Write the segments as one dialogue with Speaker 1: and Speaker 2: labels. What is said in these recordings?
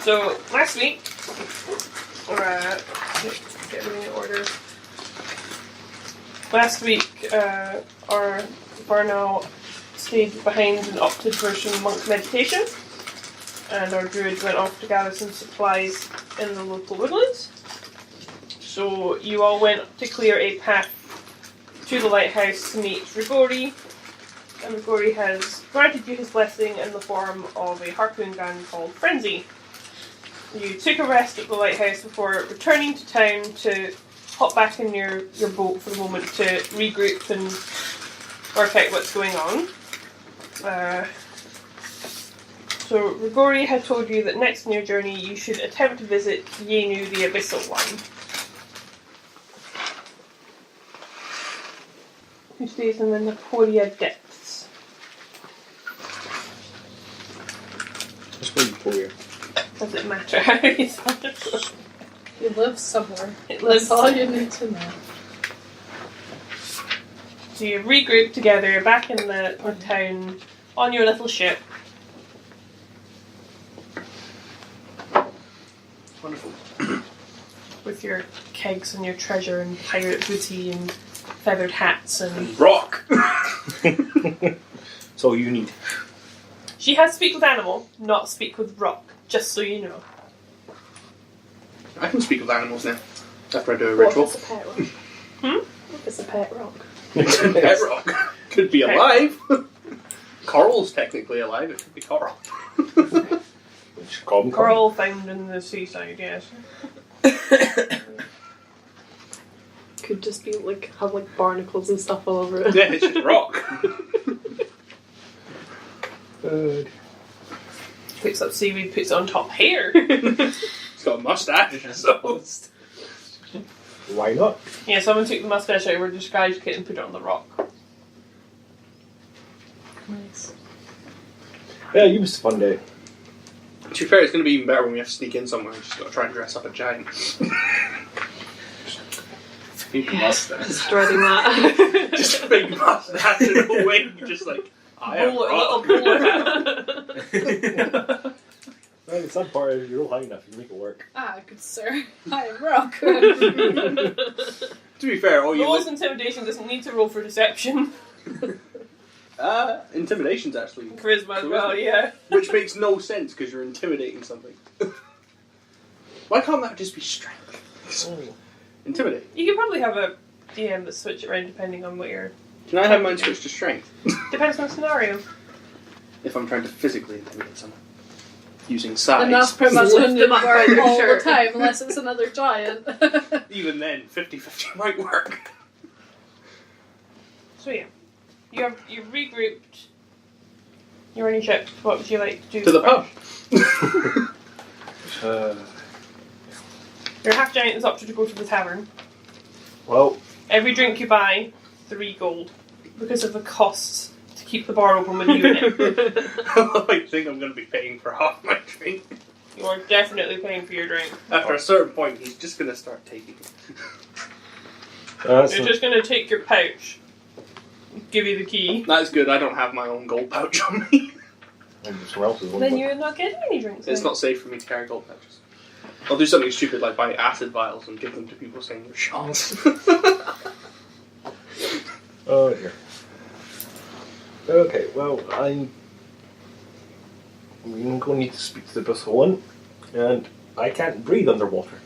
Speaker 1: So, last week, get everything in order. Last week, our Varnal stayed behind and opted for some monk meditation, and our druid went off to gather some supplies in the local woodlands. So you all went to clear a path to the lighthouse to meet Rigori, and Rigori has granted you his blessing in the form of a harpoon gun called Frenzy. You took a rest at the lighthouse before returning to town to hop back in your boat for the moment to regroup and work out what's going on. So Rigori had told you that next in your journey you should attempt to visit Geinu, the Abysal one, who stays in the Naporia depths.
Speaker 2: Just where Naporia.
Speaker 1: Does it matter how you spell it?
Speaker 3: He lives somewhere.
Speaker 1: It lives.
Speaker 3: That's all you need to know.
Speaker 1: So you regroup together back in the town on your little ship.
Speaker 2: Wonderful.
Speaker 1: With your kegs and your treasure and pirate booty and feathered hats and...
Speaker 2: Rock! That's all you need.
Speaker 1: She has speak with animal, not speak with rock, just so you know.
Speaker 4: I can speak with animals now. After I do a ritual.
Speaker 3: What is a pet rock? What is a pet rock?
Speaker 4: Pet rock. Could be alive. Coral's technically alive. It could be coral.
Speaker 1: Coral found in the seaside, yes.
Speaker 3: Could just be like, have like barnacles and stuff all over it.
Speaker 4: Yeah, it's just rock.
Speaker 1: Picks up seaweed, puts it on top hair.
Speaker 4: It's got a mustache, so...
Speaker 2: Why not?
Speaker 1: Yeah, someone took the mustache out of her disguise kit and put it on the rock.
Speaker 3: Nice.
Speaker 2: Yeah, you missed a fun day.
Speaker 4: To be fair, it's going to be even better when we have to sneak in somewhere and just got to try and dress up a giant.
Speaker 5: Big mustache.
Speaker 3: Just dreading that.
Speaker 4: Just a big mustache and a wing, just like, I am rock.
Speaker 2: Well, it's not part of you're all high enough, you can make it work.
Speaker 3: Good sir. I am rock.
Speaker 4: To be fair, all you...
Speaker 1: Rolls intimidation doesn't need to roll for deception.
Speaker 4: Intimidation's actually...
Speaker 1: Charisma as well, yeah.
Speaker 4: Which makes no sense, because you're intimidating something. Why can't that just be strength? Intimidate.
Speaker 1: You could probably have a DM that switch it around depending on what you're...
Speaker 4: Can I have mine switch to strength?
Speaker 1: Depends on the scenario.
Speaker 4: If I'm trying to physically intimidate someone. Using size.
Speaker 3: And that's pretty much
Speaker 1: Lift
Speaker 3: going to
Speaker 1: them up by
Speaker 3: work
Speaker 1: their
Speaker 3: all
Speaker 1: shirt.
Speaker 3: the time, unless it's another giant.
Speaker 4: Even then, 50-50 might work.
Speaker 1: So yeah. You're regrouped. You're on your ship. What would you like to do?
Speaker 4: To the pub.
Speaker 1: Your half giant has opted to go to the tavern.
Speaker 2: Well,
Speaker 1: Every drink you buy, 3 gold. Because of the costs to keep the bar open with you in it.
Speaker 4: I think I'm going to be paying for half my drink.
Speaker 1: You are definitely paying for your drink.
Speaker 4: After a certain point, he's just going to start taking it.
Speaker 1: You're just going to take your pouch, give you the key.
Speaker 4: That's good, I don't have my own gold pouch on me.
Speaker 2: someone else's one.
Speaker 1: Then you're not getting any drinks.
Speaker 4: It's not safe for me to carry gold pouches. I'll do something stupid like buy acid vials and give them to people saying they're shots.
Speaker 2: Oh dear. Okay, well, I'm going to need to speak to the Abysal one, and I can't breathe underwater.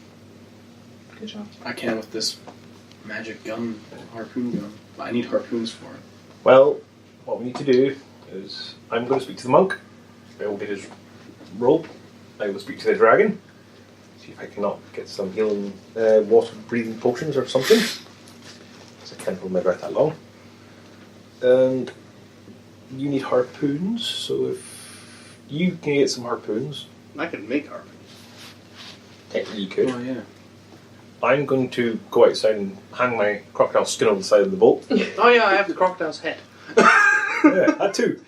Speaker 1: Good job.
Speaker 5: I can with this magic gun, harpoon gun. But I need harpoons for it.
Speaker 2: Well, what we need to do is I'm going to speak to the monk. I will get his robe. I will speak to the dragon. See if I cannot get some healing water breathing potions or something. Because I can't hold my breath that long. And you need harpoons, so if you can get some harpoons,
Speaker 4: I can make harpoons.
Speaker 2: technically you could.
Speaker 5: Oh, yeah.
Speaker 2: I'm going to go outside and hang my crocodile skin on the side of the boat.
Speaker 4: Oh yeah, I have the crocodile's head.
Speaker 2: Yeah, that too.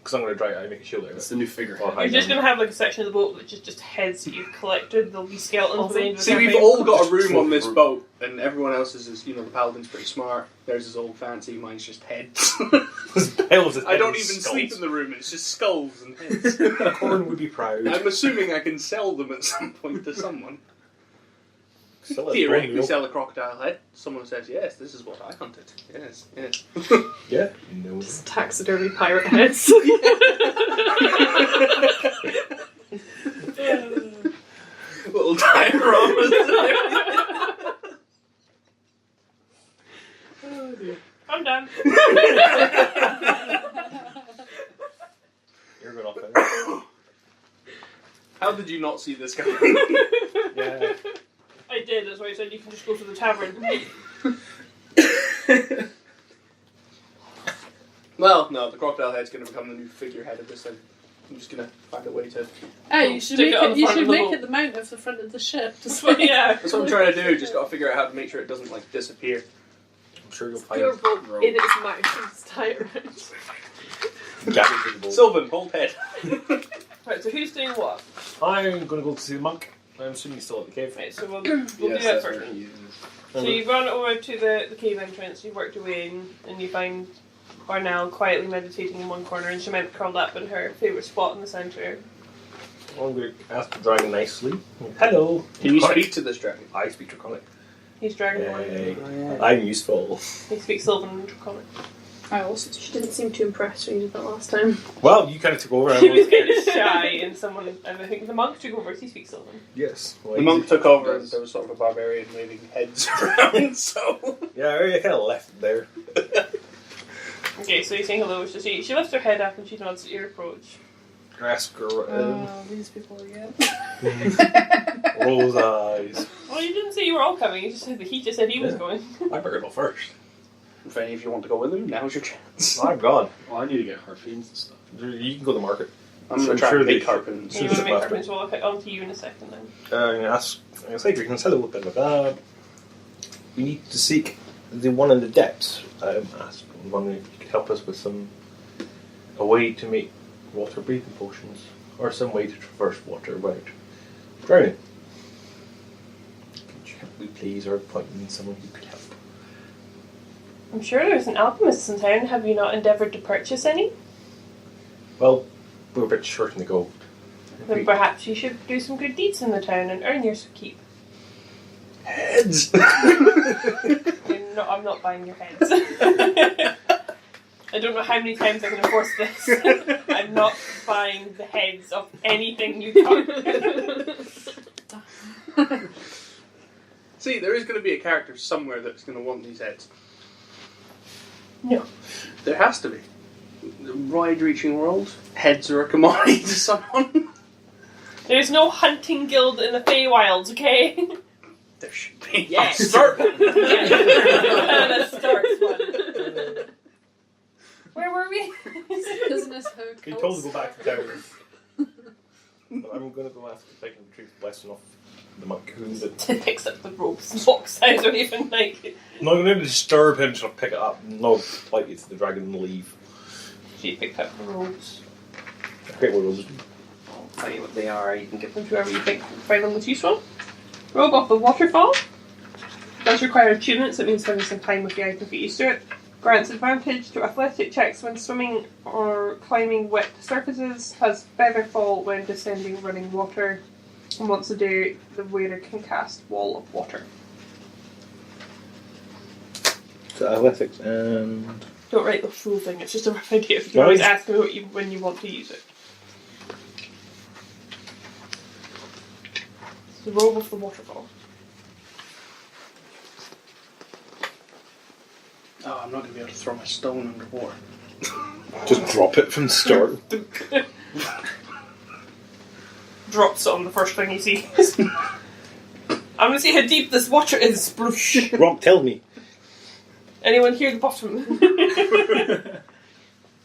Speaker 2: Because I'm going to try to make a shield out of
Speaker 5: It's
Speaker 2: it.
Speaker 5: the new figure.
Speaker 2: Or
Speaker 1: You're
Speaker 2: hide
Speaker 1: just
Speaker 2: them.
Speaker 1: going to have like a section of the boat which is just heads that you've collected. There'll be skeletons at the end of the
Speaker 4: See, we've
Speaker 1: campaign.
Speaker 4: all got a room on this boat, and everyone else's is, the paladin's pretty smart. Theirs is all fancy, mine's just heads. I don't even sleep in the room, it's just skulls and heads.
Speaker 2: Corn would be proud.
Speaker 4: I'm assuming I can sell them at some point to someone.
Speaker 2: Sell it,
Speaker 4: Theoretically,
Speaker 2: bone meal.
Speaker 4: sell a crocodile head. Someone says, yes, this is what I hunted. Yes, yes.
Speaker 2: Yeah. No.
Speaker 3: Just taxidermy pirate heads.
Speaker 4: Little dioramas.
Speaker 2: Oh, dear.
Speaker 1: I'm done.
Speaker 2: You're going off there.
Speaker 4: How did you not see this coming?
Speaker 2: Yeah.
Speaker 1: I did, that's why I said you can just go to the tavern.
Speaker 4: Well, no, the crocodile head's going to become the new figurehead of this thing. I'm just going to find a way to...
Speaker 3: Oh, you should
Speaker 1: Stick
Speaker 3: make
Speaker 1: it on
Speaker 3: it.
Speaker 1: the
Speaker 3: You
Speaker 1: front
Speaker 3: should
Speaker 1: of the
Speaker 3: make
Speaker 1: boat.
Speaker 3: it the mount of the front of the ship.
Speaker 1: That's what, yeah.
Speaker 4: That's what I'm trying to do, just got to figure out how to make sure it doesn't, disappear.
Speaker 2: I'm sure you'll find
Speaker 3: Your
Speaker 2: it.
Speaker 3: rope in its mouth and just tie it around.
Speaker 2: Gabby to the boat.
Speaker 4: Sylvan, hold head.
Speaker 1: Right, so who's doing what?
Speaker 2: I'm going to go to see the monk. I'm assuming he's still at the cave.
Speaker 1: Right, so we'll do
Speaker 5: Yes,
Speaker 1: that
Speaker 5: that's
Speaker 1: first.
Speaker 5: where he is.
Speaker 1: So you run over to the cave entrance, you've worked your way in, and you find Arnell quietly meditating in one corner and Shement curled up in her favourite spot in the centre.
Speaker 2: I'm going to ask the dragon nicely. Hello.
Speaker 4: Can you
Speaker 2: Draconic.
Speaker 4: speak to this dragon?
Speaker 2: I speak Draconic.
Speaker 1: He's Dragonborn.
Speaker 2: Hey, I'm useful.
Speaker 1: He speaks Sylvan and Draconic.
Speaker 3: I also. She didn't seem too impressed when you did that last time.
Speaker 2: Well, you kind of took over.
Speaker 1: He was kind of shy, and I think the monk took over, he speaks Sylvan.
Speaker 2: Yes. Well,
Speaker 4: The monk took over and there was sort of a barbarian waving heads around, so...
Speaker 2: Yeah, I kind of left it there.
Speaker 1: Okay, so you're saying hello, so she lifts her head up and she nods at your approach.
Speaker 2: Ask her.
Speaker 3: These people again.
Speaker 2: Rose eyes.
Speaker 1: Well, you didn't say you were all coming, you just said that he just said he was
Speaker 2: Yeah.
Speaker 1: going.
Speaker 2: I better go first.
Speaker 4: If any of you want to go with him, now's your chance.
Speaker 2: I'm gone.
Speaker 5: Well, I need to get harpoons and stuff.
Speaker 2: You can go to the market.
Speaker 4: I'm going
Speaker 2: I'm
Speaker 4: to try
Speaker 2: sure
Speaker 4: and
Speaker 2: they
Speaker 4: make
Speaker 2: should.
Speaker 4: harpoons.
Speaker 1: And you want to make
Speaker 2: Left
Speaker 1: harpoons, well, I'll get on to you in a second then.
Speaker 2: I'm going to ask. I'm going to say greetings. Hello, blah, blah, blah. We need to seek the one in the depths. I'm wondering if you could help us with a way to make water breathing potions, or some way to traverse water without drowning. Could you help me, please, or point me to someone who could help?
Speaker 1: I'm sure there's an alchemist in town. Have you not endeavoured to purchase any?
Speaker 2: Well, we're a bit short in the gold.
Speaker 1: Then perhaps you should do some good deeds in the town and earn your keep.
Speaker 2: Heads.
Speaker 1: I'm not buying your heads. I don't know how many times I can enforce this. I'm not buying the heads of anything you touch.
Speaker 4: See, there is going to be a character somewhere that's going to want these heads.
Speaker 1: No.
Speaker 4: There has to be. The wide-reaching world, heads are a commodity to someone.
Speaker 1: There's no hunting guild in the Feywilds, okay?
Speaker 4: There should be.
Speaker 1: Yes.
Speaker 4: Start one.
Speaker 1: That starts one. Where were we?
Speaker 3: Business
Speaker 2: You told us to go back to town. But I'm going to go ask if I can retrieve the blessing off the monk who's it.
Speaker 1: Picks up the ropes and walks out, or even like.
Speaker 2: I'm not going to disturb him, so I'll pick it up and nod politely to the dragon and leave.
Speaker 1: She picked up the ropes.
Speaker 2: Okay, what was it?
Speaker 1: I'll tell you what they are. You can give them to whoever you think find them most useful. Robe off the waterfall. Does require attunement, so it means spending some time with the item to get used to it. Grants advantage to athletic checks when swimming or climbing wet surfaces. Has feather fall when descending running water. And once a day, the wearer can cast Wall of Water.
Speaker 2: So athletics and...
Speaker 1: Don't write the full thing, it's just a rough idea. You can always ask me when you want to use it. It's the robe of the waterfall.
Speaker 4: Oh, I'm not going to be able to throw my stone underwater.
Speaker 2: Just drop it from the start.
Speaker 1: Drops it on the first thing he sees. I'm gonna see how deep this water is. Sploosh.
Speaker 2: Rock, tell me.
Speaker 1: Anyone hear the bottom?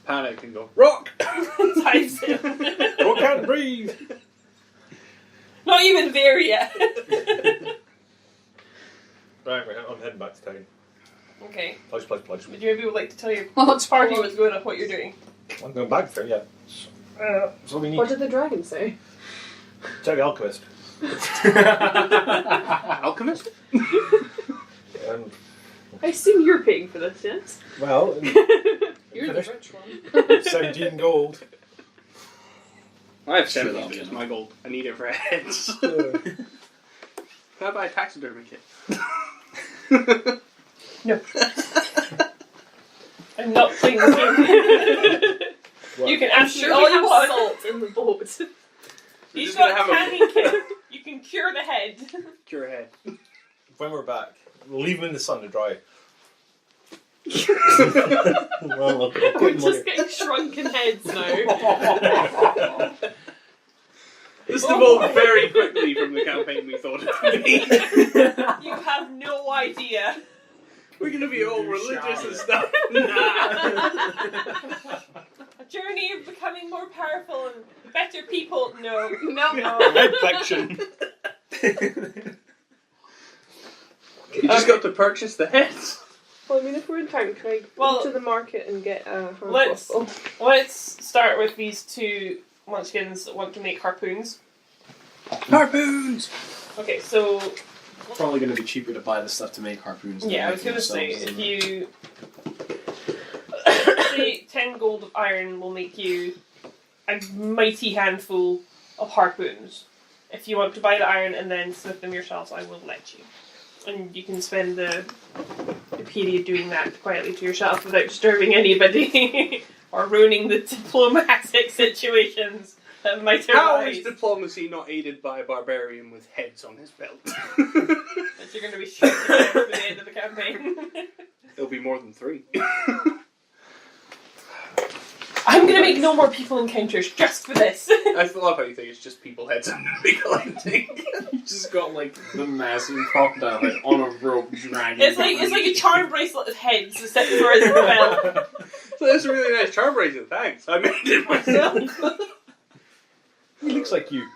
Speaker 4: Panic and go, rock!
Speaker 1: Ties him.
Speaker 2: Rock can't breathe.
Speaker 1: Not even there yet.
Speaker 2: Right, I'm heading back to town.
Speaker 1: Okay.
Speaker 2: Pludge.
Speaker 1: Would you maybe like to tell your
Speaker 3: Well, it's
Speaker 1: party
Speaker 3: cool.
Speaker 1: what's going on, what you're doing?
Speaker 2: I'm going back there, yeah. So we need
Speaker 3: What did the dragon say?
Speaker 2: Tell the alchemist.
Speaker 4: Alchemist?
Speaker 3: I assume you're paying for this, yes?
Speaker 2: Well,
Speaker 3: You're the
Speaker 2: finished.
Speaker 3: rich one.
Speaker 2: 17 gold.
Speaker 4: I have
Speaker 5: Sure,
Speaker 4: 70
Speaker 5: that'll
Speaker 4: as my gold. I need it for heads.
Speaker 2: Uh,
Speaker 4: Can I buy a taxidermy kit?
Speaker 1: No. I'm not playing this game. You can
Speaker 3: I'm
Speaker 1: absolutely
Speaker 3: sure
Speaker 1: all
Speaker 3: we
Speaker 1: you
Speaker 3: have
Speaker 1: want.
Speaker 3: salt in the boat.
Speaker 1: He's
Speaker 4: just gonna
Speaker 1: got
Speaker 4: have
Speaker 1: a
Speaker 4: a-
Speaker 1: canning kit. You can cure the head.
Speaker 4: Cure a head.
Speaker 2: when we're back, we'll leave them in the sun to dry. Well, I'll put
Speaker 3: We're
Speaker 2: them on
Speaker 3: just getting shrunken heads now.
Speaker 4: This evolved very quickly from the campaign we thought it would be.
Speaker 1: You have no idea.
Speaker 4: We're going to be all religious and stuff.
Speaker 1: A journey of becoming more powerful and better people. No.
Speaker 2: Head flexion.
Speaker 4: You just got to purchase the heads.
Speaker 3: Well, I mean, if we're in town, can I go to the market and get a hand
Speaker 1: let's-
Speaker 3: crossbow?
Speaker 1: Let's start with these two munchkins that want to make harpoons.
Speaker 4: Harpoons!
Speaker 1: Okay, so
Speaker 5: Probably going to be cheaper to buy the stuff to make harpoons.
Speaker 1: yeah, I was
Speaker 5: going
Speaker 1: going to say, if you say 10 gold of iron will make you a mighty handful of harpoons. If you want to buy the iron and then smith them yourselves, I will let you. And you can spend the period doing that quietly to yourself without disturbing anybody or ruining the diplomatic situations that might
Speaker 4: How
Speaker 1: arise.
Speaker 4: is diplomacy not aided by a barbarian with heads on his belt?
Speaker 1: That you're going to be shooting at for the end of the campaign.
Speaker 4: It'll be more than 3.
Speaker 1: I'm going to make no more people encounters just for this.
Speaker 4: I love how you think it's just people heads I'm going to be collecting.
Speaker 5: You just got like the massive crocodile like, on a rope dragging.
Speaker 1: It's like a charm bracelet of heads set for his belt.
Speaker 4: So that's a really nice charm bracelet, thanks. I made it myself.
Speaker 2: He looks like you.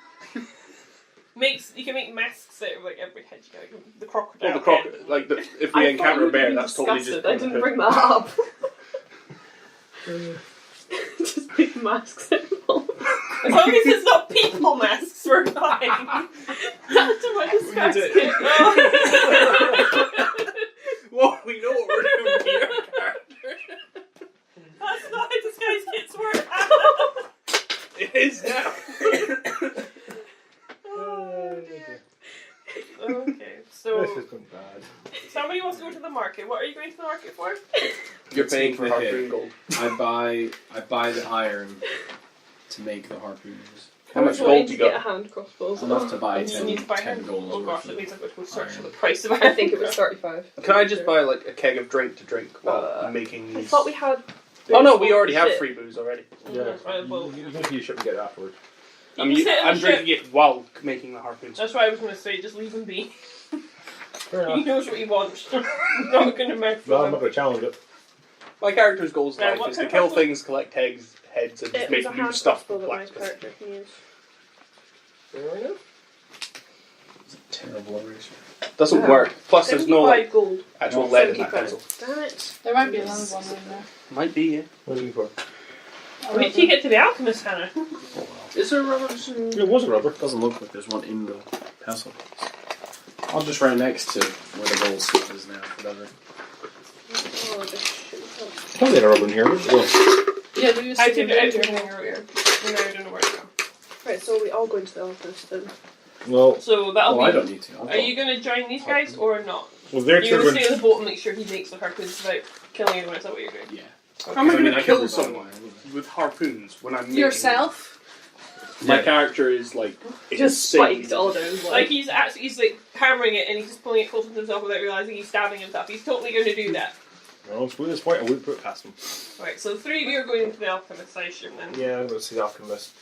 Speaker 1: You can make masks out of like every head you get. Like, the crocodile.
Speaker 4: Well, the
Speaker 1: head.
Speaker 4: like if we encounter a bear, that's totally just.
Speaker 3: I didn't bring that up. Just big masks out of all.
Speaker 1: As long as it's not people masks, we're fine.
Speaker 3: That's too much disgusting.
Speaker 4: Well, we know what we're doing with your character.
Speaker 1: That's not how disguise kits work.
Speaker 4: It is now.
Speaker 1: Oh dear. Okay,
Speaker 2: This
Speaker 1: so
Speaker 2: is going bad.
Speaker 1: somebody wants to go to the market. What are you going to the market for?
Speaker 4: You're paying for
Speaker 5: the
Speaker 4: harpoon
Speaker 5: head.
Speaker 4: gold.
Speaker 5: I buy the iron to make the harpoons.
Speaker 4: How much
Speaker 3: I
Speaker 4: gold
Speaker 3: need
Speaker 4: you
Speaker 3: to get a
Speaker 4: got?
Speaker 3: hand crossbow.
Speaker 5: Enough to buy
Speaker 1: You
Speaker 5: 10,
Speaker 1: need to buy
Speaker 5: 10
Speaker 1: hand.
Speaker 5: gold.
Speaker 1: Oh gosh,
Speaker 5: worth
Speaker 1: that means I've got to go search for
Speaker 5: iron.
Speaker 1: the price of
Speaker 3: I
Speaker 1: it.
Speaker 3: think it was 35.
Speaker 4: Can I just buy like a keg of drink to drink while
Speaker 3: Uh,
Speaker 4: making
Speaker 3: I
Speaker 4: these?
Speaker 3: thought we had.
Speaker 4: Oh no, we already have
Speaker 3: Shit.
Speaker 4: free booze already.
Speaker 2: Yeah.
Speaker 1: Well,
Speaker 2: You can you should get it afterwards.
Speaker 1: you can sit in
Speaker 4: I'm
Speaker 1: the
Speaker 4: drinking
Speaker 1: ship.
Speaker 4: it while making the harpoons.
Speaker 1: That's what I was going to say. Just leave him be.
Speaker 2: Fair
Speaker 1: He
Speaker 2: enough.
Speaker 1: knows what he wants. I'm not going to mess
Speaker 2: No, I'm
Speaker 1: with
Speaker 2: not
Speaker 1: him.
Speaker 2: going to challenge it.
Speaker 4: My character's goals in
Speaker 1: Yeah,
Speaker 4: life
Speaker 1: what
Speaker 4: is to
Speaker 1: kind of
Speaker 4: kill
Speaker 1: harpoon?
Speaker 4: things, collect heads, and just
Speaker 3: It
Speaker 4: make
Speaker 3: was a
Speaker 4: new
Speaker 3: hand
Speaker 4: stuff
Speaker 3: crossbow
Speaker 4: with
Speaker 3: that my
Speaker 4: blacksmith.
Speaker 3: character can use.
Speaker 2: Fair enough.
Speaker 5: It's a terrible eraser.
Speaker 4: Doesn't
Speaker 3: Yeah.
Speaker 4: work. Plus, there's no
Speaker 3: 75
Speaker 4: like
Speaker 3: gold.
Speaker 4: actual
Speaker 5: No,
Speaker 4: lead in that
Speaker 3: 75.
Speaker 4: pencil.
Speaker 3: Damn it.
Speaker 6: There might be another one in there.
Speaker 4: Might be, yeah.
Speaker 2: What are you looking for?
Speaker 1: Wait till you get to the alchemist, Hannah.
Speaker 4: Is there a rubber?
Speaker 2: It was a rubber.
Speaker 5: Doesn't look like there's one in the pencil case. I'll just right next to where the gold stuff is now. Whatever.
Speaker 3: Oh, this shit.
Speaker 2: Probably had a rubber in here. Where's it going?
Speaker 6: Yeah, we used
Speaker 1: I
Speaker 6: to
Speaker 1: took
Speaker 6: do
Speaker 1: it out
Speaker 6: it.
Speaker 1: your thing earlier. And now I don't know where to go.
Speaker 3: Right, so we all go into the office then.
Speaker 2: Well,
Speaker 1: So that'll
Speaker 5: Oh, I
Speaker 1: be.
Speaker 5: don't need to.
Speaker 1: Are you going to join these guys or not?
Speaker 2: well, they're
Speaker 1: You're going to
Speaker 2: children.
Speaker 1: stay in the boat and make sure he makes the harpoons without killing anyone. Is that what you're doing?
Speaker 5: Yeah.
Speaker 4: How am I
Speaker 5: I mean,
Speaker 4: going
Speaker 5: I
Speaker 4: to
Speaker 5: could
Speaker 4: kill
Speaker 5: revive
Speaker 4: someone
Speaker 5: mine.
Speaker 4: with harpoons when I'm making
Speaker 6: Yourself?
Speaker 4: them? My
Speaker 5: Yeah.
Speaker 4: character is like
Speaker 3: Just
Speaker 4: insane.
Speaker 3: spiked all down his
Speaker 1: Like
Speaker 3: leg.
Speaker 1: he's like hammering it and he's just pulling it closer to himself without realizing he's stabbing himself. He's totally going to do that.
Speaker 2: Well, at this point, I wouldn't put it past them.
Speaker 1: Right, so the 3 of you are going into the alchemist, I assume then.
Speaker 2: Yeah, I'm going to see the alchemist.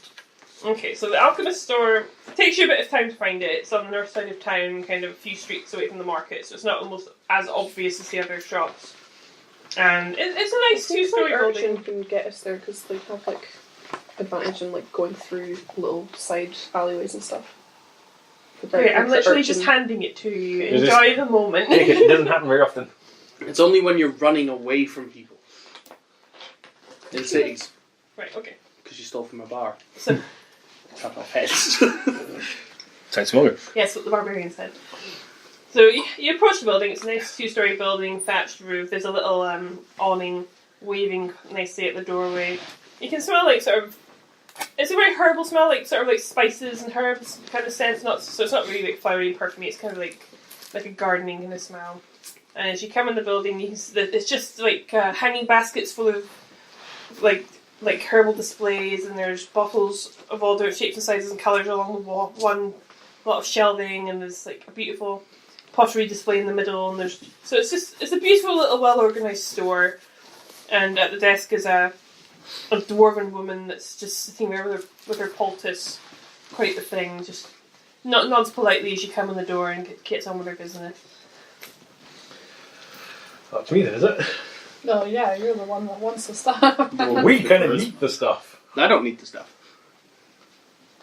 Speaker 1: Okay, so the alchemist store takes you a bit of time to find it. It's on the north side of town, kind of a few streets away from the market, so it's not almost as obvious as the other shops. And it's a nice
Speaker 3: Seems
Speaker 1: two-story
Speaker 3: like
Speaker 1: building.
Speaker 3: Urchin can get us there because they have like advantage in like going through little side alleyways and stuff.
Speaker 1: Okay, I'm literally
Speaker 3: Urchin.
Speaker 1: just handing it to you.
Speaker 2: Is this-
Speaker 1: Enjoy the moment.
Speaker 2: Take it. It doesn't happen very often.
Speaker 4: It's only when you're running away from people in cities.
Speaker 1: Right, okay.
Speaker 4: Because you stole from a bar.
Speaker 1: So,
Speaker 4: Cut off heads.
Speaker 2: Sounds familiar.
Speaker 1: yes, what the barbarian said. So you approach the building. It's a nice 2-story building, thatched roof. There's a little awning waving nicely at the doorway. You can smell like sort of. It's a very herbal smell, like sort of like spices and herbs kind of sense. So it's not really like flowery and perfumy. It's kind of like a gardening kind of smell. And as you come in the building, it's just like hanging baskets full of like herbal displays, and there's bottles of all different shapes and sizes and colours along the wall. A lot of shelving, and there's like a beautiful pottery display in the middle. And it's a beautiful little well organised store. And at the desk is a dwarven woman that's just sitting there with her poultice, quite the thing. Just nods politely as you come in the door and gets on with her business.
Speaker 2: Up to me then, is it?
Speaker 6: No, yeah, you're the one that wants the stuff.
Speaker 2: Well, we kind of need the stuff.
Speaker 4: I don't need the stuff.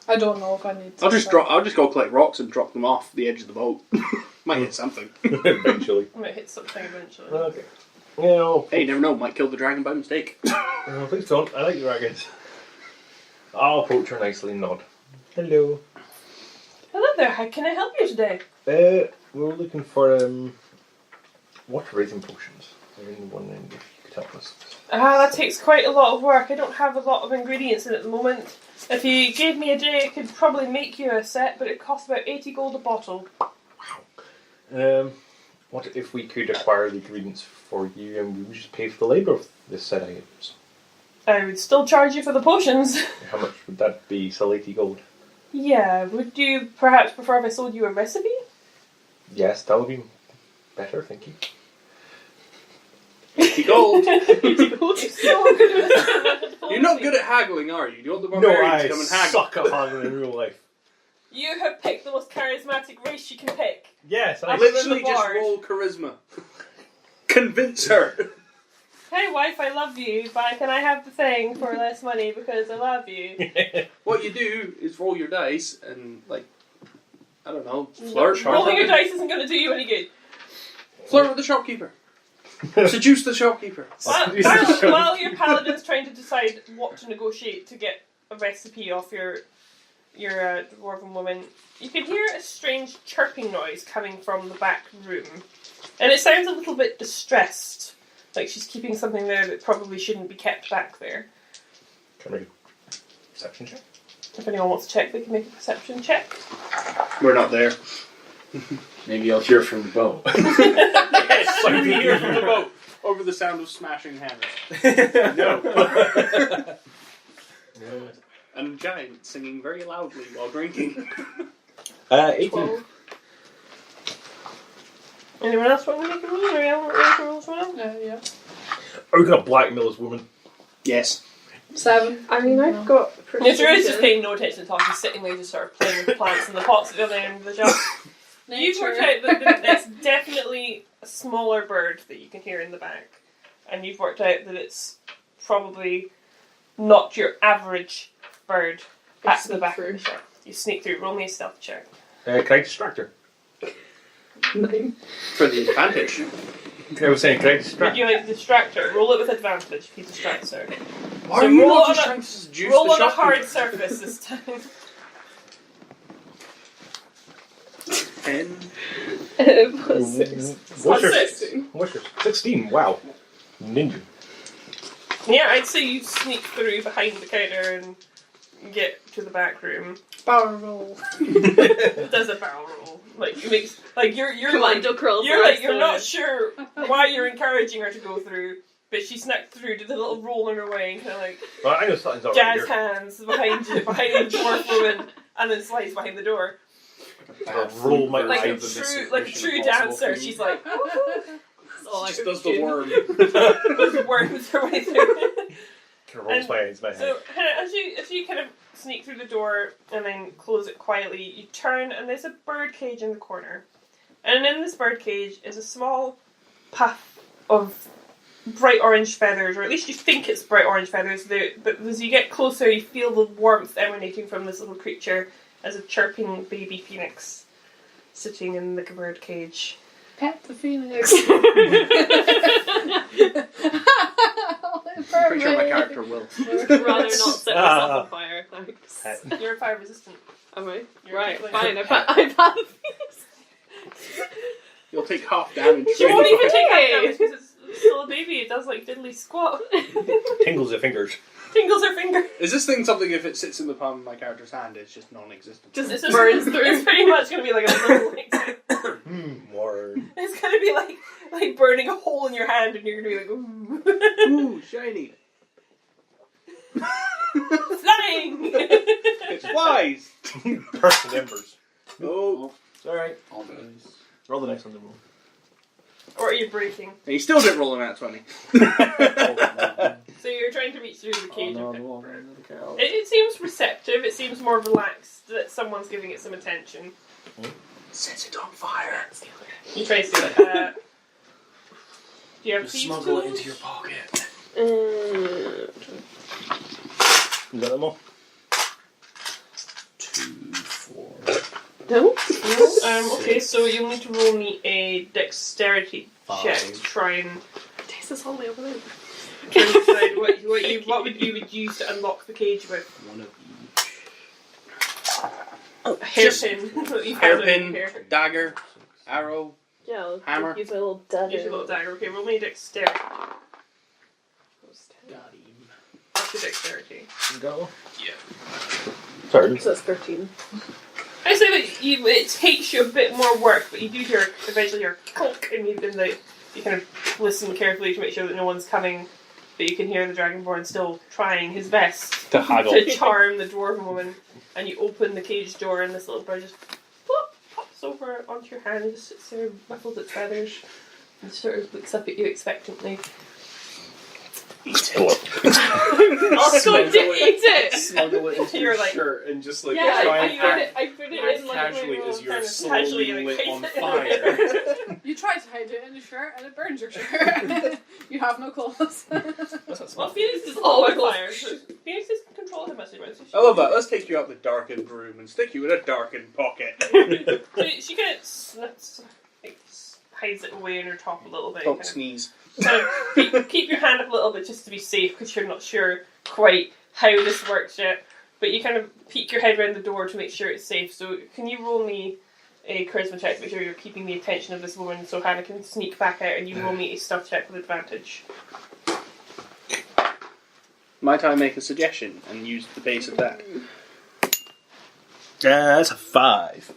Speaker 6: I don't know if I need to.
Speaker 4: I'll just go collect rocks and drop them off the edge of the boat. Might hit something.
Speaker 2: Eventually.
Speaker 1: I might hit something eventually.
Speaker 2: Okay. Yeah,
Speaker 4: Hey, you never know. Might kill the dragon by mistake.
Speaker 2: please don't. I like dragons. I'll approach her nicely and nod. Hello.
Speaker 1: Hello there, how can I help you today?
Speaker 2: We're looking for water breathing potions. They're in the one end. If you could help us.
Speaker 1: That takes quite a lot of work. I don't have a lot of ingredients in it at the moment. If you gave me a day, I could probably make you a set, but it costs about 80 gold a bottle.
Speaker 2: What if we could acquire the ingredients for you and we would just pay for the labour of this set items?
Speaker 1: I would still charge you for the potions.
Speaker 2: How much would that be? Still 80 gold?
Speaker 1: Yeah, would you perhaps prefer if I sold you a recipe?
Speaker 2: Yes, that would be better, thank you.
Speaker 4: 80 gold.
Speaker 1: 80 gold is so good.
Speaker 4: You're not good at haggling, are you? Do you want the barbarians to come and haggle?
Speaker 2: suck at haggling in real life.
Speaker 1: You have picked the most charismatic race you can pick.
Speaker 2: Yes,
Speaker 1: I
Speaker 2: I
Speaker 4: Literally
Speaker 1: the
Speaker 4: just
Speaker 1: bard.
Speaker 4: roll charisma. Convince her.
Speaker 1: Hey wife, I love you, but can I have the thing for less money because I love you?
Speaker 4: What you do is roll your dice and, like, I don't know, flirt.
Speaker 1: Rolling your dice isn't going to do you any good.
Speaker 4: Flirt with the shopkeeper. Seduce the shopkeeper.
Speaker 1: While your paladin's trying to decide what to negotiate to get a recipe off your dwarven woman, you can hear a strange chirping noise coming from the back room. And it sounds a little bit distressed. Like she's keeping something there that probably shouldn't be kept back there.
Speaker 2: Can we make a perception check?
Speaker 1: If anyone wants to check, they can make a perception check.
Speaker 4: We're not there.
Speaker 5: Maybe I'll hear from the boat.
Speaker 4: Yes, you can hear from the boat over the sound of smashing hammers.
Speaker 2: No.
Speaker 4: And Giant singing very loudly while drinking.
Speaker 2: 18.
Speaker 1: 12. Anyone else want to make a roll? Or anyone want to roll as well?
Speaker 6: Yeah.
Speaker 2: Are we going to blackmail this woman?
Speaker 4: Yes.
Speaker 6: 7.
Speaker 3: I mean, I've got pretty.
Speaker 1: Yes, Druid's just paying no attention to us. He's sitting there just sort of playing with the plants and the pots at the other end of the shop. You've worked out that it's definitely a smaller bird that you can hear in the back. And you've worked out that it's probably not your average bird at the back of the shop. You sneak through. Roll me a stealth check.
Speaker 2: Can I distract her?
Speaker 6: 9.
Speaker 4: For the advantage.
Speaker 2: I was saying, can I
Speaker 1: Would
Speaker 2: distract
Speaker 1: you like to distract her? Roll it with advantage if he distracts her.
Speaker 4: Why
Speaker 1: So
Speaker 4: are you
Speaker 1: roll
Speaker 4: not
Speaker 1: on
Speaker 4: just
Speaker 1: a-
Speaker 4: trying to seduce
Speaker 1: Roll
Speaker 4: the
Speaker 1: on a
Speaker 4: shopkeeper?
Speaker 1: hard surface this time.
Speaker 4: 10.
Speaker 3: Plus 6.
Speaker 2: What's your,
Speaker 1: 16.
Speaker 2: what's your 16? Wow. Ninja.
Speaker 1: Yeah, I'd say you sneak through behind the counter and get to the back room.
Speaker 6: Barrel roll.
Speaker 1: It does a barrel roll. Like it makes you're like
Speaker 3: Commando crawls.
Speaker 1: you're not sure why you're encouraging her to go through, but she snuck through, did a little roll on her way, and kind of like
Speaker 2: Well, I know something's alright
Speaker 1: jazz
Speaker 2: here.
Speaker 1: hands behind the dwarf woman, and then slides behind the door.
Speaker 2: I'll roll my
Speaker 1: Like a
Speaker 2: eyes.
Speaker 1: true dancer. She's like
Speaker 4: She does the worm.
Speaker 1: worms her way through.
Speaker 2: Kind of rolls my eyes in my head.
Speaker 1: So as you kind of sneak through the door and then close it quietly, you turn and there's a bird cage in the corner. And in this bird cage is a small puff of bright orange feathers, or at least you think it's bright orange feathers, but as you get closer you feel the warmth emanating from this little creature as a chirping baby phoenix sitting in the bird cage.
Speaker 6: Pet the phoenix.
Speaker 4: I'm pretty sure my character will.
Speaker 3: I'd rather not set myself on fire, thanks.
Speaker 1: You're fire resistant.
Speaker 3: Am I?
Speaker 1: You're
Speaker 3: Right,
Speaker 1: like-
Speaker 3: fine. I've had
Speaker 4: You'll take half damage.
Speaker 1: She won't even
Speaker 3: Okay.
Speaker 1: take half damage because it's still a baby. It does like diddly squat.
Speaker 2: Tingles your fingers.
Speaker 1: Tingles her finger.
Speaker 4: Is this thing something if it sits in the palm of my character's hand, it's just non-existent?
Speaker 3: just
Speaker 1: It's
Speaker 3: burns through.
Speaker 1: It's pretty much gonna be like a little. Like,
Speaker 2: More.
Speaker 1: it's gonna be like burning a hole in your hand, and you're gonna be like, ooh,
Speaker 4: Ooh, shiny.
Speaker 1: flying.
Speaker 4: It flies.
Speaker 2: Burst embers.
Speaker 4: Oh,
Speaker 2: It's alright.
Speaker 5: All those.
Speaker 2: Roll the next one then roll.
Speaker 1: Or are you breaking?
Speaker 4: he still didn't roll an at 20.
Speaker 1: So you're trying to reach through the cage.
Speaker 5: Oh,
Speaker 1: and pick-
Speaker 5: no,
Speaker 1: It seems receptive. It seems more relaxed that someone's giving it some attention.
Speaker 4: Set it on fire.
Speaker 1: You try to do it. Do you have thieves'
Speaker 5: Smuggle it
Speaker 1: tools?
Speaker 5: into your pocket.
Speaker 2: You got them all?
Speaker 5: 2, 4.
Speaker 3: No?
Speaker 1: Okay, so you'll need to roll me a dexterity check to
Speaker 5: 5.
Speaker 1: try and
Speaker 3: Takes this all the way over there.
Speaker 1: try and decide what you would use to unlock the cage with.
Speaker 5: One of
Speaker 1: A hairpin. What you found in your
Speaker 4: Hairpin,
Speaker 1: hair.
Speaker 4: dagger, arrow.
Speaker 3: Yeah, I'll
Speaker 4: Hammer.
Speaker 3: use my little dagger.
Speaker 1: Use your little dagger. Okay, roll me a dexterity.
Speaker 5: Got him.
Speaker 1: That's your dexterity.
Speaker 2: You got one?
Speaker 4: Yeah.
Speaker 2: Sorry.
Speaker 3: So that's 13.
Speaker 1: I say that it takes you a bit more work, but you do hear eventually your clunk, and you kind of listen carefully to make sure that no one's coming. But you can hear the Dragonborn still trying his best
Speaker 2: To haggle.
Speaker 1: to charm the dwarven woman. And you open the cage door, and this little bird just plop, pops over onto your hand and just sits there, ruffles its feathers, and sort of looks up at you expectantly.
Speaker 2: Eat it.
Speaker 1: Also, to eat it.
Speaker 5: Smuggle it into
Speaker 1: You're
Speaker 5: your
Speaker 1: like-
Speaker 5: shirt and just like
Speaker 1: Yeah,
Speaker 5: try
Speaker 1: I
Speaker 5: and
Speaker 1: put
Speaker 5: act
Speaker 1: it. I put it
Speaker 5: as
Speaker 1: in like
Speaker 5: casually
Speaker 1: my
Speaker 5: as
Speaker 1: roll,
Speaker 5: you're
Speaker 1: kind of
Speaker 5: slowly
Speaker 1: casually, like,
Speaker 5: lit on
Speaker 1: hide
Speaker 5: fire.
Speaker 1: it.
Speaker 6: You try to hide it in a shirt and it burns your shirt. You have no clothes.
Speaker 1: Well, Phoenix is all on fire. So Phoenix is control how much it runs. So
Speaker 4: I love that. Let's take you out the darkened room and stick you in a darkened pocket.
Speaker 1: So she kind of hides it away in her top a little bit.
Speaker 4: Don't
Speaker 1: kind of-
Speaker 4: sneeze.
Speaker 1: kind of keep your hand up a little bit just to be safe because you're not sure quite how this works yet. But you kind of peek your head around the door to make sure it's safe. So can you roll me a charisma check to make sure you're keeping the attention of this woman so Hannah can sneak back out, and you roll me a stealth check with advantage.
Speaker 4: Might I make a suggestion and use the base of that?
Speaker 2: That's a 5.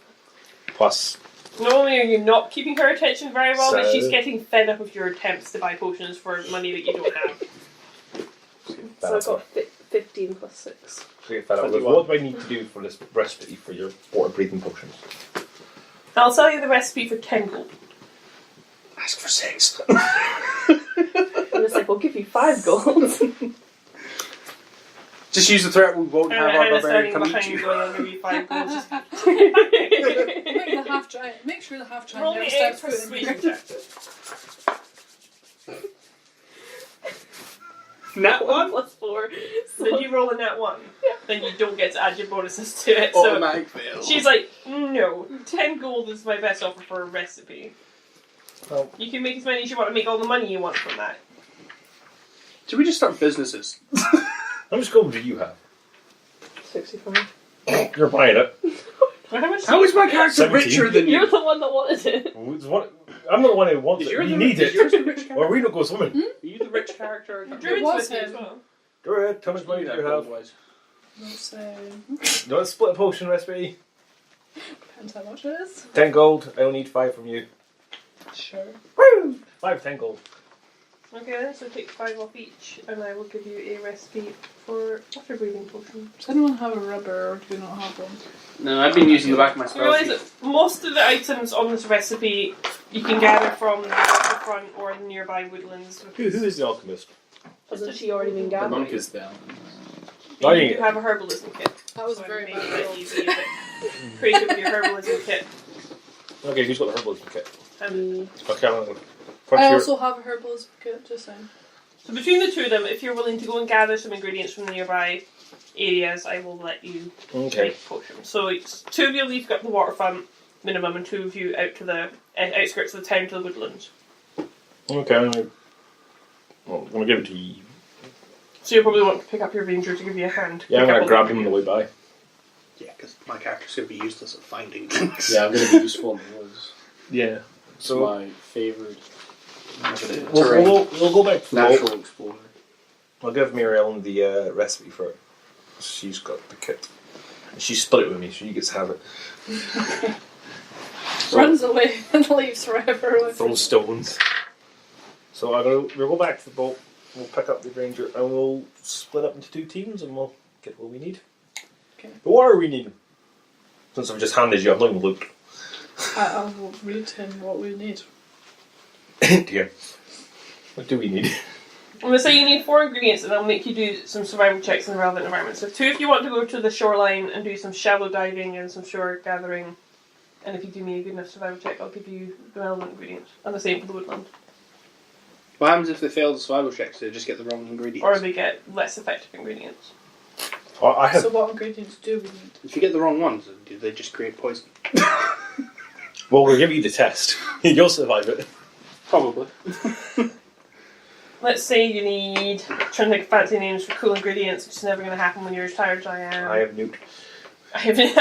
Speaker 2: Plus.
Speaker 1: Not only are you not keeping her attention very well, but
Speaker 2: So-
Speaker 1: she's getting fed up with your attempts to buy potions for money that you don't have.
Speaker 3: So I've got 15 plus 6.
Speaker 2: What do I need to do for this recipe for your water breathing potions?
Speaker 1: I'll sell you the recipe for 10 gold.
Speaker 4: Ask for 6.
Speaker 3: And it's like, we'll give you 5 gold.
Speaker 4: Just use the threat we won't have our
Speaker 1: Hannah's
Speaker 4: barbarian
Speaker 1: standing
Speaker 4: come
Speaker 1: behind
Speaker 4: eat
Speaker 1: you
Speaker 4: you.
Speaker 1: going, I'll give you 5 gold. Just
Speaker 6: Make sure the half giant
Speaker 1: roll
Speaker 6: never
Speaker 1: me a
Speaker 6: steps foot in
Speaker 1: persuasion
Speaker 6: here.
Speaker 1: check.
Speaker 4: Nat 1?
Speaker 3: Plus 4.
Speaker 1: Did you roll a nat 1? Then you don't get to add your bonuses to it.
Speaker 4: Oh,
Speaker 1: So
Speaker 4: Automatic fail.
Speaker 1: she's like, no, 10 gold is my best offer for a recipe.
Speaker 2: Well,
Speaker 1: You can make as many as you want to make all the money you want from that.
Speaker 4: Should we just start businesses?
Speaker 2: how much gold do you have?
Speaker 3: 65.
Speaker 2: You're buying it.
Speaker 1: How much?
Speaker 4: How is my character
Speaker 2: 17?
Speaker 4: richer than
Speaker 3: You're
Speaker 4: you?
Speaker 3: the one that wanted it.
Speaker 2: I'm not the one who wants
Speaker 4: Is
Speaker 2: it.
Speaker 4: yours
Speaker 2: You
Speaker 4: the-
Speaker 2: need
Speaker 4: is
Speaker 2: it.
Speaker 4: yours the rich character?
Speaker 2: Or we don't go swimming.
Speaker 4: Are you the rich character?
Speaker 1: Druid's
Speaker 6: was
Speaker 1: with you as
Speaker 6: him.
Speaker 1: well.
Speaker 2: Druid, how much money do you have?
Speaker 4: gold-wise?
Speaker 6: Let's
Speaker 2: Do you want to split a potion recipe?
Speaker 6: depends how much it is.
Speaker 2: 10 gold. I only need 5 from you.
Speaker 6: Sure.
Speaker 2: Woo! 5, 10 gold.
Speaker 1: Okay then, so take 5 off each, and I will give you a recipe for water breathing potion.
Speaker 6: Does anyone have a rubber or do you not have one?
Speaker 4: No, I've been using the back of my
Speaker 1: You
Speaker 4: spell
Speaker 1: realise
Speaker 4: sheet.
Speaker 1: that most of the items on this recipe you can gather from the waterfront or the nearby woodlands.
Speaker 2: Who is the alchemist?
Speaker 3: Hasn't she already been
Speaker 5: The
Speaker 3: gathering?
Speaker 5: monk is down.
Speaker 2: I
Speaker 1: You
Speaker 2: think-
Speaker 1: do have a herbalism kit.
Speaker 6: That was
Speaker 1: So
Speaker 6: very
Speaker 1: I made
Speaker 6: bad.
Speaker 1: it a bit
Speaker 6: roll.
Speaker 1: easy, but creative with your herbalism kit.
Speaker 2: Okay, who's got the herbalism kit?
Speaker 3: Me.
Speaker 2: Okay, I'm
Speaker 6: I also have a herbalism kit, just saying.
Speaker 1: So between the two of them, if you're willing to go and gather some ingredients from the nearby areas, I will let you
Speaker 2: Okay.
Speaker 1: make potions. So it's 2 of you leave up the waterfront minimum, and 2 of you out to the outskirts of the town to the woodlands.
Speaker 2: Okay, I'm going to give it to you.
Speaker 1: So you probably want to pick up your ranger to give you a hand.
Speaker 2: Yeah, I'm
Speaker 1: Pick
Speaker 2: going
Speaker 1: up
Speaker 2: to
Speaker 1: all
Speaker 2: grab him on the way by.
Speaker 4: Yeah, because my character's going to be useless at finding things.
Speaker 5: Yeah, I'm going to be useful in the woods.
Speaker 2: Yeah.
Speaker 5: It's
Speaker 2: So
Speaker 5: my favourite
Speaker 2: we'll go back to the
Speaker 5: natural
Speaker 2: vault.
Speaker 5: explorer.
Speaker 2: I'll give Mary Ellen the recipe for it. She's got the kit. She split it with me, so you get to have it.
Speaker 6: Runs away and leaves forever.
Speaker 2: Throws stones. So we'll go back to the boat, we'll pick up the ranger, and we'll split up into 2 teams, and we'll get what we need.
Speaker 6: Okay.
Speaker 2: But what are we needing? Since I've just handed you, I've not even looked.
Speaker 6: I will read him what we need.
Speaker 2: Dear. What do we need?
Speaker 1: I'm going to say you need 4 ingredients, and I'll make you do some survival checks in the relevant environment. So 2 if you want to go to the shoreline and do some shallow diving and some shore gathering. And if you do me a good enough survival check, I'll give you the relevant ingredients. And the same for the woodland.
Speaker 4: What happens if they fail the survival checks? They just get the wrong ingredients.
Speaker 1: Or they get less effective ingredients.
Speaker 2: Well, I have.
Speaker 6: So what ingredients do we need?
Speaker 4: If you get the wrong ones, do they just create poison?
Speaker 2: Well, we'll give you the test. You'll survive it.
Speaker 4: Probably.
Speaker 1: Let's say you need, trying to think of fancy names for cool ingredients, which is never going to happen when you're as tired as I am.
Speaker 2: I have nuked.
Speaker 1: I haven't.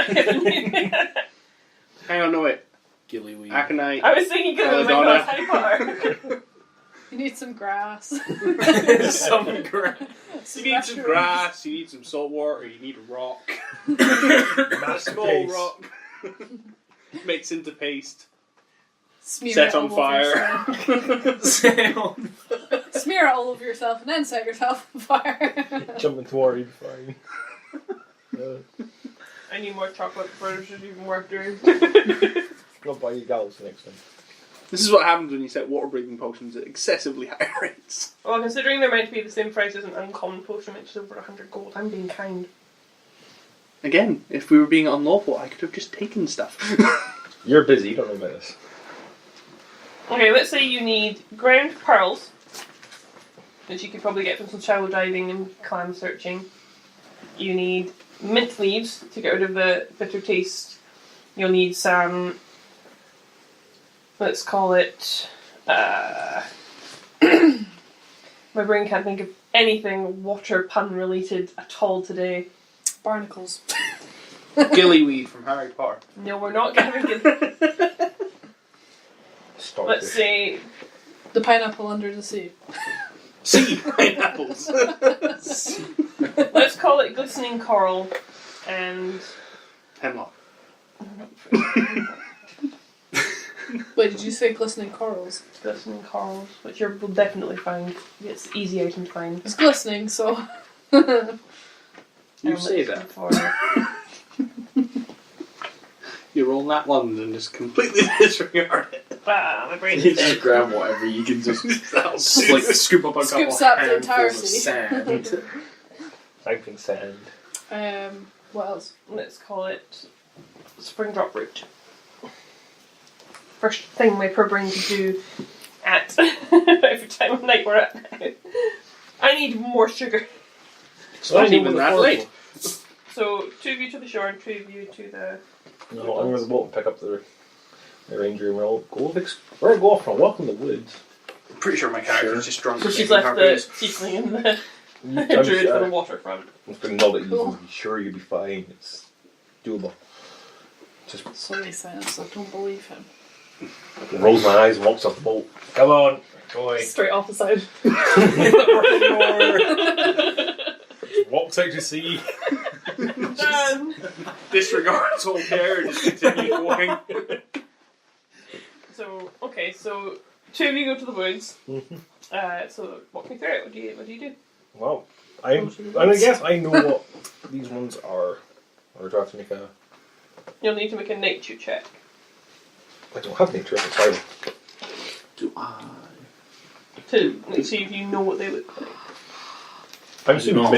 Speaker 4: Hang on, no wait.
Speaker 5: Gillyweed.
Speaker 4: Aconite.
Speaker 1: I was thinking because of
Speaker 4: Belladonna.
Speaker 1: Harry Potter.
Speaker 6: You need some grass.
Speaker 5: Some grass.
Speaker 4: You need some grass, you need some salt water, you need a rock. A
Speaker 2: Massive
Speaker 4: small
Speaker 2: paste.
Speaker 4: rock. Mixed into paste.
Speaker 6: Smear
Speaker 4: Set
Speaker 6: it
Speaker 4: on
Speaker 6: all over
Speaker 4: fire.
Speaker 6: yourself. Smear it all over yourself and then set yourself on fire.
Speaker 2: Jump into water, you'll be fine.
Speaker 1: I need more chocolate before it should even work doing.
Speaker 2: I'll buy you gals next time.
Speaker 4: This is what happens when you set water breathing potions at excessively high rates.
Speaker 1: Well, considering they're meant to be the same price as an uncommon potion, which is over 100 gold, I'm being kind.
Speaker 4: Again, if we were being unlawful, I could have just taken stuff.
Speaker 2: You're busy, you don't know about this.
Speaker 1: Okay, let's say you need ground pearls, which you could probably get from some shallow diving and clam searching. You need mint leaves to get rid of the bitter taste. You'll need some, let's call it, my brain can't think of anything water pun related at all today.
Speaker 6: Barnacles.
Speaker 4: Gillyweed from Harry Potter.
Speaker 1: No, we're not going to
Speaker 2: Stop
Speaker 1: Let's
Speaker 2: it.
Speaker 1: say
Speaker 6: The pineapple under the sea.
Speaker 4: Sea pineapples.
Speaker 1: let's call it glistening coral and
Speaker 4: Hemlock.
Speaker 6: Wait, did you say glistening corals?
Speaker 1: glistening corals, which you will definitely find. It's easy item to find.
Speaker 6: It's glistening, so.
Speaker 4: You
Speaker 1: I'm
Speaker 4: say
Speaker 1: looking
Speaker 4: that.
Speaker 1: for-
Speaker 4: You roll that one and just completely disregard it.
Speaker 1: Ah, my brain
Speaker 5: You
Speaker 1: is
Speaker 5: just
Speaker 1: dead.
Speaker 5: grab whatever you can just
Speaker 4: That'll do.
Speaker 5: like scoop up a couple
Speaker 6: Scoops up the
Speaker 5: handfuls
Speaker 6: entire
Speaker 5: of
Speaker 6: sea.
Speaker 5: sand.
Speaker 2: I think sand.
Speaker 6: What else?
Speaker 1: Let's call it spring drop root. First thing my poor brain could do at every time of night we're at now. I need more sugar.
Speaker 2: So
Speaker 4: Not even that late.
Speaker 1: So 2 of you to the shore and 2 of you to the...
Speaker 2: No, I'm going to the boat and pick up the ranger and we'll go off for a walk in the woods.
Speaker 4: I'm pretty sure my character's just drunk.
Speaker 1: So she's
Speaker 4: making
Speaker 1: left the
Speaker 4: harpoons.
Speaker 1: tiefling and the
Speaker 2: I'm
Speaker 1: druid for the
Speaker 2: sure.
Speaker 1: waterfront.
Speaker 2: It's been nod at you.
Speaker 6: Cool.
Speaker 2: Be sure you'll be fine. It's doable. Just
Speaker 6: Sorry, silence. I don't believe him.
Speaker 2: rolls my eyes and walks off the boat. Come on, boy.
Speaker 1: Straight off the side.
Speaker 2: Walks out to sea.
Speaker 1: Done.
Speaker 4: Disregards all care and just continues walking.
Speaker 1: So, okay, so 2 of you go to the woods. So walk me through it. What do you do?
Speaker 2: Well, I guess I know what these ones are. Or do I have to make a...
Speaker 1: You'll need to make a nature check.
Speaker 2: I don't have nature, it's survival.
Speaker 5: Do I?
Speaker 1: To see if you know what they look like.
Speaker 2: I'm assuming
Speaker 5: No.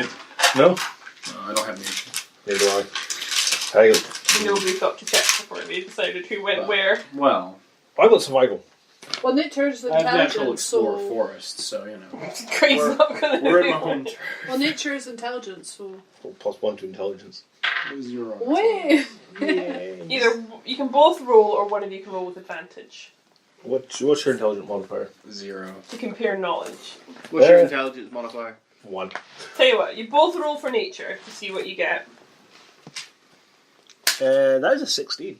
Speaker 2: No?
Speaker 5: No, I don't have nature.
Speaker 2: Neither do I.
Speaker 1: Nobody thought to check before they decided who went where.
Speaker 5: Well,
Speaker 2: I got survival.
Speaker 6: Well, nature's
Speaker 5: I have natural
Speaker 6: intelligent,
Speaker 5: explore
Speaker 6: so.
Speaker 5: forest, so you know.
Speaker 1: Craig's not gonna
Speaker 5: We're
Speaker 1: do
Speaker 5: at my home
Speaker 1: it.
Speaker 6: Well, nature is intelligent, so.
Speaker 2: +1 to intelligence.
Speaker 5: turn. 0.
Speaker 6: Wait!
Speaker 1: Either you can both roll, or one of you can roll with advantage
Speaker 2: What's your intelligence modifier?
Speaker 5: 0.
Speaker 1: to compare knowledge.
Speaker 4: What's your intelligence modifier?
Speaker 2: 1.
Speaker 1: Tell you what, you both roll for nature to see what you get.
Speaker 2: That is a 16.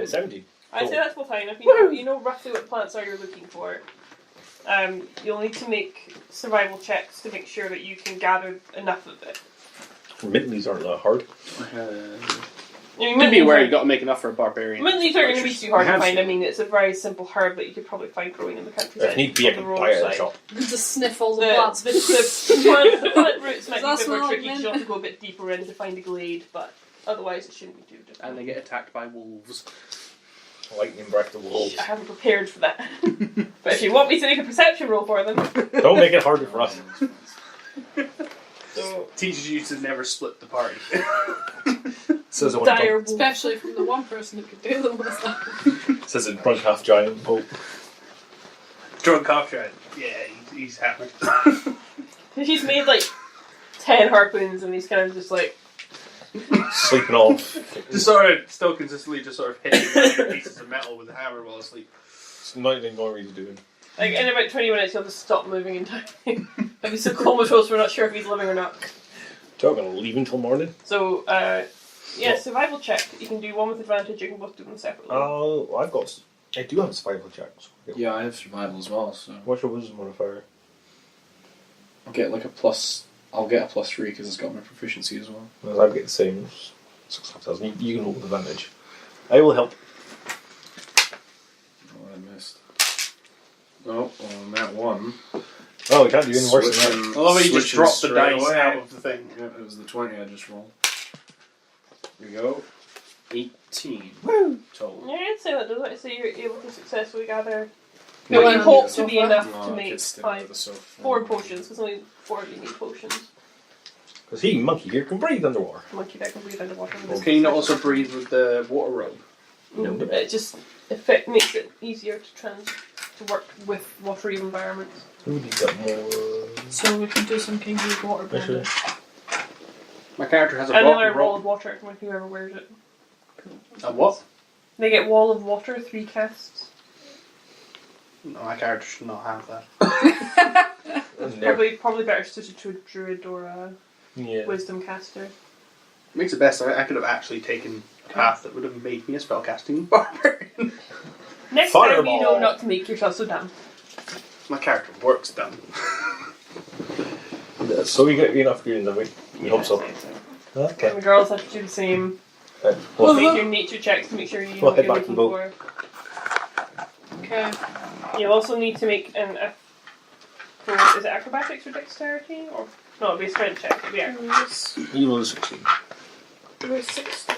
Speaker 2: 17.
Speaker 1: I'd say
Speaker 2: Cool.
Speaker 1: that's both high enough. You know roughly what plants are you're looking for. You'll need to make survival checks to make sure that you can gather enough of it.
Speaker 2: Mint leaves aren't that hard.
Speaker 4: Could be where you got to make enough for a barbarian.
Speaker 1: Mint leaves aren't going to be too hard to
Speaker 5: have
Speaker 1: find.
Speaker 5: seen
Speaker 1: I mean, it's a very simple herb that you could probably find growing in the countryside.
Speaker 2: If need be, I
Speaker 1: on the
Speaker 2: can
Speaker 1: rural
Speaker 2: buy it at a
Speaker 1: side.
Speaker 2: shop.
Speaker 6: Just sniff all the
Speaker 1: The
Speaker 6: plants.
Speaker 1: plant roots might be a
Speaker 6: Does
Speaker 1: bit
Speaker 6: that
Speaker 1: more
Speaker 6: smell
Speaker 1: tricky
Speaker 6: like
Speaker 1: because you'll have to go a bit deeper in to find a glade, but otherwise it shouldn't be too difficult.
Speaker 4: And they get attacked by wolves.
Speaker 2: Lightning breath the wolves.
Speaker 1: I haven't prepared for that. But if you want me to make a perception roll for them,
Speaker 2: Don't make it harder for us.
Speaker 1: so
Speaker 4: Teaches you to never split the party.
Speaker 2: Says it
Speaker 1: dire wolf.
Speaker 6: Especially from the one person who could do them with that.
Speaker 2: Says it drunk half giant. Oh,
Speaker 4: Drunk half giant. Yeah, he's happy.
Speaker 1: He's made like 10 harpoons and he's kind of just like,
Speaker 2: sleeping off.
Speaker 4: Just sort of, still consistently just sort of hitting pieces of metal with a hammer while asleep.
Speaker 2: It's not even what he's doing.
Speaker 1: like in about 20 minutes he'll just stop moving entirely. Like he's so comatose we're not sure if he's living or not.
Speaker 2: So I'm going to leave until morning.
Speaker 1: So, yeah, survival check. You can do one with advantage, you can both do them separately.
Speaker 2: I do have survival checks.
Speaker 5: Yeah, I have survival as well, so
Speaker 2: What's your wisdom modifier?
Speaker 5: I'll get like a plus. I'll get a +3 because it's got my proficiency as well.
Speaker 2: Well, I get the same. 6,000. You can roll with advantage. I will help.
Speaker 5: Oh, I missed. Oh, on that one.
Speaker 2: Oh, we can't do any worse than that.
Speaker 4: I love how you just
Speaker 5: Switching
Speaker 4: dropped the
Speaker 5: straight
Speaker 4: dice
Speaker 5: away.
Speaker 4: out of the thing.
Speaker 5: Yeah, it was the 20 I just rolled. Here we go. 18.
Speaker 1: Woo!
Speaker 5: Total.
Speaker 1: Yeah, I'd say that does it. So you're able to successfully gather
Speaker 6: Yeah,
Speaker 1: what
Speaker 6: well,
Speaker 1: you hope
Speaker 6: so
Speaker 1: to be
Speaker 6: far.
Speaker 1: enough
Speaker 5: No,
Speaker 1: to
Speaker 5: I
Speaker 1: make
Speaker 5: could still do the
Speaker 1: 4 potions, because only 4 of you need potions.
Speaker 2: Because he, monkey here, can breathe underwater.
Speaker 1: Monkey that can breathe underwater.
Speaker 4: Can you not also breathe with the water robe?
Speaker 1: No, it just makes it easier to work with watery environments.
Speaker 2: Who would got more?
Speaker 6: So we can do some King Geek water
Speaker 2: Actually.
Speaker 6: blending.
Speaker 4: My character has a
Speaker 1: Another
Speaker 4: rocky
Speaker 1: wall
Speaker 4: robe.
Speaker 1: of water when whoever wears it.
Speaker 4: A what?
Speaker 1: They get wall of water, 3 casts.
Speaker 4: No, my character should not have that.
Speaker 1: Probably better suited to a druid or a
Speaker 2: Yeah.
Speaker 1: wisdom caster.
Speaker 4: Makes it best. I could have actually taken a path that would have made me a spellcasting barbarian.
Speaker 1: Next time you
Speaker 2: Fireball.
Speaker 1: know not to make yourself so dumb.
Speaker 4: My character works dumb.
Speaker 2: So we get enough greens, have we? We hope so.
Speaker 1: And
Speaker 2: Okay.
Speaker 1: the girls have to do the same.
Speaker 2: Well,
Speaker 1: Make your nature checks to make sure you know
Speaker 2: We'll
Speaker 1: what
Speaker 2: head
Speaker 1: you're
Speaker 2: back to
Speaker 1: looking
Speaker 2: the
Speaker 1: for.
Speaker 6: Okay.
Speaker 1: You'll also need to make is it acrobatics or dexterity? Or no, it'll be a strength check. It'll be acrobatics.
Speaker 2: you roll a 16.
Speaker 6: We're 16.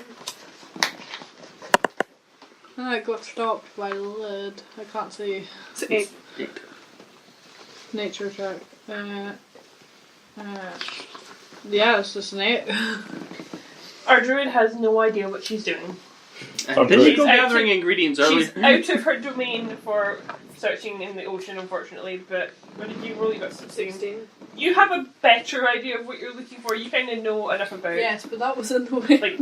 Speaker 6: And I got stopped by the lid. I can't see.
Speaker 1: It's 8.
Speaker 6: Nature check. Yeah, it's just an 8.
Speaker 1: Our druid has no idea what she's doing.
Speaker 2: I'm
Speaker 4: Did you
Speaker 2: good.
Speaker 4: go
Speaker 1: She's
Speaker 4: gathering ingredients earlier?
Speaker 1: She's out of her domain for searching in the ocean, unfortunately. But what did you roll? You got 16. You have a better idea of what you're looking for. You kind of know enough about.
Speaker 6: Yes, but that was in the way.
Speaker 1: Like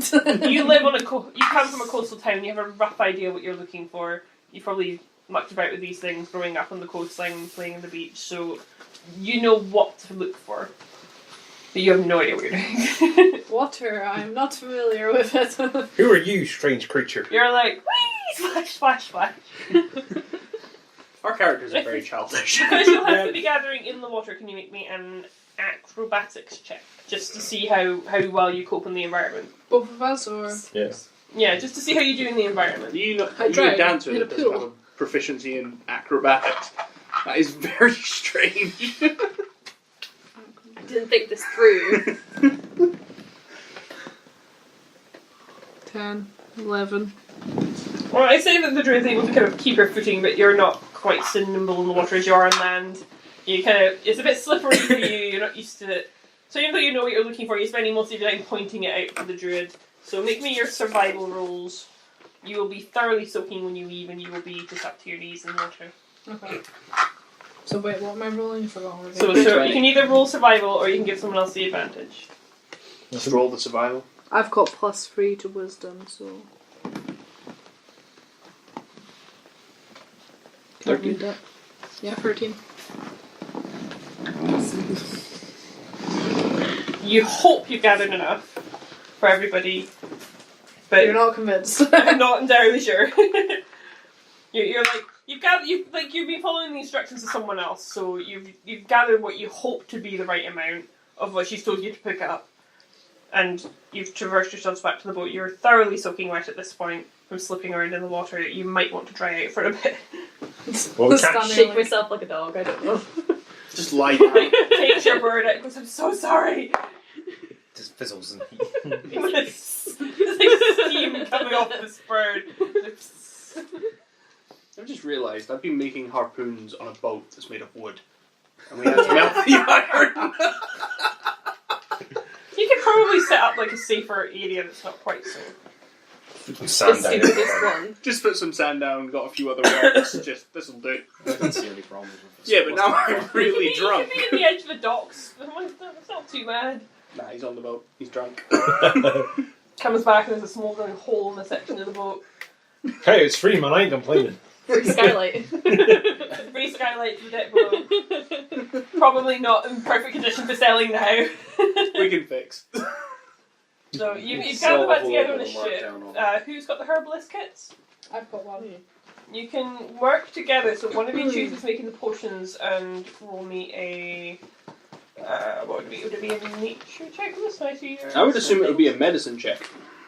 Speaker 1: you live on you come from a coastal town. You have a rough idea what you're looking for. You probably mucked about with these things growing up on the coastline, playing on the beach, so you know what to look for. But you have no idea what you're doing.
Speaker 6: Water, I'm not familiar with it.
Speaker 2: Who are you, strange creature?
Speaker 1: You're like, whee, splash, splash, splash.
Speaker 4: Our characters are very childish.
Speaker 1: Because you'll have to be gathering in the water, can you make me an acrobatics check? Just to see how well you cope in the environment.
Speaker 6: Both of us, or?
Speaker 2: Yes.
Speaker 1: Yeah, just to see how you do in the environment.
Speaker 4: You know,
Speaker 6: I
Speaker 4: you
Speaker 6: tried.
Speaker 4: a dancer
Speaker 6: In a
Speaker 4: that doesn't
Speaker 6: pool.
Speaker 4: have a proficiency in acrobatics. That is very strange.
Speaker 1: I didn't think this through.
Speaker 6: 10, 11.
Speaker 1: Well, I say that the druid's able to kind of keep her footing, but you're not quite so nimble in the water as you are on land. You kind of, it's a bit slippery for you, you're not used to it. So even though you know what you're looking for, you're spending most of your time pointing it out for the druid. So make me your survival rolls. You will be thoroughly soaking when you leave, and you will be just up to your knees in water.
Speaker 6: Okay. So wait, what am I rolling? I forgot already.
Speaker 1: So you can either roll survival, or you can give someone else the advantage.
Speaker 4: Let's roll the survival.
Speaker 6: I've got +3 to wisdom, so... Can I read that? Yeah, 13.
Speaker 1: you hope you've gathered enough for everybody, but
Speaker 6: You're not convinced.
Speaker 1: I'm not entirely sure. You're like you've been following the instructions of someone else, so you've gathered what you hope to be the right amount of what she's told you to pick up, and you've traversed yourselves back to the boat. You're thoroughly soaking wet at this point from slipping around in the water. You might want to dry out for a bit.
Speaker 2: Well, we can't
Speaker 3: Shake myself like a dog, I don't know.
Speaker 4: Just lie down.
Speaker 1: Takes your bird out and goes, I'm so sorry.
Speaker 2: just fizzles and
Speaker 1: There's like steam coming off this bird.
Speaker 4: I've just realised I've been making harpoons on a boat that's made of wood. And we had to melt the iron.
Speaker 1: You could probably set up like a safer area that's not quite so.
Speaker 2: sand down.
Speaker 3: One.
Speaker 4: Just put some sand down, got a few other rocks. Just, this'll do.
Speaker 5: I didn't see any problems with this.
Speaker 4: Yeah, but now I'm really drunk.
Speaker 1: You could be at the edge of the docks. It's not too bad.
Speaker 4: Nah, he's on the boat. He's drunk.
Speaker 1: Comes back and there's a smouldering hole in the section of the boat.
Speaker 2: Hey, it's free, man. I ain't complaining.
Speaker 3: Free skylight.
Speaker 1: Free skylight to the deck below. Probably not in perfect condition for selling now.
Speaker 4: We can fix.
Speaker 1: So you've
Speaker 5: Sell
Speaker 1: gathered that
Speaker 5: the
Speaker 1: together on a
Speaker 5: whole
Speaker 1: ship.
Speaker 5: markdown on it.
Speaker 1: Who's got the herbalist kits?
Speaker 6: I've got one.
Speaker 1: You can work together. So one of you chooses making the potions and roll me a. What would it be? Would it be a nature check for this?
Speaker 4: I would assume it would be a medicine check.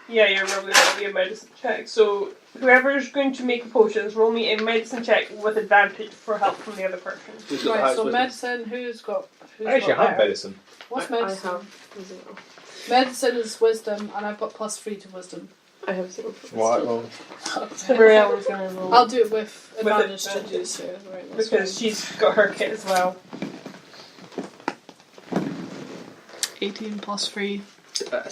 Speaker 1: Yeah, you're probably going to be a medicine check. So whoever's going to make the potions, roll me a medicine check with advantage for help from the other person.
Speaker 4: Who's got the
Speaker 6: Right,
Speaker 4: highest
Speaker 6: so
Speaker 4: wisdom?
Speaker 6: medicine, who's got
Speaker 2: I actually
Speaker 6: got
Speaker 2: have
Speaker 6: better?
Speaker 2: medicine.
Speaker 6: What's
Speaker 3: I
Speaker 6: medicine?
Speaker 3: have zero.
Speaker 6: Medicine is wisdom, and I've got +3 to wisdom.
Speaker 3: I have zero.
Speaker 2: What? Well,
Speaker 1: Gabrielle's going to roll.
Speaker 6: I'll do it with advantage to
Speaker 1: advantage.
Speaker 6: do so. Right, that's
Speaker 1: Because
Speaker 6: fine.
Speaker 1: she's got her kit as well.
Speaker 6: 18 +3.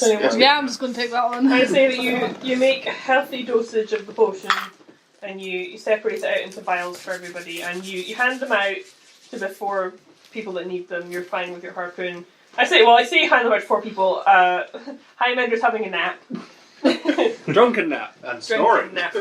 Speaker 1: Anyway.
Speaker 6: Yeah, I'm just going to take that one.
Speaker 1: I say that you make a healthy dosage of the potion and you separate it out into vials for everybody and you hand them out to the 4 people that need them. You're fine with your harpoon. I say hand them out to 4 people. Highlander's having a nap.
Speaker 4: Drunken nap and snoring.
Speaker 1: Drunken nap.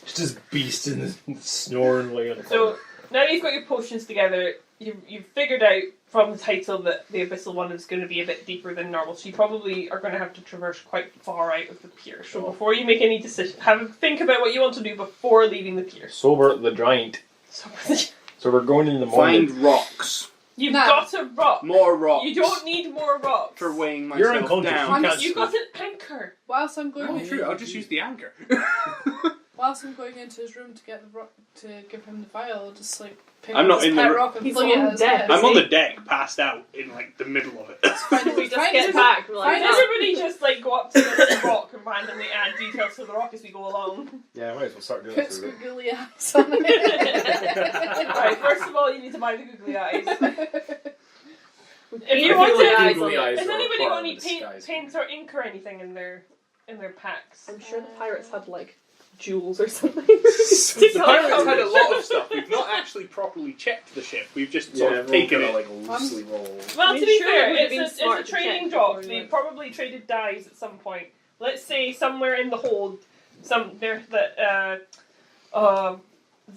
Speaker 2: it's just beasting and snoring away on the
Speaker 1: So now you've got your potions together, you've figured out from the title that the Abyssal one is going to be a bit deeper than normal, so you probably are going to have to traverse quite far out of the pier. So before you make any decision, think about what you want to do before leaving the pier.
Speaker 2: Sober the giant. So we're going in the morning.
Speaker 4: Find rocks.
Speaker 1: You've
Speaker 6: No.
Speaker 1: got a rock.
Speaker 4: More rocks.
Speaker 1: You don't need more rocks.
Speaker 4: For weighing myself
Speaker 2: You're unconscious.
Speaker 4: down.
Speaker 2: You can't
Speaker 1: You've got an anchor.
Speaker 6: Whilst I'm going,
Speaker 4: Oh, true. I'll just use the anchor.
Speaker 6: whilst I'm going into his room to get the rock to give him the vial, I'll just like pick
Speaker 4: I'm
Speaker 6: up
Speaker 4: not
Speaker 6: this
Speaker 4: in the
Speaker 6: pet
Speaker 4: room.
Speaker 6: rock and
Speaker 3: He's
Speaker 6: fling it
Speaker 3: on
Speaker 6: at his
Speaker 3: deck.
Speaker 6: head.
Speaker 4: I'm on the deck, passed out in like the middle of it.
Speaker 3: We just
Speaker 6: Find
Speaker 3: get
Speaker 6: it.
Speaker 3: back. We're like,
Speaker 6: Find
Speaker 3: oh.
Speaker 1: Everybody just like go up to the rock and randomly add details to the rock as we go along.
Speaker 2: Yeah, I might as well start doing
Speaker 6: Put
Speaker 2: this.
Speaker 6: squiggly eyes on it.
Speaker 1: Right, first of all, you need to buy the googly eyes. If
Speaker 3: I
Speaker 1: you
Speaker 3: feel
Speaker 1: want
Speaker 3: like
Speaker 1: to,
Speaker 3: googly eyes
Speaker 1: has
Speaker 5: are
Speaker 1: anybody got any
Speaker 5: required
Speaker 1: paints or ink or anything in their packs?
Speaker 3: I'm sure the pirates had like jewels or something.
Speaker 4: The pirates had a lot of stuff. We've not actually properly checked the ship. We've just sort of taken it.
Speaker 5: like loosely roll.
Speaker 1: Well,
Speaker 3: I mean,
Speaker 1: to be
Speaker 3: sure,
Speaker 1: fair,
Speaker 3: it would have been
Speaker 1: it's
Speaker 3: smart
Speaker 1: a
Speaker 3: to
Speaker 1: trading
Speaker 3: check
Speaker 1: dock.
Speaker 3: before we
Speaker 1: They
Speaker 3: went.
Speaker 1: probably traded dyes at some point. Let's say somewhere in the hold,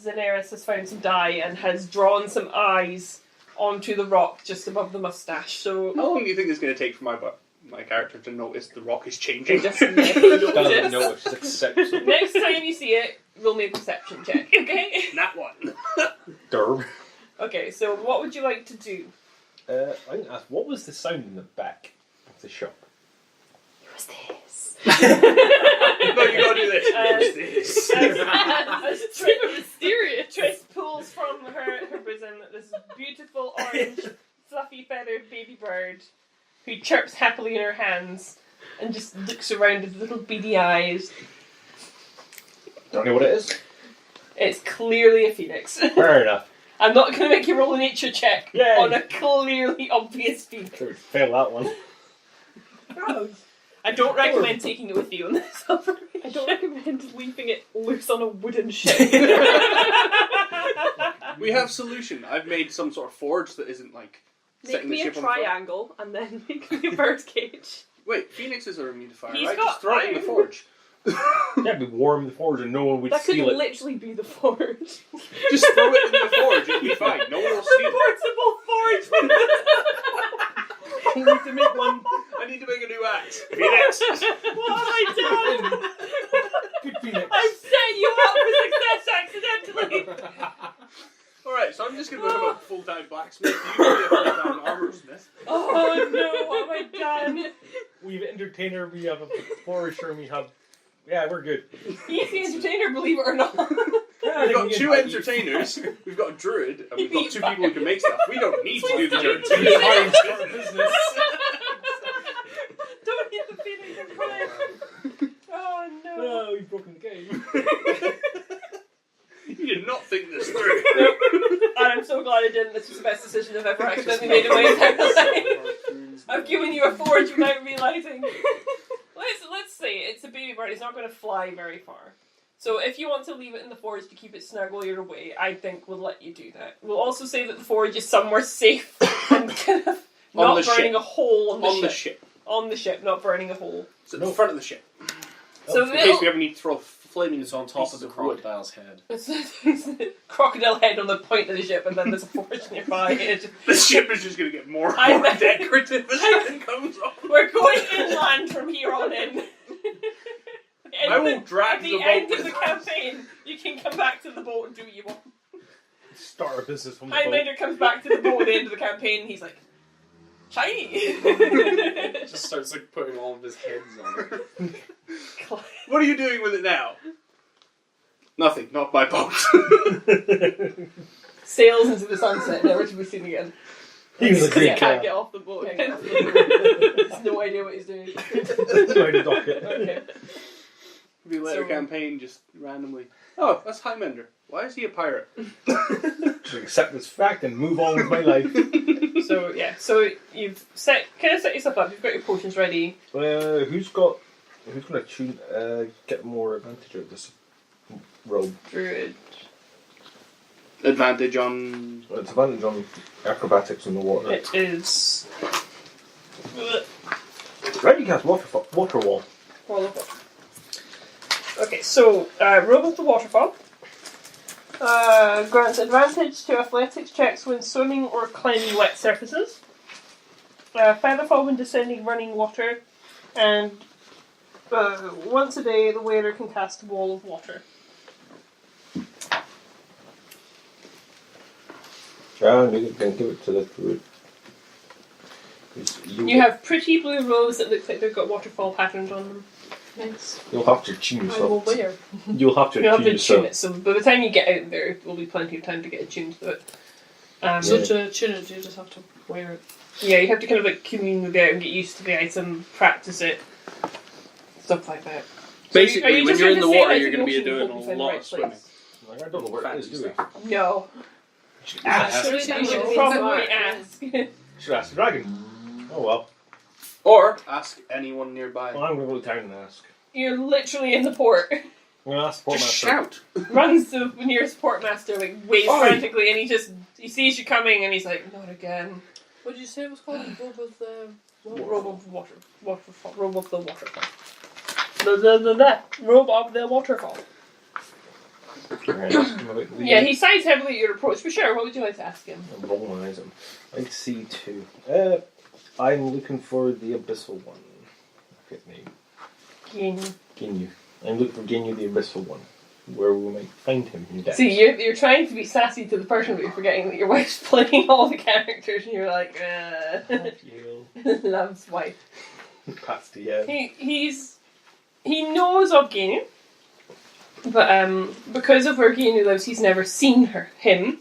Speaker 1: Zeneris has found some dye and has drawn some eyes onto the rock just above the mustache. So
Speaker 4: How long do you think it's going to take for my character to notice the rock is changing?
Speaker 3: Just
Speaker 2: Doesn't
Speaker 3: notice.
Speaker 2: know it, just accepts it.
Speaker 1: next time you see it, roll me a perception check, okay?
Speaker 4: That one.
Speaker 2: Derb.
Speaker 1: Okay, so what would you like to do?
Speaker 2: I'm going to ask, what was the sound in the back of the shop?
Speaker 3: It was this.
Speaker 4: No, you gotta do this.
Speaker 1: Uh,
Speaker 4: What's this?
Speaker 1: As
Speaker 3: Super mysterious.
Speaker 1: Triss pulls from her bosom this beautiful orange, fluffy feathered baby bird who chirps happily in her hands and just looks around with little beady eyes.
Speaker 2: Don't know what it is.
Speaker 1: It's clearly a phoenix.
Speaker 2: Fair enough.
Speaker 1: I'm not going to make you roll a nature check
Speaker 2: Yay.
Speaker 1: on a clearly obvious phoenix.
Speaker 2: Sure, fail that one.
Speaker 1: I don't recommend taking it with you on this.
Speaker 3: I don't recommend leaving it loose on a wooden ship.
Speaker 4: We have solution. I've made some sort of forge that isn't like
Speaker 3: Make
Speaker 4: setting the
Speaker 3: me a
Speaker 4: ship on fire.
Speaker 3: triangle and then make me a bird cage.
Speaker 4: Wait, phoenixes are immune to fire,
Speaker 1: He's
Speaker 4: right?
Speaker 1: got
Speaker 4: Just throw it in the
Speaker 1: iron.
Speaker 4: forge.
Speaker 2: That'd be warm in the forge and no one would
Speaker 3: That could
Speaker 2: steal it.
Speaker 3: literally be the forge.
Speaker 4: Just throw it in the forge, it'll be fine. No one will steal it.
Speaker 1: Portable forge!
Speaker 2: You need to make one.
Speaker 4: I need to make a new act.
Speaker 2: Phoenix.
Speaker 1: What have I done?
Speaker 2: Good Phoenix.
Speaker 1: I set you up for success accidentally.
Speaker 4: Alright, so I'm just going to become a full-time blacksmith. You can be a full-time armor smith.
Speaker 1: Oh no, what have I done?
Speaker 2: We have an entertainer, we have a forager, and we have... Yeah, we're good.
Speaker 1: He's the entertainer, believe it or not.
Speaker 4: We've got 2 entertainers, we've got a druid, and we've got 2 people who can make stuff. We don't need to do the dirty
Speaker 2: business.
Speaker 1: Don't hit the Phoenix, I'm crying. Oh no.
Speaker 2: Oh, we've broken the game.
Speaker 4: You did not think this through.
Speaker 1: And I'm so glad I didn't. This was the best decision I've ever accidentally made in my entire life. I've given you a forge without realising. Let's say it's a baby bird. It's not going to fly very far. So if you want to leave it in the forge to keep it snug while you're away, I think we'll let you do that. We'll also say that the forge is somewhere safe and kind of not burning a hole on the ship. On the ship, not burning a hole.
Speaker 4: It's at the front of the ship.
Speaker 1: So
Speaker 4: in case we ever need to throw flaming.
Speaker 5: It's on top of the crocodile's head.
Speaker 1: It's a crocodile head on the point of the ship, and then there's a forge nearby.
Speaker 4: The ship is just going to get more and more decorative as time comes on.
Speaker 1: We're going inland from here on in.
Speaker 4: I will drag
Speaker 1: the boat. At the end of the campaign, you can come back to the boat and do what you want.
Speaker 2: Start a business from the boat.
Speaker 1: Highlander comes back to the boat at the end of the campaign, and he's like, "Shiny!"
Speaker 5: Just starts like putting all of his heads on it.
Speaker 4: What are you doing with it now? Nothing, not my boat.
Speaker 1: Sails into the sunset, never to be seen again.
Speaker 2: He was a great
Speaker 1: Can't get off the boat. He has no idea what he's doing.
Speaker 2: Trying to dock it.
Speaker 1: Okay.
Speaker 4: Maybe later campaign, just randomly. Oh, that's Highlander. Why is he a pirate?
Speaker 2: To accept this fact and move on with my life.
Speaker 1: So you've set yourself up. You've got your potions ready.
Speaker 2: Who's going to get more advantage of this robe?
Speaker 1: Druid.
Speaker 4: Advantage on.
Speaker 2: Well, it's advantage on acrobatics in the water.
Speaker 1: It is.
Speaker 2: Right, you cast water wall.
Speaker 1: Wall of water. Okay, so robe of the waterfall grants advantage to athletics checks when swimming or climbing wet surfaces. Featherfall when descending running water, and once a day the wearer can cast a wall of water.
Speaker 2: Yeah, you can give it to the druid.
Speaker 1: You have pretty blue robes that look like they've got waterfall patterns on them. Nice.
Speaker 2: You'll have to tune
Speaker 6: I will
Speaker 2: yourself.
Speaker 6: wear.
Speaker 2: You'll have to
Speaker 1: You'll
Speaker 2: tune
Speaker 1: have to
Speaker 2: yourself.
Speaker 1: tune it, so by the time you get out there, there will be plenty of time to get attuned to it.
Speaker 6: So to tune it, you just have to wear it.
Speaker 1: Yeah, you have to kind of like commune with it and get used to the item, practice it, stuff like that.
Speaker 5: Basically, when you're in the water, you're
Speaker 1: going
Speaker 5: to be doing a lot of swimming.
Speaker 2: Like, I don't know where it is, do we?
Speaker 1: No.
Speaker 2: Ask.
Speaker 1: You should probably ask.
Speaker 2: Should ask the dragon. Oh well.
Speaker 4: Or ask anyone nearby.
Speaker 2: Well, I'm going to go to town and ask.
Speaker 1: You're literally in the port.
Speaker 2: I'm going to ask the
Speaker 4: Just
Speaker 2: portmaster.
Speaker 4: shout.
Speaker 1: Runs to the nearest portmaster, like waves frantically, and he sees you coming, and he's like, "Not again."
Speaker 6: What did you say it was called? Robe of the
Speaker 1: Robe of the waterfall. Robe of the waterfall. The robe of the waterfall.
Speaker 2: Right, ask him about the-
Speaker 1: Yeah, he sighs heavily at your approach, but sure, what would you like to ask him?
Speaker 2: Roll my eyes on. I'd see two. I'm looking for the Abyssal one. Good name. Geinu. I'm looking for Geinu, the Abyssal one. Where we might find him in depth.
Speaker 1: See, you're trying to be sassy to the person, but you're forgetting that your wife's playing all the characters, and you're like, love's wife.
Speaker 2: Pats the head.
Speaker 1: He knows of Geinu, but because of where Geinu lives, he's never seen him.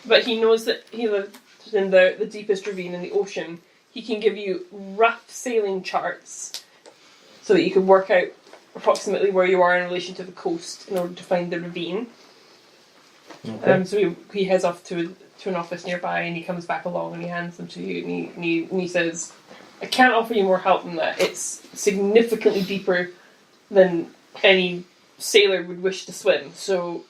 Speaker 1: But he knows that he lives in the deepest ravine in the ocean. He can give you rough sailing charts so that you can work out approximately where you are in relation to the coast in order to find the ravine.
Speaker 2: Okay.
Speaker 1: So he heads off to an office nearby, and he comes back along and he hands them to you, and he says, "I can't offer you more help than that. It's significantly deeper than any sailor would wish to swim, so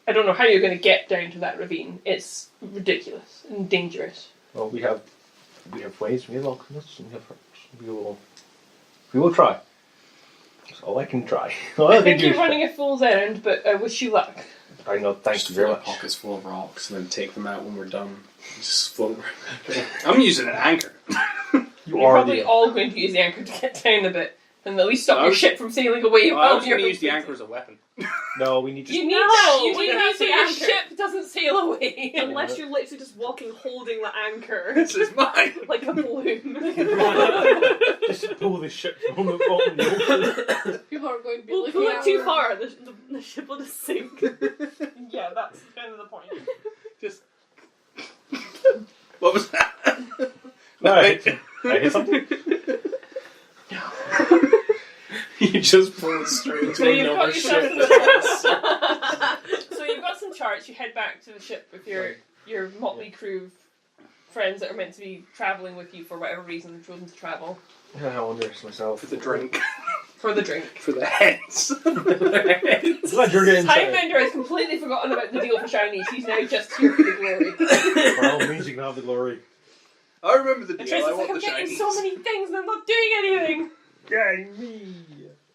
Speaker 1: I don't know how you're going to get down to that ravine. It's ridiculous and dangerous."
Speaker 2: Well, we have ways. We have alchemists. We will try. That's all I can try. All
Speaker 1: I think you're running a fool's errand, but I wish you luck.
Speaker 2: I know. Thank you very
Speaker 5: fill
Speaker 2: much.
Speaker 5: pockets full of rocks and then take them out when we're done. Just float.
Speaker 4: I'm using an anchor.
Speaker 1: You're probably all going to use the anchor to get down a bit, and at least stop your ship from sailing away.
Speaker 4: I
Speaker 1: while
Speaker 4: was
Speaker 1: you're
Speaker 4: going to use the anchor as a weapon.
Speaker 2: No, we need to.
Speaker 1: You need
Speaker 3: No,
Speaker 1: that. You
Speaker 3: we
Speaker 1: need
Speaker 3: need
Speaker 1: that so
Speaker 3: the
Speaker 1: your
Speaker 3: anchor.
Speaker 1: ship doesn't sail away.
Speaker 3: Unless you're literally just walking holding the anchor
Speaker 4: This is mine.
Speaker 3: like a balloon.
Speaker 2: Just pull the ship from the bottom of the ocean.
Speaker 6: People are going to be
Speaker 3: We'll
Speaker 6: looking
Speaker 3: pull
Speaker 6: at
Speaker 3: it too
Speaker 6: her.
Speaker 3: far, the ship will just sink.
Speaker 1: Yeah, that's kind of the point.
Speaker 4: Just. What was that?
Speaker 2: No, I hit something.
Speaker 5: You just pull it straight
Speaker 1: So
Speaker 5: to
Speaker 1: you've
Speaker 5: another
Speaker 1: got yourself
Speaker 5: ship.
Speaker 1: So you've got some charts. You head back to the ship with your motley crew of friends that are meant to be travelling with you for whatever reason they've chosen to travel.
Speaker 2: Yeah, I wonder to myself.
Speaker 4: For the drink.
Speaker 1: For the drink.
Speaker 4: For the heads.
Speaker 2: Glad you're getting
Speaker 1: Timebender has completely forgotten about the deal for Chinese. He's now just here for the glory.
Speaker 2: For all means, you can have the glory.
Speaker 4: I remember the
Speaker 1: And
Speaker 4: deal.
Speaker 1: Trace
Speaker 4: I
Speaker 1: is like,
Speaker 4: want
Speaker 1: I'm
Speaker 4: the
Speaker 1: getting
Speaker 4: shinies.
Speaker 1: so many things and I'm not doing anything.
Speaker 2: Yay, me!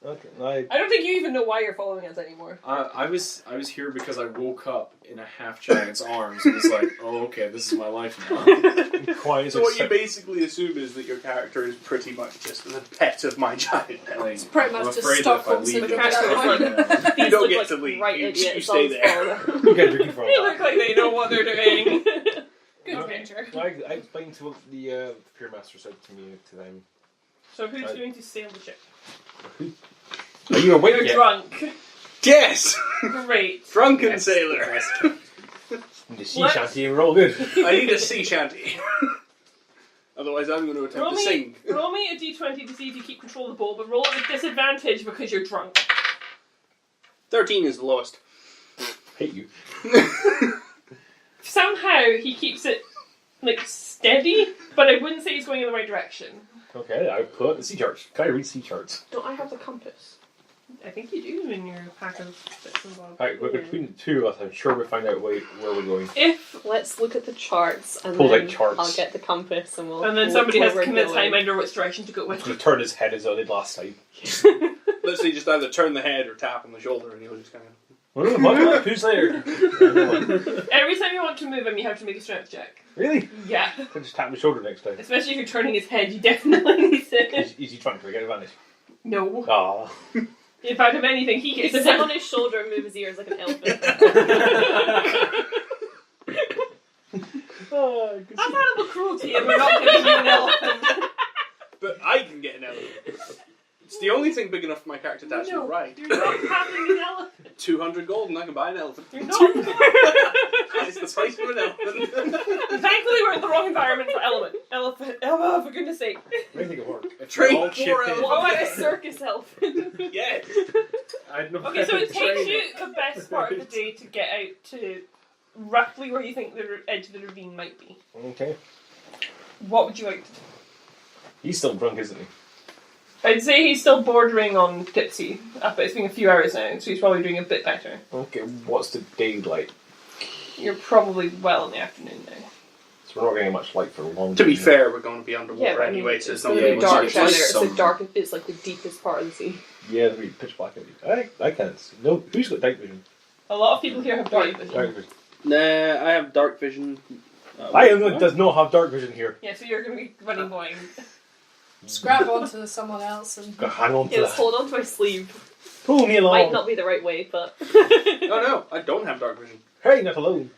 Speaker 2: Okay,
Speaker 1: I don't think you even know why you're following us anymore.
Speaker 5: I was here because I woke up in a half giant's arms and was like, oh, okay, this is my life now.
Speaker 2: quiet.
Speaker 4: So what you basically assume is that your character is pretty much just the pet of my giant pet.
Speaker 5: Like,
Speaker 6: Pretty much
Speaker 5: I'm
Speaker 6: just
Speaker 5: afraid
Speaker 6: stuck
Speaker 5: that if I
Speaker 6: on
Speaker 5: leave,
Speaker 6: some
Speaker 5: you'll
Speaker 1: cat
Speaker 5: just
Speaker 1: stuff.
Speaker 5: take me down.
Speaker 4: You
Speaker 3: These
Speaker 4: don't
Speaker 3: look
Speaker 4: get
Speaker 3: like
Speaker 4: to leave.
Speaker 3: right
Speaker 4: You
Speaker 3: idiots.
Speaker 4: stay
Speaker 3: I'll
Speaker 4: there.
Speaker 3: follow them.
Speaker 2: You get drinking for
Speaker 1: They
Speaker 2: all
Speaker 1: look
Speaker 2: that.
Speaker 1: like they know what they're doing.
Speaker 6: Good
Speaker 1: Okay.
Speaker 6: ranger.
Speaker 2: I explained to what the Pure Master said to me to them.
Speaker 1: So who's going to sail the ship?
Speaker 2: Are you awake
Speaker 1: You're
Speaker 2: yet?
Speaker 1: drunk.
Speaker 4: Yes!
Speaker 1: Great.
Speaker 4: Drunken
Speaker 5: Yes,
Speaker 4: sailor.
Speaker 2: In the sea
Speaker 1: Let's-
Speaker 2: shanty, we're all good.
Speaker 4: I need a sea shanty. Otherwise I'm going to attempt
Speaker 1: Roll
Speaker 4: to
Speaker 1: me,
Speaker 4: sing.
Speaker 1: roll me a d20 to see if you keep control of the boat, but roll it with disadvantage because you're drunk.
Speaker 4: 13 is the lowest.
Speaker 2: Hate you.
Speaker 1: Somehow he keeps it like steady, but I wouldn't say he's going in the right direction.
Speaker 2: Okay, I pull out the sea charts. Can I read sea charts?
Speaker 3: Don't I have the compass?
Speaker 1: I think you do in your pack of bits and bobs.
Speaker 2: Alright, between the two of us, I'm sure we'll find out where we're going.
Speaker 1: If
Speaker 3: Let's look at the charts and
Speaker 2: Pull
Speaker 3: then
Speaker 2: out charts.
Speaker 3: I'll get the compass and we'll.
Speaker 1: and then
Speaker 3: look
Speaker 1: somebody
Speaker 3: where
Speaker 1: has to
Speaker 3: we're
Speaker 1: convince
Speaker 3: going.
Speaker 1: Timebender which direction to go
Speaker 2: He's
Speaker 1: with.
Speaker 2: going to turn his head as I did last time.
Speaker 4: Literally just either turn the head or tap on the shoulder and he'll just kind of...
Speaker 2: What the fuck? Who's there?
Speaker 1: Every time you want to move him, you have to make a strength check.
Speaker 2: Really?
Speaker 1: Yeah.
Speaker 2: I'll just tap my shoulder next time.
Speaker 1: Especially if you're turning his head, you definitely need to.
Speaker 2: Is he trying to get advantage?
Speaker 1: No.
Speaker 2: Ah.
Speaker 1: In fact, if anything, he
Speaker 3: You
Speaker 1: gets
Speaker 3: sit
Speaker 1: advantage.
Speaker 3: on his shoulder and move his ears like an elephant.
Speaker 2: Oh,
Speaker 1: That's animal cruelty, and we're not giving you an elephant.
Speaker 4: But I can get an elephant. It's the only thing big enough for my character to actually
Speaker 1: No,
Speaker 4: ride.
Speaker 1: you're not having an elephant.
Speaker 4: 200 gold and I can buy an elephant.
Speaker 1: You're not.
Speaker 4: It's the price of an elephant.
Speaker 1: Thankfully, we're in the wrong environment for elephant. Oh, for goodness sake.
Speaker 2: I think it worked.
Speaker 5: If
Speaker 4: Train
Speaker 5: we all
Speaker 4: for
Speaker 5: chip in,
Speaker 4: elephants.
Speaker 3: What about a circus elephant?
Speaker 4: Yes.
Speaker 5: I'd know
Speaker 1: Okay, so
Speaker 5: how to
Speaker 1: it takes
Speaker 5: train
Speaker 1: you
Speaker 5: it.
Speaker 1: the best part of the day to get out to roughly where you think the edge of the ravine might be.
Speaker 2: Okay.
Speaker 1: What would you like to do?
Speaker 2: He's still drunk, isn't he?
Speaker 1: I'd say he's still bordering on tipsy, but it's been a few hours now, so he's probably doing a bit better.
Speaker 2: Okay, what's the day like?
Speaker 1: You're probably well in the afternoon now.
Speaker 2: So we're not getting much light for a long
Speaker 4: To be
Speaker 2: time.
Speaker 4: fair, we're going to be underwater
Speaker 3: Yeah, but I mean,
Speaker 4: anyway, so
Speaker 3: it's
Speaker 4: it's not
Speaker 3: going to
Speaker 4: really
Speaker 3: be
Speaker 5: Yeah,
Speaker 3: dark
Speaker 5: it's
Speaker 3: down there.
Speaker 5: just
Speaker 3: It's
Speaker 5: some-
Speaker 3: the dark. It's like the deepest part of the sea.
Speaker 2: Yeah, it'll be pitch black. I can't see. No, who's got dark vision?
Speaker 1: A lot of people here have dark vision.
Speaker 2: Dark vision.
Speaker 4: Nah, I have dark vision.
Speaker 2: I does not have dark vision here.
Speaker 1: Yeah, so you're going to be running going.
Speaker 6: Just grab onto someone else and
Speaker 2: Gotta hang on to
Speaker 3: Yeah, let's
Speaker 2: that.
Speaker 3: hold on to my sleeve.
Speaker 2: Pull me along.
Speaker 3: Might not be the right way, but.
Speaker 4: Oh no, I don't have dark vision.
Speaker 2: Hey, not alone.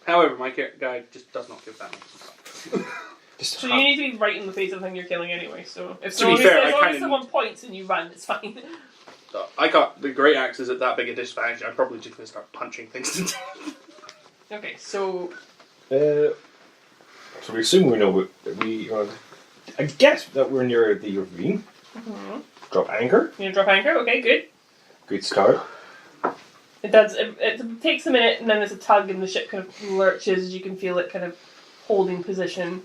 Speaker 4: However, my guy just does not give that much.
Speaker 2: Just
Speaker 1: So you need to be right in the face of the thing you're killing anyway, so if
Speaker 4: To be
Speaker 1: someone,
Speaker 4: fair,
Speaker 1: as
Speaker 4: I
Speaker 1: long
Speaker 4: kinda
Speaker 1: as someone points and you run, it's fine.
Speaker 4: So I got the great axe is at that big a disadvantage. I'm probably just going to start punching things to death.
Speaker 1: Okay, so
Speaker 2: so we assume we know we are. I guess that we're near the ravine. Drop anchor.
Speaker 1: you drop anchor, okay, good.
Speaker 2: Good start.
Speaker 1: It does. It takes a minute, and then there's a tug, and the ship kind of lurches. You can feel it kind of holding position.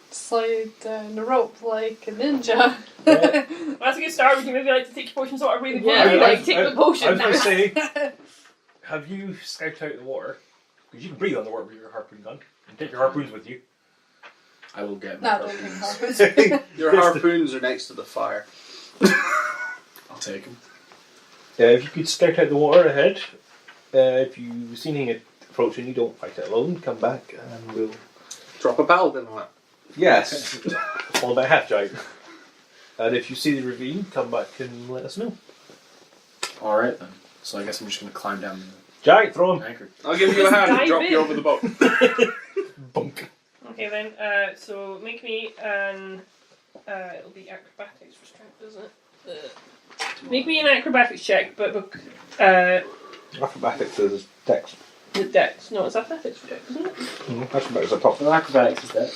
Speaker 6: slide down the rope like a ninja.
Speaker 2: Yeah.
Speaker 1: Well, that's a good start. Would you maybe like to take your potions of water breathing?
Speaker 3: Yeah,
Speaker 1: for
Speaker 3: I'd
Speaker 1: you?
Speaker 3: like to take the potion
Speaker 2: I was going to
Speaker 3: now.
Speaker 2: say, have you scouted out the water? Because you can breathe on the water with your harpoon gun. And take your harpoons with you.
Speaker 5: I will get
Speaker 6: No,
Speaker 5: my
Speaker 6: don't think
Speaker 5: harpoons.
Speaker 6: harpoons.
Speaker 4: Your harpoons are next to the fire.
Speaker 5: I'll take them.
Speaker 2: If you could scout out the water ahead, if you see anything approaching, you don't fight it alone. Come back and we'll.
Speaker 4: Drop a paladin on it.
Speaker 2: Yes. Followed by a half giant. And if you see the ravine, come back and let us know.
Speaker 5: Alright then. So I guess I'm just going to climb down
Speaker 2: Giant, throw
Speaker 5: the
Speaker 2: him.
Speaker 5: anchor.
Speaker 4: I'll give you a hand and
Speaker 3: dive
Speaker 4: drop
Speaker 3: in.
Speaker 4: you over the boat.
Speaker 2: Bunk.
Speaker 1: Okay then, so make me an... it'll be acrobatics for strength, isn't it? Make me an acrobatics check, but
Speaker 2: Acrobatics is dex.
Speaker 1: the dex. No, it's athletics for dex, isn't it?
Speaker 2: Acrobatics are top.
Speaker 5: Well, acrobatics is that.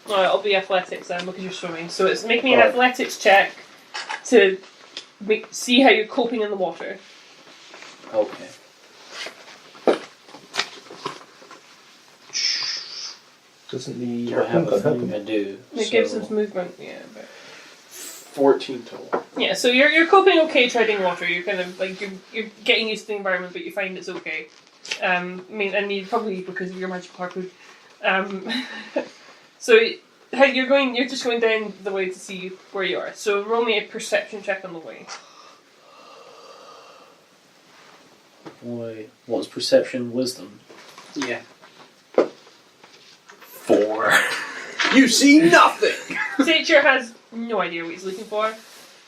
Speaker 1: Oh, it'll be athletics then because you're swimming. So it's make me an
Speaker 2: Alright.
Speaker 1: athletics check to see how you're coping in the water.
Speaker 5: Okay.
Speaker 2: Doesn't the
Speaker 5: Do I have a
Speaker 2: help
Speaker 5: thing?
Speaker 2: him?
Speaker 5: I do.
Speaker 1: It gives us movement, yeah. But
Speaker 5: 14 total.
Speaker 1: yeah, so you're coping okay treading water. You're kind of like you're getting used to the environment, but you find it's okay. I mean, and you probably because of your magical harpoon. So how you're just going down the way to see where you are. So roll me a perception check on the way.
Speaker 5: Boy, what's perception? Wisdom?
Speaker 4: Yeah.
Speaker 5: 4.
Speaker 4: You see nothing!
Speaker 1: Sacher has no idea what he's looking for.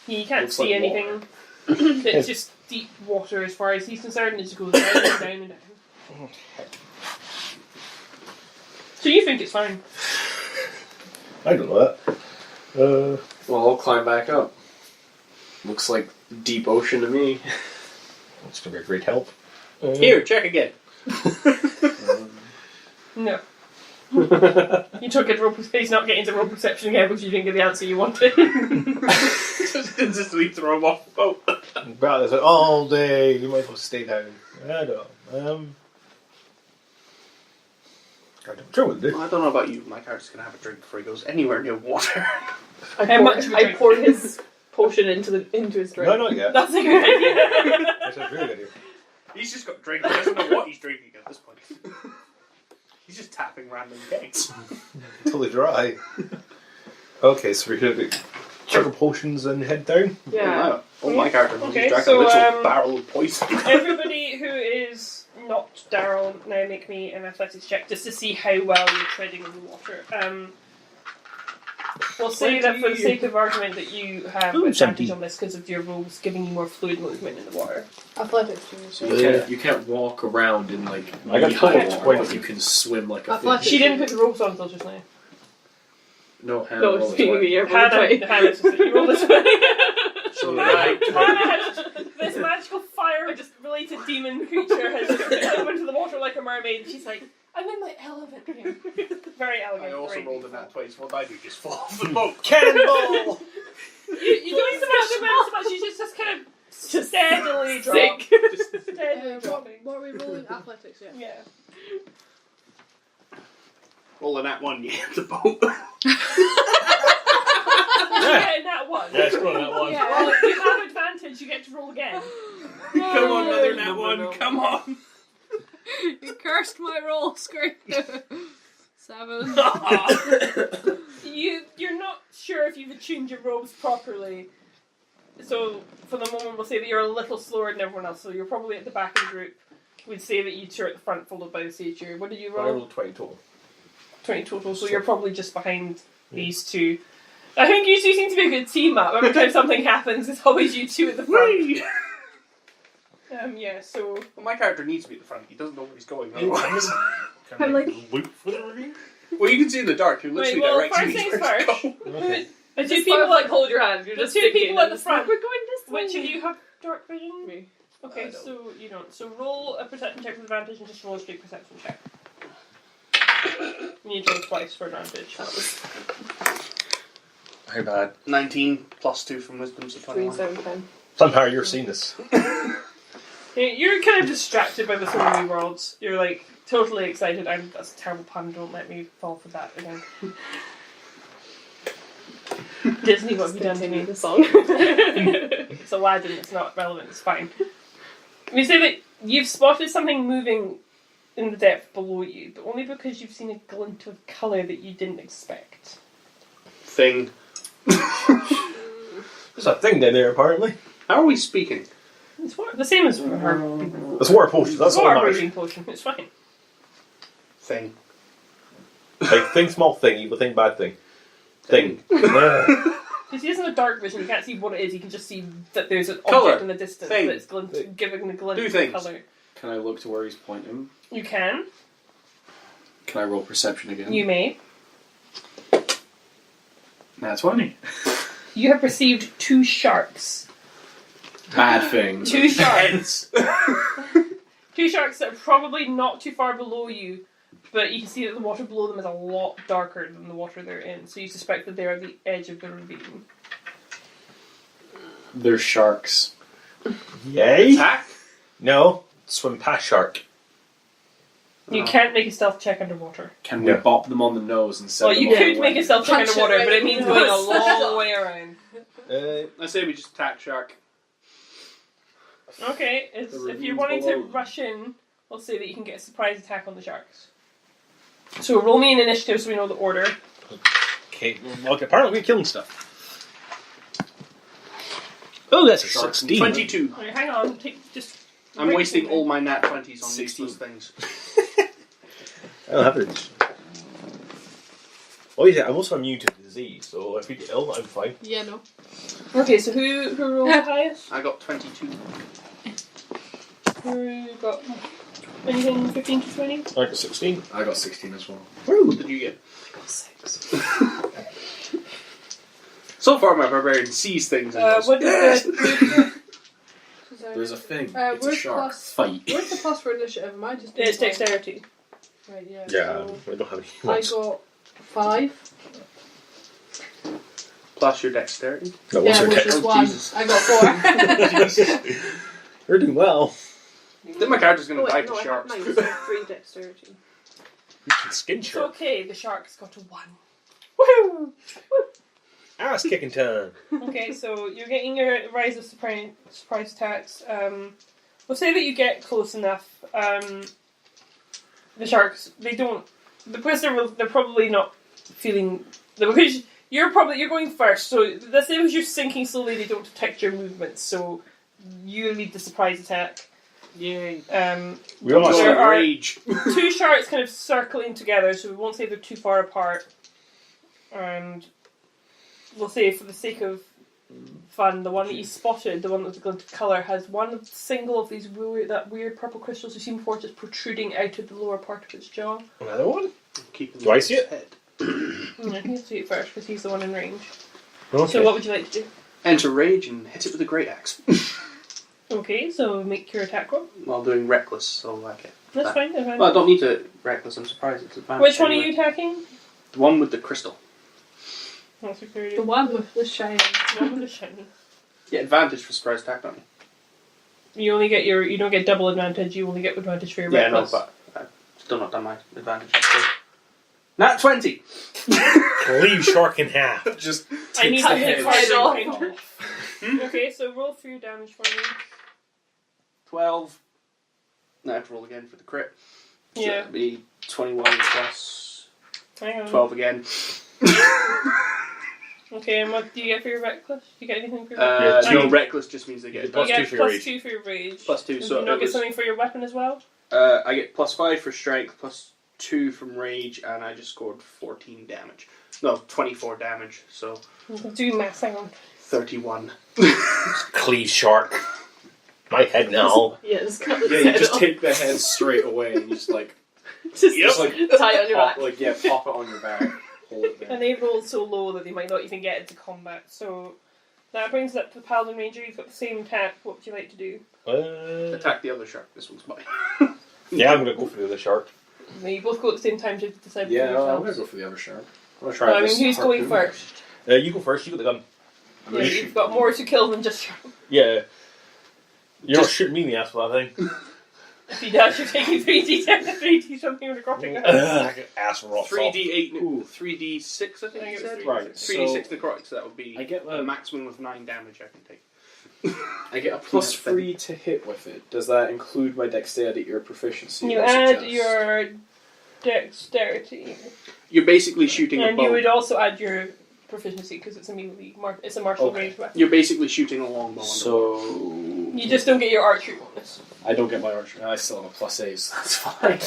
Speaker 1: He can't
Speaker 5: Looks
Speaker 1: see
Speaker 5: like
Speaker 1: anything. It's just deep water as far as he's concerned. It just goes down and down and down. So you think it's fine?
Speaker 2: I don't know that.
Speaker 5: Well, I'll climb back up. Looks like deep ocean to me.
Speaker 2: It's going to be a great help.
Speaker 4: Here, check again.
Speaker 1: No. You took a roll. He's not getting to roll perception again because you didn't get the answer you wanted.
Speaker 4: Just consistently throw him off the boat.
Speaker 2: About this all day. You might as well stay down. I don't know. I don't know what to do.
Speaker 4: I don't know about you, my character's going to have a drink before he goes anywhere near water.
Speaker 1: How much of a
Speaker 3: I
Speaker 1: drink?
Speaker 3: poured his potion into his drink.
Speaker 2: No, not yet.
Speaker 1: That's a good idea.
Speaker 2: That's a really good idea.
Speaker 4: He's just got drink. He doesn't know what he's drinking at this point. He's just tapping random kegs.
Speaker 2: Totally dry. Okay, so we're going to chug potions and head down.
Speaker 3: Yeah.
Speaker 4: Oh, my character
Speaker 1: Okay,
Speaker 4: he's drank
Speaker 1: so,
Speaker 4: a literal barrel of poison.
Speaker 1: Everybody who is not Daryl now make me an athletics check just to see how well you're treading in the water. We'll say that for the sake of argument that you have
Speaker 2: Ooh,
Speaker 1: advantage
Speaker 2: 17.
Speaker 1: on this because of your rules giving you more fluid movement in the water.
Speaker 3: Athletics, do you say?
Speaker 5: You can't walk around in like
Speaker 2: I got
Speaker 5: knee-high
Speaker 2: told
Speaker 5: water,
Speaker 2: 20.
Speaker 5: but you can swim like a
Speaker 3: Athletics.
Speaker 5: fish.
Speaker 1: She didn't put the rules on until just now.
Speaker 5: No, Hannah
Speaker 3: No,
Speaker 5: rolled
Speaker 3: it's
Speaker 5: a
Speaker 3: being
Speaker 5: 20.
Speaker 3: me.
Speaker 1: Hannah, you roll this way.
Speaker 4: So
Speaker 1: Hannah has this magical fire-related demon creature has come into the water like a mermaid. And she's like, I'm in my element here. Very elegant.
Speaker 4: I also
Speaker 1: very
Speaker 4: rolled in
Speaker 1: beautiful.
Speaker 4: that twice. What I do, just fall off the boat.
Speaker 2: Cannonball!
Speaker 1: You don't so much so much. You just kind of steadily drop.
Speaker 3: Sick.
Speaker 1: Just steadily
Speaker 6: What,
Speaker 1: dropping.
Speaker 6: what are we rolling? Athletics, yeah.
Speaker 1: Yeah.
Speaker 4: Rolling that one, you hit the boat.
Speaker 1: Yeah, in that one.
Speaker 2: Yeah, it's going that one.
Speaker 6: Yeah.
Speaker 1: Well, if you have advantage, you get to roll again.
Speaker 4: Come on, another nat one. Come on.
Speaker 6: You cursed my roll, screw. 7.
Speaker 1: You're not sure if you've attuned your robes properly. So for the moment we'll say that you're a little slower than everyone else, so you're probably at the back of the group. We'd say that you're at the front followed by the Sager. What did you
Speaker 2: I
Speaker 1: roll?
Speaker 2: rolled 20 total.
Speaker 1: 20 total, so you're probably just behind these two. I think you two seem to be a good team up. Every time something happens, it's always you two at the front.
Speaker 4: Whee!
Speaker 1: Yeah, so...
Speaker 4: Well, my character needs to be at the front. He doesn't know where he's going otherwise.
Speaker 2: Can
Speaker 3: I'm like-
Speaker 2: loop for the ravine?
Speaker 4: Well, you can see in the dark. You're
Speaker 1: Wait,
Speaker 4: literally
Speaker 1: well,
Speaker 4: directing
Speaker 1: first
Speaker 4: me
Speaker 1: things
Speaker 4: where to
Speaker 1: first.
Speaker 4: go.
Speaker 2: Okay.
Speaker 1: The two
Speaker 3: Just
Speaker 1: people
Speaker 3: like hold your hand. You're
Speaker 1: the
Speaker 3: just
Speaker 1: two
Speaker 3: thinking,
Speaker 1: people at the
Speaker 3: and
Speaker 1: front.
Speaker 3: We're going this way.
Speaker 1: Which of you have dark vision?
Speaker 3: Me.
Speaker 1: Okay,
Speaker 3: I don't.
Speaker 1: so you don't. So roll a perception check with advantage and just roll a straight perception check. You need to roll twice for advantage.
Speaker 2: How bad?
Speaker 4: 19 plus 2 from wisdom, so 21.
Speaker 3: 27 10.
Speaker 2: Somehow you're seeing this.
Speaker 1: You're kind of distracted by the swimming worlds. You're like totally excited. That's a terrible pun. Don't let me fall for that again. Disney, what have you done to
Speaker 3: Continue
Speaker 1: me?
Speaker 3: the song.
Speaker 1: It's Aladdin. It's not relevant. It's fine. We say that you've spotted something moving in the depth below you, but only because you've seen a glint of colour that you didn't expect.
Speaker 4: Thing.
Speaker 2: There's a thing down there, apparently.
Speaker 4: How are we speaking?
Speaker 1: It's the same as her people.
Speaker 2: It's water potions, that's all
Speaker 1: Water
Speaker 2: that matters.
Speaker 1: breathing potion. It's fine.
Speaker 4: Thing.
Speaker 2: Like, think small thing, evil thing, bad thing. Thing.
Speaker 1: Because he doesn't have dark vision, you can't see what it is, you can just see that there's an
Speaker 4: Colour.
Speaker 1: object in the distance
Speaker 4: Thing.
Speaker 1: that's giving the glint
Speaker 4: Do
Speaker 1: of
Speaker 4: things.
Speaker 1: colour.
Speaker 5: Can I look to where he's pointing?
Speaker 1: You can.
Speaker 5: Can I roll perception again?
Speaker 1: You may.
Speaker 5: That's 20.
Speaker 1: You have perceived 2 sharks.
Speaker 5: Bad thing.
Speaker 1: 2 sharks. 2 sharks that are probably not too far below you, but you can see that the water below them is a lot darker than the water they're in, so you suspect that they're at the edge of the ravine.
Speaker 5: They're sharks.
Speaker 2: Yay?
Speaker 4: Attack?
Speaker 2: No. Swim past shark.
Speaker 1: You can't make a stealth check underwater.
Speaker 5: Can we
Speaker 2: Yeah.
Speaker 5: bop them on the nose and set
Speaker 1: Well,
Speaker 5: them
Speaker 1: you
Speaker 5: on
Speaker 1: could
Speaker 5: the
Speaker 1: make
Speaker 5: way?
Speaker 1: a stealth check
Speaker 6: Punch it
Speaker 1: underwater,
Speaker 6: right
Speaker 1: but it
Speaker 6: in
Speaker 1: means
Speaker 6: the
Speaker 1: going a
Speaker 6: nose.
Speaker 1: long way around.
Speaker 4: I say we just attack shark.
Speaker 1: Okay,
Speaker 5: The
Speaker 1: if you're
Speaker 5: ravine's
Speaker 1: wanting to
Speaker 5: below.
Speaker 1: rush in, we'll say that you can get a surprise attack on the sharks. So roll me an initiative so we know the order.
Speaker 2: Okay, well, apparently we're killing stuff. Oh, that's a
Speaker 5: Sharks
Speaker 2: 16.
Speaker 4: 22.
Speaker 1: Okay, hang on, just...
Speaker 4: I'm
Speaker 1: break
Speaker 4: wasting
Speaker 1: something.
Speaker 4: all my nat 20s on
Speaker 5: 16.
Speaker 4: useless things.
Speaker 2: I don't have it. Oh yeah, I'm also immune to disease, so if we get ill, I'm fine.
Speaker 6: Yeah, no.
Speaker 1: Okay, so who rolled the highest?
Speaker 4: I got 22.
Speaker 1: Who got anything 15 to 20?
Speaker 2: I got 16.
Speaker 5: I got 16 as well.
Speaker 4: What did you get?
Speaker 6: I got 6.
Speaker 4: So far, my barbarian sees things and goes,
Speaker 1: What did the...
Speaker 5: There's a thing. It's a
Speaker 6: where's
Speaker 5: shark.
Speaker 6: plus-
Speaker 5: Fight.
Speaker 6: Where's the plus for initiative? Am I just doing
Speaker 1: It's
Speaker 6: five?
Speaker 1: dexterity.
Speaker 6: Right, yeah.
Speaker 2: Yeah,
Speaker 6: So
Speaker 2: I don't have any
Speaker 6: I
Speaker 2: ones.
Speaker 6: got 5.
Speaker 4: plus your dexterity.
Speaker 2: No,
Speaker 6: Yeah,
Speaker 2: what's your
Speaker 6: which
Speaker 2: text?
Speaker 6: is
Speaker 4: Oh,
Speaker 6: 1.
Speaker 4: Jesus.
Speaker 6: I got 4.
Speaker 2: You're doing well.
Speaker 4: Then my character's going
Speaker 3: Oh,
Speaker 4: to
Speaker 3: wait,
Speaker 4: bite
Speaker 3: no,
Speaker 4: the
Speaker 3: I have
Speaker 4: sharks.
Speaker 3: 9, so 3 dexterity.
Speaker 2: You can skin
Speaker 1: It's
Speaker 2: shark.
Speaker 1: okay, the shark's got a 1.
Speaker 2: Woohoo! Ass kicking time.
Speaker 1: Okay, so you're getting your rise of surprise attacks. We'll say that you get close enough. The sharks, they don't... Because they're probably not feeling... Because you're going first, so let's say as you're sinking slowly, they don't detect your movements, so you lead the surprise attack.
Speaker 4: Yay.
Speaker 2: We all
Speaker 1: There are-
Speaker 4: Rage.
Speaker 1: 2 sharks kind of circling together, so we won't say they're too far apart. And we'll say, for the sake of fun, the one that you spotted, the one with the glint of colour, has one single of these weird purple crystals you've seen before just protruding out of the lower part of its jaw.
Speaker 2: Another one?
Speaker 4: Keeping
Speaker 2: Do I see it?
Speaker 4: head.
Speaker 1: Yeah, he'll see it first because he's the one in range.
Speaker 2: Okay.
Speaker 1: So what would you like to do?
Speaker 4: Enter rage and hit it with a great axe.
Speaker 1: Okay, so make your attack roll.
Speaker 4: While doing reckless, so like it.
Speaker 1: That's fine. That's fine.
Speaker 4: Well, I don't need to reckless, I'm surprised it's advanced.
Speaker 1: Which one are
Speaker 4: anyway.
Speaker 1: you attacking?
Speaker 4: The one with the crystal.
Speaker 1: That's a good
Speaker 6: The one with the shiny.
Speaker 1: one with the shiny.
Speaker 4: Yeah, advantage for surprise attack, don't you?
Speaker 1: You don't get double advantage. You only get advantage for your
Speaker 4: Yeah, no,
Speaker 1: reckless.
Speaker 4: but I've still not done my advantage. Nat 20!
Speaker 2: Leave shark in half.
Speaker 5: Just
Speaker 1: I need
Speaker 5: takes
Speaker 1: to
Speaker 5: the
Speaker 1: hit
Speaker 5: head
Speaker 1: fire
Speaker 5: straight
Speaker 1: off.
Speaker 5: off.
Speaker 1: Okay, so roll for your damage for me.
Speaker 4: 12. Now I have to roll again for the crit. So
Speaker 1: Yeah.
Speaker 4: that'd be 21 plus
Speaker 1: Hang on.
Speaker 4: 12 again.
Speaker 1: Okay, and what do you get for your reckless? Do you get anything for your
Speaker 2: Yeah,
Speaker 1: reckless?
Speaker 4: No, reckless just means they get a
Speaker 1: You
Speaker 2: Plus
Speaker 1: get
Speaker 2: 2 for your
Speaker 1: plus
Speaker 2: rage.
Speaker 1: 2 for your rage.
Speaker 4: plus 2,
Speaker 1: Do
Speaker 4: so
Speaker 1: you not
Speaker 4: it
Speaker 1: get
Speaker 4: was,
Speaker 1: something for your weapon as well?
Speaker 4: I get plus 5 for strength, plus 2 from rage, and I just scored 14 damage. No, 24 damage, so
Speaker 1: Do math, hang on.
Speaker 4: 31.
Speaker 2: Cleave shark. My head now.
Speaker 3: Yeah, just cut the
Speaker 5: Yeah, you
Speaker 3: head
Speaker 5: just
Speaker 3: off.
Speaker 5: take the head straight away and you just like,
Speaker 3: Just
Speaker 5: just like
Speaker 3: tie it on your
Speaker 5: pop,
Speaker 3: back.
Speaker 5: like yeah, pop it on your back, hold it
Speaker 1: And
Speaker 5: there.
Speaker 1: they rolled so low that they might not even get into combat. So that brings it up to the Paladin Ranger. You've got the same attack. What would you like to do?
Speaker 4: Attack the other shark, this one's mine.
Speaker 2: Yeah, I'm gonna go for the other shark.
Speaker 1: You both go at the same time to decide
Speaker 5: Yeah,
Speaker 1: for
Speaker 5: no, I'm gonna
Speaker 1: yourselves.
Speaker 5: go for the other shark. I'm gonna try
Speaker 1: I mean,
Speaker 5: this
Speaker 1: who's going
Speaker 5: harpoon.
Speaker 1: first?
Speaker 2: You go first. You got the gun.
Speaker 5: I'm
Speaker 1: Yeah,
Speaker 5: gonna
Speaker 1: you've
Speaker 5: shoot.
Speaker 1: got more to kill than just shark.
Speaker 2: Yeah. You're not shooting me in the ass for that thing.
Speaker 1: If he does, you're taking 3d something with a necrotic.
Speaker 2: Ass rocks
Speaker 4: 3d8,
Speaker 5: Ooh.
Speaker 4: 3d6 I think you said?
Speaker 5: Right,
Speaker 4: 3d6 necrotic, so that would be
Speaker 5: I get
Speaker 4: a
Speaker 5: a,
Speaker 4: maximum of 9 damage I can take.
Speaker 5: I get a plus 3 to hit with it. Does that include my dexterity or proficiency?
Speaker 1: You
Speaker 5: I
Speaker 1: add
Speaker 5: suggest?
Speaker 1: your dexterity,
Speaker 4: You're basically shooting a
Speaker 1: and
Speaker 4: bow.
Speaker 1: you would also add your proficiency because it's a melee. It's a martial
Speaker 5: Okay.
Speaker 1: range weapon.
Speaker 4: You're basically shooting a longbow.
Speaker 5: So
Speaker 1: You just don't get your archery bonus.
Speaker 5: I don't get my archer. I still have a +8, so that's fine.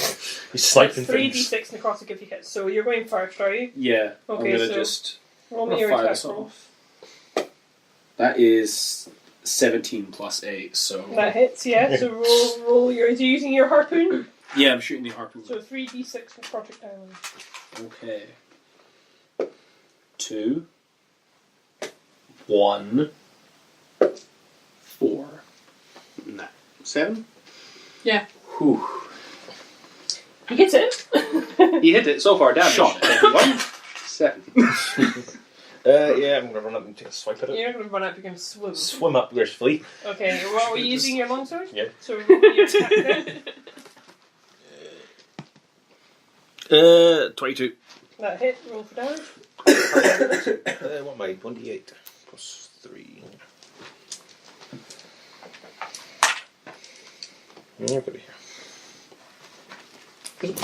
Speaker 2: He's sniping
Speaker 1: It's 3d6
Speaker 2: things.
Speaker 1: necrotic if you hit. So you're going first, are you?
Speaker 5: Yeah, I'm
Speaker 1: Okay,
Speaker 5: gonna
Speaker 1: so
Speaker 5: just
Speaker 1: roll me your
Speaker 5: fire
Speaker 1: attack
Speaker 5: this
Speaker 1: roll.
Speaker 5: off. That is 17 +8, so
Speaker 1: That hits, yeah. So roll your. Is you using your harpoon?
Speaker 5: yeah, I'm shooting the harpoon.
Speaker 1: So 3d6 necrotic damage.
Speaker 5: Okay. 2, 1, 4.
Speaker 4: Nah. 7?
Speaker 5: Whew.
Speaker 1: You hit it.
Speaker 4: He hit it so far. Damage.
Speaker 5: Shot it.
Speaker 4: 1, 7.
Speaker 2: Yeah, I'm gonna run up and take a swipe at it.
Speaker 1: You're not going to run up, you're going to swim.
Speaker 2: Swim up gracefully.
Speaker 1: Okay, what were you using your longsword?
Speaker 2: Yeah.
Speaker 1: So roll me your attack then.
Speaker 2: 22.
Speaker 1: That hit, roll for damage.
Speaker 2: What am I? 1d8 plus 3. Yeah, put it here.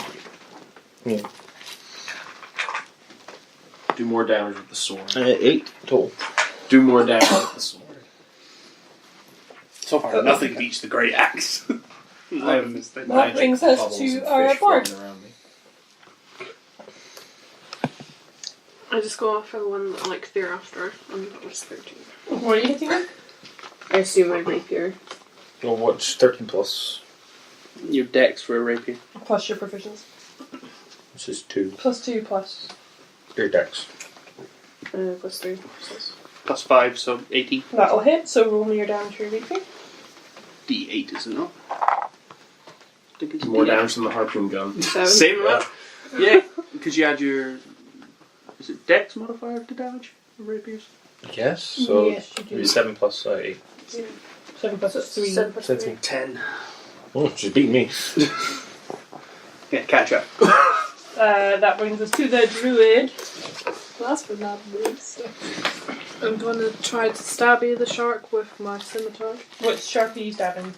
Speaker 2: Yeah.
Speaker 5: Do more damage with the sword.
Speaker 2: 8 total.
Speaker 5: Do more damage with the sword.
Speaker 4: So far, nothing beats the great axe. I haven't missed it.
Speaker 1: That brings us
Speaker 5: Bubbles
Speaker 1: to
Speaker 5: and
Speaker 1: our
Speaker 5: fish
Speaker 1: board.
Speaker 5: floating around me.
Speaker 3: I just go off for the one that like thereafter, and that was 13.
Speaker 1: What are you hitting with?
Speaker 3: I assume my rapier.
Speaker 2: Well, what's 13 plus?
Speaker 4: Your dex for a rapier.
Speaker 1: Plus your proficiency.
Speaker 2: This is 2.
Speaker 1: Plus 2 plus.
Speaker 2: Your dex.
Speaker 3: +3.
Speaker 4: Plus 5, so 18.
Speaker 1: That'll hit, so roll me your damage for your rapier.
Speaker 4: D8, is it not? I think it's
Speaker 5: More
Speaker 4: D8.
Speaker 5: damage than the harpoon gun.
Speaker 3: 7.
Speaker 4: Same amount? Yeah, because you add your... Is it dex modifier to damage for rapiers?
Speaker 2: Yes, so
Speaker 1: Yes, you do.
Speaker 2: maybe 7 plus 8.
Speaker 1: 7 plus 3.
Speaker 3: 7 plus 3.
Speaker 4: 10.
Speaker 2: Oh, she's beating me.
Speaker 4: Yeah, catch up.
Speaker 1: That brings us to the druid.
Speaker 6: That's for not moves. I'm going to try to stabby the shark with my scimitar.
Speaker 1: Which shark are you stabbing?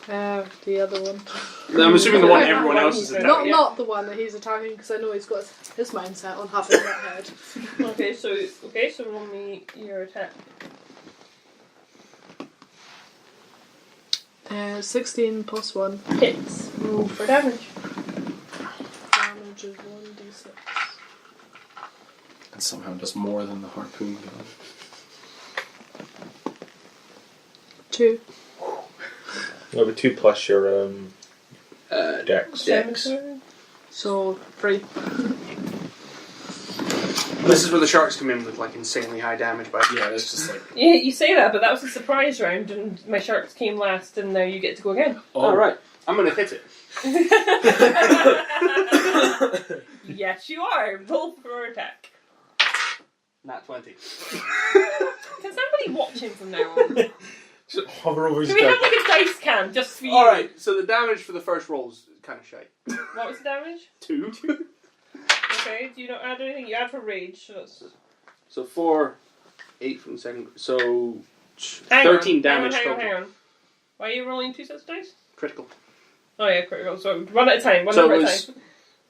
Speaker 6: The other one.
Speaker 4: I'm assuming the one everyone else is attacking.
Speaker 6: Not not the one that he's attacking, because I know he's got his mindset on having that head.
Speaker 1: Okay, so roll me your attack.
Speaker 6: 16 plus 1.
Speaker 1: Hits. Roll for damage.
Speaker 6: Damage is 1d6.
Speaker 5: And somehow does more than the harpoon gun.
Speaker 6: 2.
Speaker 2: No, but 2 plus your dex.
Speaker 4: Dex.
Speaker 6: So 3.
Speaker 4: This is where the sharks come in with like insanely high damage, but
Speaker 5: Yeah, it's just like...
Speaker 1: Yeah, you say that, but that was a surprise round, and my sharks came last, and now you get to go again.
Speaker 4: Alright, I'm gonna hit it.
Speaker 1: Yes, you are. Roll for attack.
Speaker 4: Nat 20.
Speaker 1: Can somebody watch him from now on?
Speaker 2: Just hover over his
Speaker 1: Do we have
Speaker 2: deck.
Speaker 1: like a dice cam just for you?
Speaker 4: Alright, so the damage for the first roll is kind of shite.
Speaker 1: What was the damage?
Speaker 4: 2.
Speaker 1: Okay, do you not add anything? You add for rage, so that's...
Speaker 4: So 4, 8 from the second. So
Speaker 1: Hang
Speaker 4: 13
Speaker 1: on,
Speaker 4: damage
Speaker 1: hang on,
Speaker 4: total.
Speaker 1: hang on. Why are you rolling 2 sets of dice?
Speaker 4: Critical.
Speaker 1: Oh yeah, critical. So one at a time, one
Speaker 4: So
Speaker 1: number
Speaker 4: it
Speaker 1: at a
Speaker 4: was
Speaker 1: time.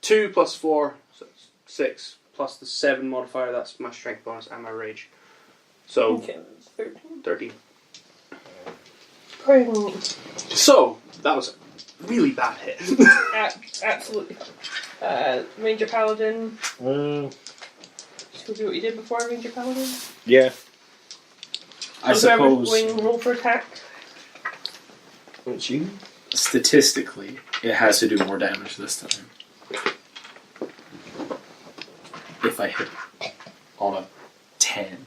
Speaker 4: 2 plus 4, so it's 6, plus the 7 modifier, that's my strength bonus and my rage. So
Speaker 1: Okay, that's 13.
Speaker 4: 13.
Speaker 1: Pardon me.
Speaker 4: So, that was a really bad hit.
Speaker 1: Absolutely. Ranger Paladin.
Speaker 2: Mm,
Speaker 1: Just go do what you did before, Ranger Paladin.
Speaker 2: yeah.
Speaker 5: I
Speaker 1: So whoever's
Speaker 5: suppose,
Speaker 1: going roll for attack.
Speaker 2: It's you.
Speaker 5: statistically, it has to do more damage this time. If I hit on a 10.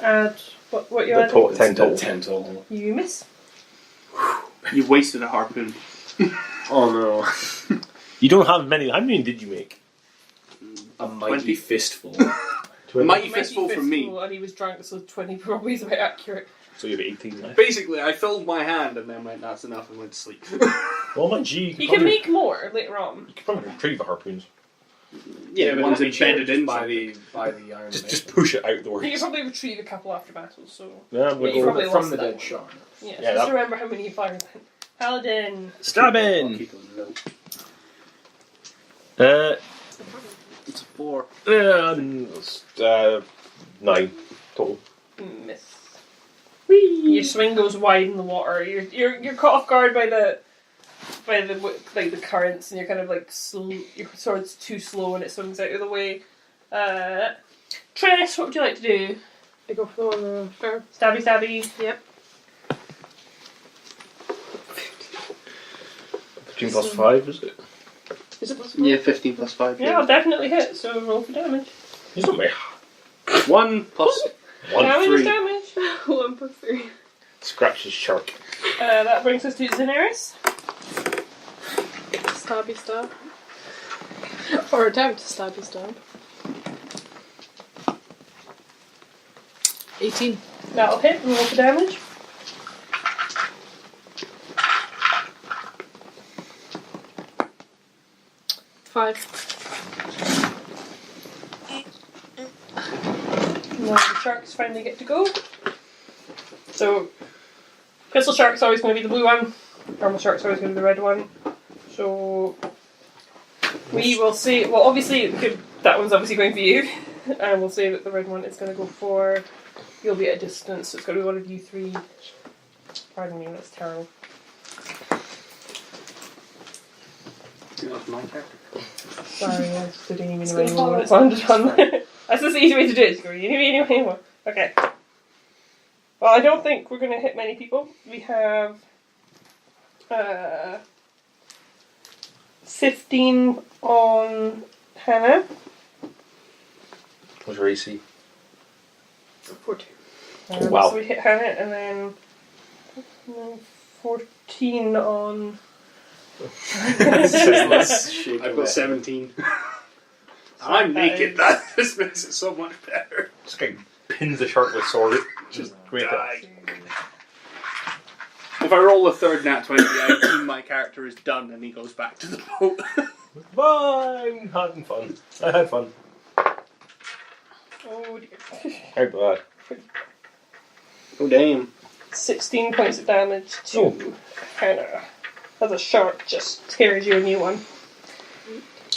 Speaker 1: Add what you
Speaker 2: The
Speaker 1: add?
Speaker 2: total 10 total.
Speaker 5: 10 total.
Speaker 1: You miss.
Speaker 4: You wasted a harpoon.
Speaker 5: Oh no.
Speaker 2: You don't have many. How many did you make?
Speaker 5: A mighty
Speaker 4: 20.
Speaker 5: fistful.
Speaker 4: Mighty fistful from me.
Speaker 1: And he was drunk, so 20 probably is about accurate.
Speaker 2: So you have 18 left.
Speaker 4: Basically, I filled my hand and then went, that's enough, and went to sleep.
Speaker 2: Well, my G,
Speaker 1: You can make more later on.
Speaker 2: You can probably retrieve the harpoons.
Speaker 4: Yeah,
Speaker 5: but
Speaker 4: one's
Speaker 5: that'd be
Speaker 4: embedded
Speaker 5: cheaper
Speaker 4: in
Speaker 5: by
Speaker 4: something.
Speaker 5: the iron.
Speaker 2: Just push it out the
Speaker 1: You can
Speaker 2: works.
Speaker 1: probably retrieve a couple after battle, so...
Speaker 2: Yeah, I'm
Speaker 1: Yeah,
Speaker 2: going
Speaker 1: you
Speaker 2: to
Speaker 1: probably
Speaker 2: go.
Speaker 1: lost
Speaker 5: from the
Speaker 1: that
Speaker 5: dead
Speaker 1: one.
Speaker 5: shark.
Speaker 1: Yeah,
Speaker 2: Yeah,
Speaker 1: just
Speaker 2: that-
Speaker 1: remember how many you fired. Paladin.
Speaker 5: I'll
Speaker 2: Stabbing!
Speaker 5: keep a note.
Speaker 4: It's a 4.
Speaker 2: 9 total.
Speaker 1: Miss. Your swing goes wide in the water. You're caught off guard by the like the currents, and you're kind of like slow. Your sword's too slow, and it swings out of the way. Triss, what would you like to do?
Speaker 3: I go for the one on the fair.
Speaker 1: Stabby.
Speaker 3: Yep.
Speaker 2: 15 plus 5, is it?
Speaker 3: Is it possible?
Speaker 4: Yeah, 15 plus 5.
Speaker 1: Yeah, I'll definitely hit. So roll for damage.
Speaker 2: He's not me.
Speaker 4: 1 plus
Speaker 2: 1,
Speaker 1: Damage
Speaker 2: 3.
Speaker 1: is damage.
Speaker 3: 1 plus 3.
Speaker 2: Scratch his shark.
Speaker 1: That brings us to Daenerys.
Speaker 6: Stabby stab. Or attempt to stabby stab. 18.
Speaker 1: That'll hit. Roll for damage.
Speaker 6: Five.
Speaker 1: Now the sharks finally get to go. So, crystal shark's always going to be the blue one. Normal shark's always going to be the red one. So, we will say, well, obviously, that one's obviously going for you. And we'll say that the red one is going to go for, you'll be at a distance, so it's going to be one of you three. Pardon me, that's terrible.
Speaker 4: That's my character.
Speaker 1: Sorry, I didn't even know anymore what it landed on there. That's just the easy way to do it. Just go, you didn't even anymore. Okay. Well, I don't think we're going to hit many people. We have 15 on Hannah.
Speaker 2: What's your AC?
Speaker 3: 14.
Speaker 2: Oh, wow.
Speaker 1: So we hit Hannah, and then 14 on...
Speaker 4: I've got 17. I'm naked. This makes it so much better.
Speaker 2: This guy pins the shark with sword.
Speaker 4: Just
Speaker 2: great.
Speaker 4: die. If I roll a third nat 20, I assume my character is done and he goes back to the boat.
Speaker 2: Bye! I'm having fun. I had fun.
Speaker 1: Oh dear.
Speaker 2: How bad?
Speaker 4: Oh damn.
Speaker 1: 16 points of damage to Hannah. As a shark just tears you a new one.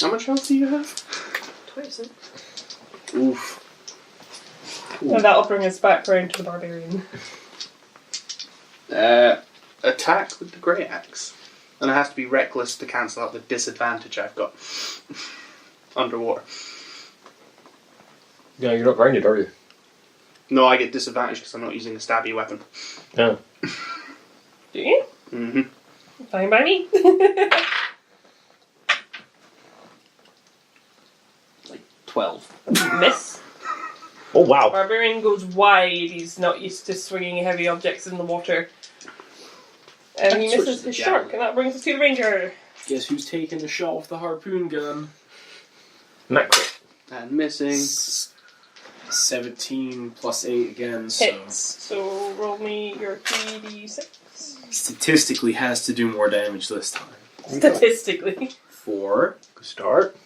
Speaker 4: How much health do you have?
Speaker 3: 26.
Speaker 4: Oof.
Speaker 1: And that'll bring us back round to the barbarian.
Speaker 4: Attack with the Grey Axe. And it has to be reckless to cancel out the disadvantage I've got. Underwater.
Speaker 2: Yeah, you're not grounded, are you?
Speaker 4: No, I get disadvantage because I'm not using a stabby weapon.
Speaker 2: Yeah.
Speaker 1: Do you?
Speaker 4: Mm-hmm.
Speaker 1: Fine by me.
Speaker 4: 12.
Speaker 1: Miss.
Speaker 2: Oh, wow.
Speaker 1: Barbarian goes wide. He's not used to swinging heavy objects in the water. And he misses his shark, and that brings us to the ranger.
Speaker 5: Guess who's taking the shot with the harpoon gun?
Speaker 2: Not crit.
Speaker 4: And missing.
Speaker 5: 17 plus 8 again, so...
Speaker 1: Hits. So roll me your 3d6.
Speaker 5: Statistically has to do more damage this time.
Speaker 1: Statistically.
Speaker 5: 4.
Speaker 2: Good start.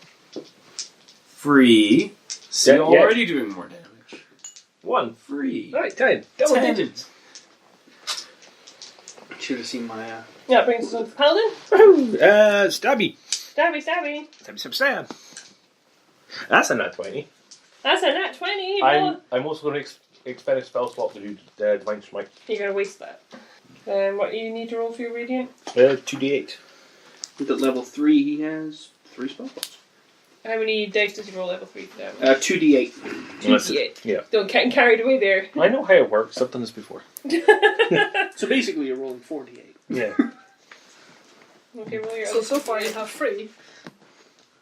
Speaker 5: 3. So you're
Speaker 2: Yeah.
Speaker 5: already doing more damage.
Speaker 2: 1.
Speaker 5: 3.
Speaker 2: Right, 10. Double
Speaker 5: 10.
Speaker 2: digits.
Speaker 4: Should have seen my...
Speaker 1: Yeah, that brings us on to the paladin.
Speaker 2: Stabby.
Speaker 1: Stabby.
Speaker 2: Stab. That's a nat 20.
Speaker 1: That's a nat 20. Well,
Speaker 2: I'm also going to expend a spell slot to do Divine Smite.
Speaker 1: you're going to waste that. What do you need to roll for your radiant?
Speaker 2: 2d8.
Speaker 4: At level 3 he has 3 spell slots.
Speaker 1: How many dice does he roll level 3 for damage?
Speaker 4: 2d8.
Speaker 1: 2d8.
Speaker 2: Yeah.
Speaker 1: Don't get carried away there.
Speaker 2: I know how it works. I've done this before.
Speaker 4: So basically you're rolling 4d8.
Speaker 2: Yeah.
Speaker 1: Okay, roll your
Speaker 6: So far you have 3.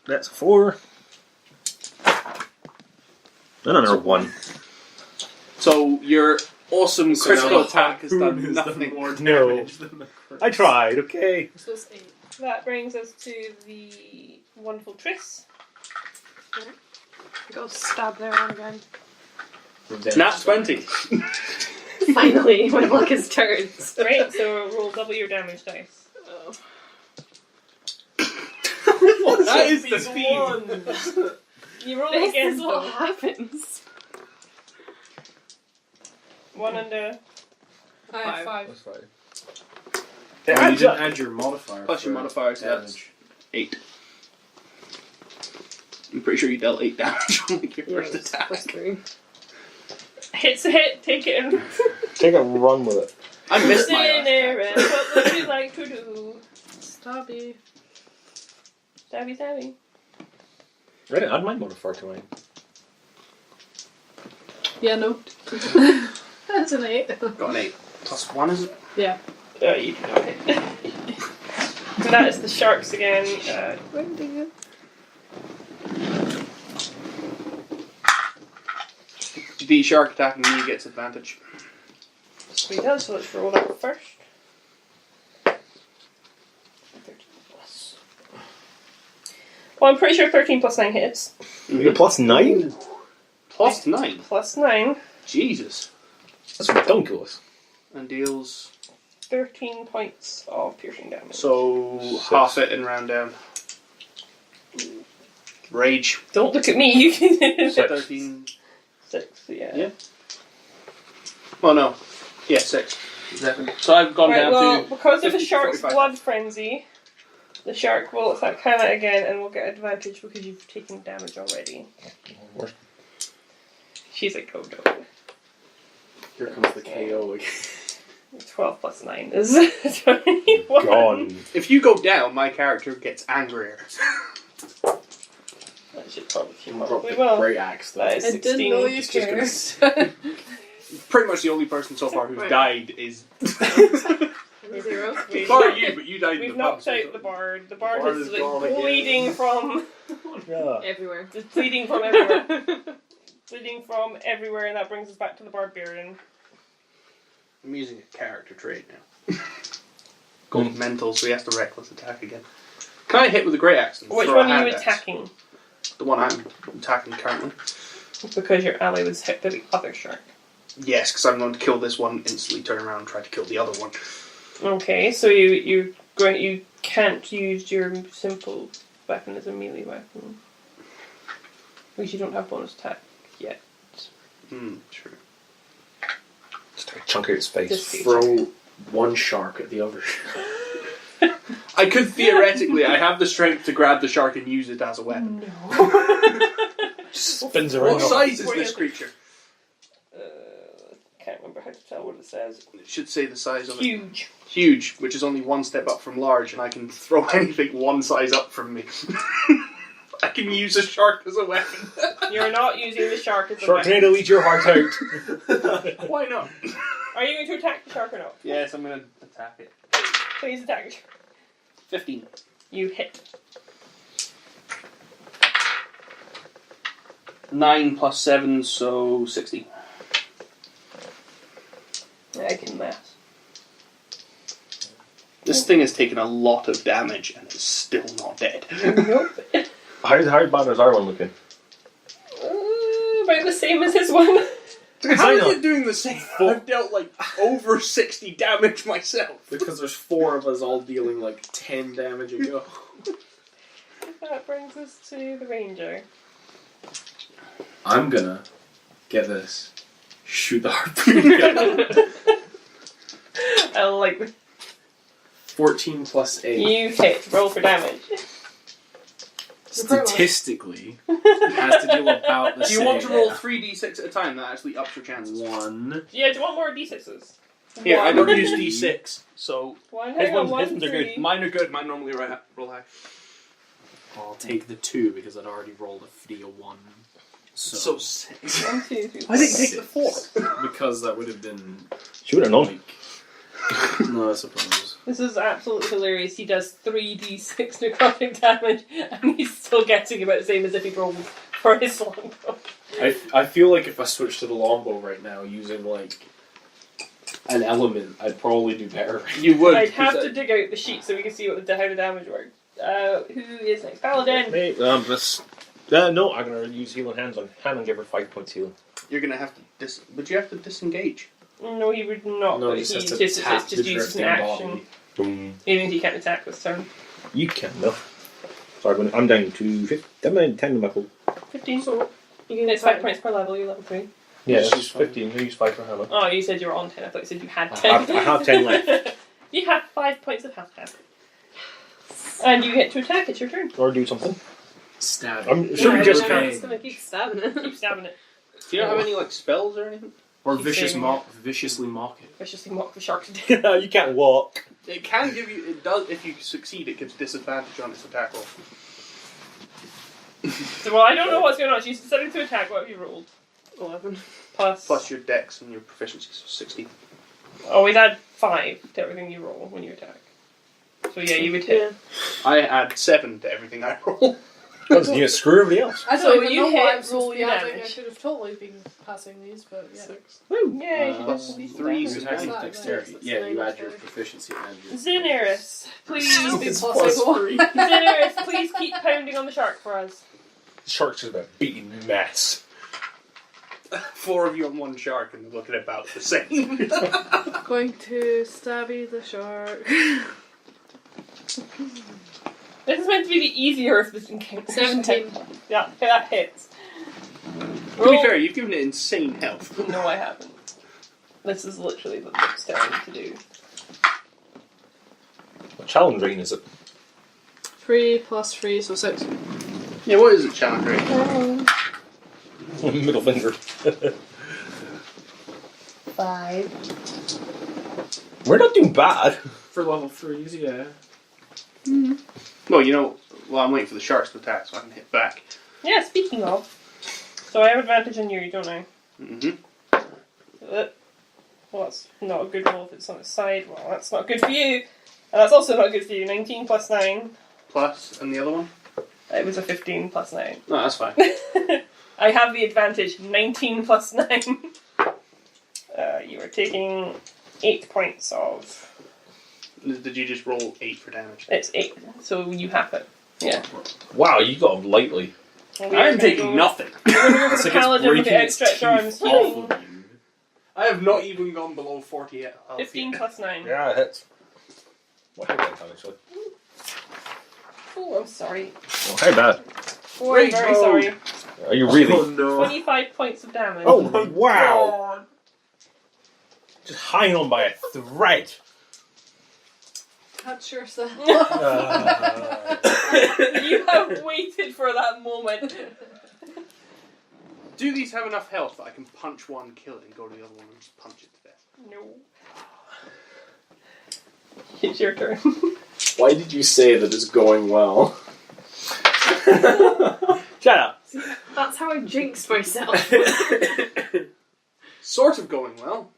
Speaker 2: That's 4. Another 1.
Speaker 4: So your awesome
Speaker 5: So
Speaker 4: critical
Speaker 5: now the
Speaker 4: attack has
Speaker 5: harpoon
Speaker 4: done
Speaker 5: is
Speaker 4: nothing.
Speaker 5: more
Speaker 2: No.
Speaker 5: damage than the crit.
Speaker 2: I tried, okay.
Speaker 6: So it's 8.
Speaker 1: That brings us to the wonderful Triss.
Speaker 3: Go stab there one again.
Speaker 4: Nat 20.
Speaker 3: Finally, my luck has turned.
Speaker 1: Right, so roll double your damage dice.
Speaker 3: Oh.
Speaker 4: That is the theme.
Speaker 1: You roll
Speaker 3: This
Speaker 1: again,
Speaker 3: is what
Speaker 1: though.
Speaker 3: happens.
Speaker 1: 1 under.
Speaker 6: I have 5.
Speaker 2: That's fine.
Speaker 5: Oh, you didn't add your modifier.
Speaker 4: Plus your
Speaker 5: for
Speaker 4: modifier, so that's
Speaker 5: damage.
Speaker 4: 8. I'm pretty sure you dealt 8 damage on like your first attack.
Speaker 3: Plus 3.
Speaker 1: Hit's a hit, take it and
Speaker 2: Take a run with it.
Speaker 4: I missed my
Speaker 1: in there
Speaker 4: last
Speaker 1: and what would you like to do?
Speaker 6: Stabby.
Speaker 1: Stabby, stabby.
Speaker 2: I didn't add my modifier to mine.
Speaker 6: Yeah, no. That's an 8.
Speaker 4: Got an 8. Plus 1, is it?
Speaker 6: Yeah.
Speaker 1: You do not hit. So that is the sharks again.
Speaker 4: The shark attacking me gets advantage.
Speaker 1: So he does, so let's roll that first. 13 plus. Well, I'm pretty sure 13 plus 9 hits.
Speaker 2: You get plus 9?
Speaker 4: Plus 9?
Speaker 1: Plus 9.
Speaker 4: Jesus.
Speaker 2: That's ridiculous.
Speaker 4: And deals...
Speaker 1: 13 points of piercing damage.
Speaker 4: So,
Speaker 2: 6.
Speaker 4: half it and round down. Rage.
Speaker 1: Don't look at me, you can...
Speaker 4: 13...
Speaker 1: 6, yeah.
Speaker 4: Yeah. Well, no. Yeah, 6. Exactly. So I've gone
Speaker 1: Right,
Speaker 4: down
Speaker 1: well,
Speaker 4: to...
Speaker 1: because of the
Speaker 4: 50,
Speaker 1: shark's
Speaker 4: 45.
Speaker 1: blood frenzy, the shark will attack Hannah again and will get advantage because you've taken damage already. She's like, oh no.
Speaker 5: Here comes the KO again.
Speaker 1: 12 plus 9 is 21.
Speaker 2: Gone.
Speaker 4: If you go down, my character gets angrier.
Speaker 1: That should probably, she
Speaker 5: Drop
Speaker 1: probably
Speaker 5: the
Speaker 1: will.
Speaker 5: great axe though.
Speaker 1: That is
Speaker 6: I didn't know you
Speaker 1: 16.
Speaker 6: cared.
Speaker 4: Pretty much the only person so far who's
Speaker 6: Right.
Speaker 4: died is...
Speaker 6: Zero.
Speaker 4: Sorry you, but you died in
Speaker 1: We've
Speaker 4: the
Speaker 1: knocked
Speaker 4: pub.
Speaker 1: out the bard. The bard
Speaker 5: Bard
Speaker 1: is
Speaker 5: is
Speaker 1: like
Speaker 5: gone again.
Speaker 1: bleeding from...
Speaker 2: Yeah.
Speaker 3: Everywhere.
Speaker 1: Just bleeding from everywhere. Bleeding from everywhere, and that brings us back to the barbarian.
Speaker 4: I'm using a character trait now. Going mental, so he has to reckless attack again. Can I hit with a great axe? and
Speaker 1: Which
Speaker 4: throw a
Speaker 1: one are you
Speaker 4: hand axe?
Speaker 1: attacking?
Speaker 4: The one I'm attacking currently.
Speaker 1: Because your ally was hit by the other shark.
Speaker 4: Yes, because I'm going to kill this one, instantly turn around and try to kill the other one.
Speaker 1: Okay, so you can't use your simple weapon as a melee weapon. Because you don't have bonus attack yet.
Speaker 4: True.
Speaker 2: Just take a chunk out his face.
Speaker 1: Just
Speaker 5: Throw one shark at the other.
Speaker 4: I could theoretically, I have the strength to grab the shark and use it as a weapon.
Speaker 1: No.
Speaker 2: Spins
Speaker 4: What
Speaker 2: around.
Speaker 4: size is this creature?
Speaker 1: Can't remember how to tell what it says.
Speaker 4: It should say the size of it.
Speaker 1: Huge.
Speaker 4: Huge, which is only one step up from large, and I can throw anything one size up from me. I can use a shark as a weapon.
Speaker 1: You're not using the shark as a
Speaker 2: Shark
Speaker 1: weapon.
Speaker 2: tornado, eat your heart out.
Speaker 4: Why not?
Speaker 1: Are you going to attack the shark or not?
Speaker 4: Yes, I'm going to attack it.
Speaker 1: Please attack the shark.
Speaker 4: 15.
Speaker 1: You hit.
Speaker 4: 9 plus 7, so 60.
Speaker 1: I can math.
Speaker 4: This thing has taken a lot of damage and is still not dead.
Speaker 1: Nope.
Speaker 2: How bad is our one looking?
Speaker 1: About the same as his one.
Speaker 4: How is it doing the same? I've dealt like over 60 damage myself.
Speaker 5: Because there's 4 of us all dealing like 10 damage a go.
Speaker 1: That brings us to the ranger.
Speaker 5: I'm gonna get this. Shoot the harpoon.
Speaker 1: I like the
Speaker 5: 14 plus 8.
Speaker 1: you hit. Roll for damage.
Speaker 5: Statistically, has to deal about the
Speaker 4: Do you
Speaker 5: same.
Speaker 4: want to roll 3d6 at a time? That actually ups your chances.
Speaker 5: 1.
Speaker 1: Yeah, do you want more d6s?
Speaker 4: Here, I
Speaker 1: One.
Speaker 4: don't use d6, so
Speaker 1: One.
Speaker 2: His
Speaker 1: Hang on,
Speaker 2: ones- his
Speaker 1: one,
Speaker 2: ones are good.
Speaker 1: three.
Speaker 4: mine are good. Mine normally roll high.
Speaker 5: I'll take the 2 because I'd already rolled a 3, a 1.
Speaker 4: So 6.
Speaker 1: 1, 2, 3.
Speaker 4: Why didn't you take the 4?
Speaker 5: Because that would have been
Speaker 2: She would have known.
Speaker 5: like. No, I suppose.
Speaker 1: This is absolutely hilarious. He does 3d6 necrotic damage, and he's still getting about the same as if he rolled for his longbow.
Speaker 5: I feel like if I switched to the longbow right now using like an element, I'd probably do better.
Speaker 4: You would.
Speaker 1: I'd have to dig out the sheet so we can see what how the damage works. Who is next? Paladin.
Speaker 2: Hey, no, I'm going to use healing hands on Hannah and give her 5 points healing.
Speaker 4: You're going to have to But you have to disengage.
Speaker 1: No, he would not.
Speaker 5: No,
Speaker 1: but
Speaker 5: he just has
Speaker 1: he
Speaker 5: to
Speaker 1: just,
Speaker 5: tap
Speaker 1: it's just
Speaker 5: the
Speaker 1: used as an
Speaker 5: drifting
Speaker 1: action.
Speaker 5: body.
Speaker 1: Even if he can't attack this turn.
Speaker 2: You can, though. Sorry, I'm down to 50. I'm down to 10 in my full.
Speaker 1: 15.
Speaker 3: So, you can
Speaker 1: It's 5 points per level, you're level 3.
Speaker 2: Yeah,
Speaker 5: She's
Speaker 2: it's
Speaker 5: fine.
Speaker 2: 15. Who used 5 for Hannah?
Speaker 1: Oh, you said you were on 10. I thought you said you had
Speaker 2: I
Speaker 1: 10.
Speaker 2: have 10 left.
Speaker 1: You have 5 points of health left. And you get to attack, it's your turn.
Speaker 2: Or do something.
Speaker 5: Stab.
Speaker 2: I'm sure we
Speaker 3: yeah,
Speaker 2: just
Speaker 3: I'm
Speaker 2: can't.
Speaker 3: just gonna keep stabbing it.
Speaker 1: Keep stabbing it.
Speaker 4: Do you not have any like spells or anything?
Speaker 5: Or
Speaker 1: Keep saving
Speaker 5: viciously mock it.
Speaker 1: Viciously mock the shark to death.
Speaker 2: You can't walk.
Speaker 4: It can give you. It does. If you succeed, it gives disadvantage on its attack roll.
Speaker 1: So, well, I don't know what's going on. She's decided to attack. What have you rolled?
Speaker 3: 11.
Speaker 4: Plus your dex and your proficiency, so 16.
Speaker 1: Always add 5 to everything you roll when you attack. So yeah, you would hit.
Speaker 4: I add 7 to everything I roll.
Speaker 2: Doesn't you screw everybody else?
Speaker 6: I don't
Speaker 1: So
Speaker 6: even
Speaker 1: you
Speaker 6: know
Speaker 1: hit,
Speaker 6: what I'm supposed
Speaker 1: roll
Speaker 6: to be
Speaker 1: your
Speaker 6: adding. I
Speaker 1: damage.
Speaker 6: should have totally been passing these, but yeah.
Speaker 5: 6.
Speaker 1: Woo! Yay! she
Speaker 4: Plus
Speaker 1: does decent
Speaker 4: 3
Speaker 1: damage.
Speaker 4: is
Speaker 5: Your attack
Speaker 6: Nice.
Speaker 5: and dexterity.
Speaker 6: That's
Speaker 5: Yeah, you
Speaker 6: nine
Speaker 5: add your
Speaker 6: dexterity.
Speaker 5: proficiency and your...
Speaker 1: Xenaris, please.
Speaker 6: Stupid
Speaker 3: It's
Speaker 6: plus
Speaker 3: plus
Speaker 6: 3.
Speaker 1: Xenaris, please keep pounding on the shark for us.
Speaker 2: The shark's just a beating mess.
Speaker 4: 4 of you on one shark and they're looking about the same.
Speaker 6: Going to stabby the shark.
Speaker 1: This is meant to be the easier of this encounter.
Speaker 6: 17.
Speaker 1: Yeah, okay, that hits.
Speaker 4: To be fair, you've given it insane health.
Speaker 1: No, I haven't. This is literally what it's telling me to do.
Speaker 2: What challenge rain is it?
Speaker 6: 3 plus 3, so 6.
Speaker 4: Yeah, what is it, challenge rate?
Speaker 2: Middle finger.
Speaker 1: 5.
Speaker 2: We're not doing bad.
Speaker 5: For level 3s, yeah.
Speaker 4: Well, I'm waiting for the sharks to attack so I can hit back.
Speaker 1: Yeah, speaking of. So I have advantage on you, don't I?
Speaker 4: Mm-hmm.
Speaker 1: Well, that's not a good roll if it's on its side. Well, that's not good for you. And that's also not good for you. 19 plus 9.
Speaker 4: Plus, and the other one?
Speaker 1: It was a 15 plus 9.
Speaker 4: No, that's fine.
Speaker 1: I have the advantage. 19 plus 9. You are taking 8 points of...
Speaker 4: Did you just roll 8 for damage?
Speaker 1: It's 8, so you have it. Yeah.
Speaker 2: Wow, you got him lightly.
Speaker 4: I'm taking nothing.
Speaker 1: We're going to go
Speaker 5: It's
Speaker 1: for
Speaker 5: like
Speaker 1: the
Speaker 5: it's
Speaker 1: paladin with the
Speaker 5: breaking its
Speaker 1: outstretched
Speaker 5: teeth
Speaker 1: arms.
Speaker 5: off
Speaker 1: Healing.
Speaker 5: of you.
Speaker 4: I have not even gone below 40 health.
Speaker 1: 15
Speaker 4: yet.
Speaker 1: plus 9.
Speaker 2: Yeah, it hits. What hit that time, actually?
Speaker 1: Oh, I'm sorry.
Speaker 2: Oh, how bad?
Speaker 1: Oh, I'm very
Speaker 4: Rainbow.
Speaker 1: sorry.
Speaker 2: Are you really?
Speaker 5: Oh no.
Speaker 1: 25 points of damage.
Speaker 2: Oh, wow! Just hanging on by a thread.
Speaker 6: Catch yourself.
Speaker 1: You have waited for that moment.
Speaker 4: Do these have enough health that I can punch one, kill it, and go to the other one and just punch it to death?
Speaker 1: No. It's your turn.
Speaker 5: Why did you say that it's going well?
Speaker 2: Shut up.
Speaker 3: That's how I jinxed myself.
Speaker 4: Sort of going well.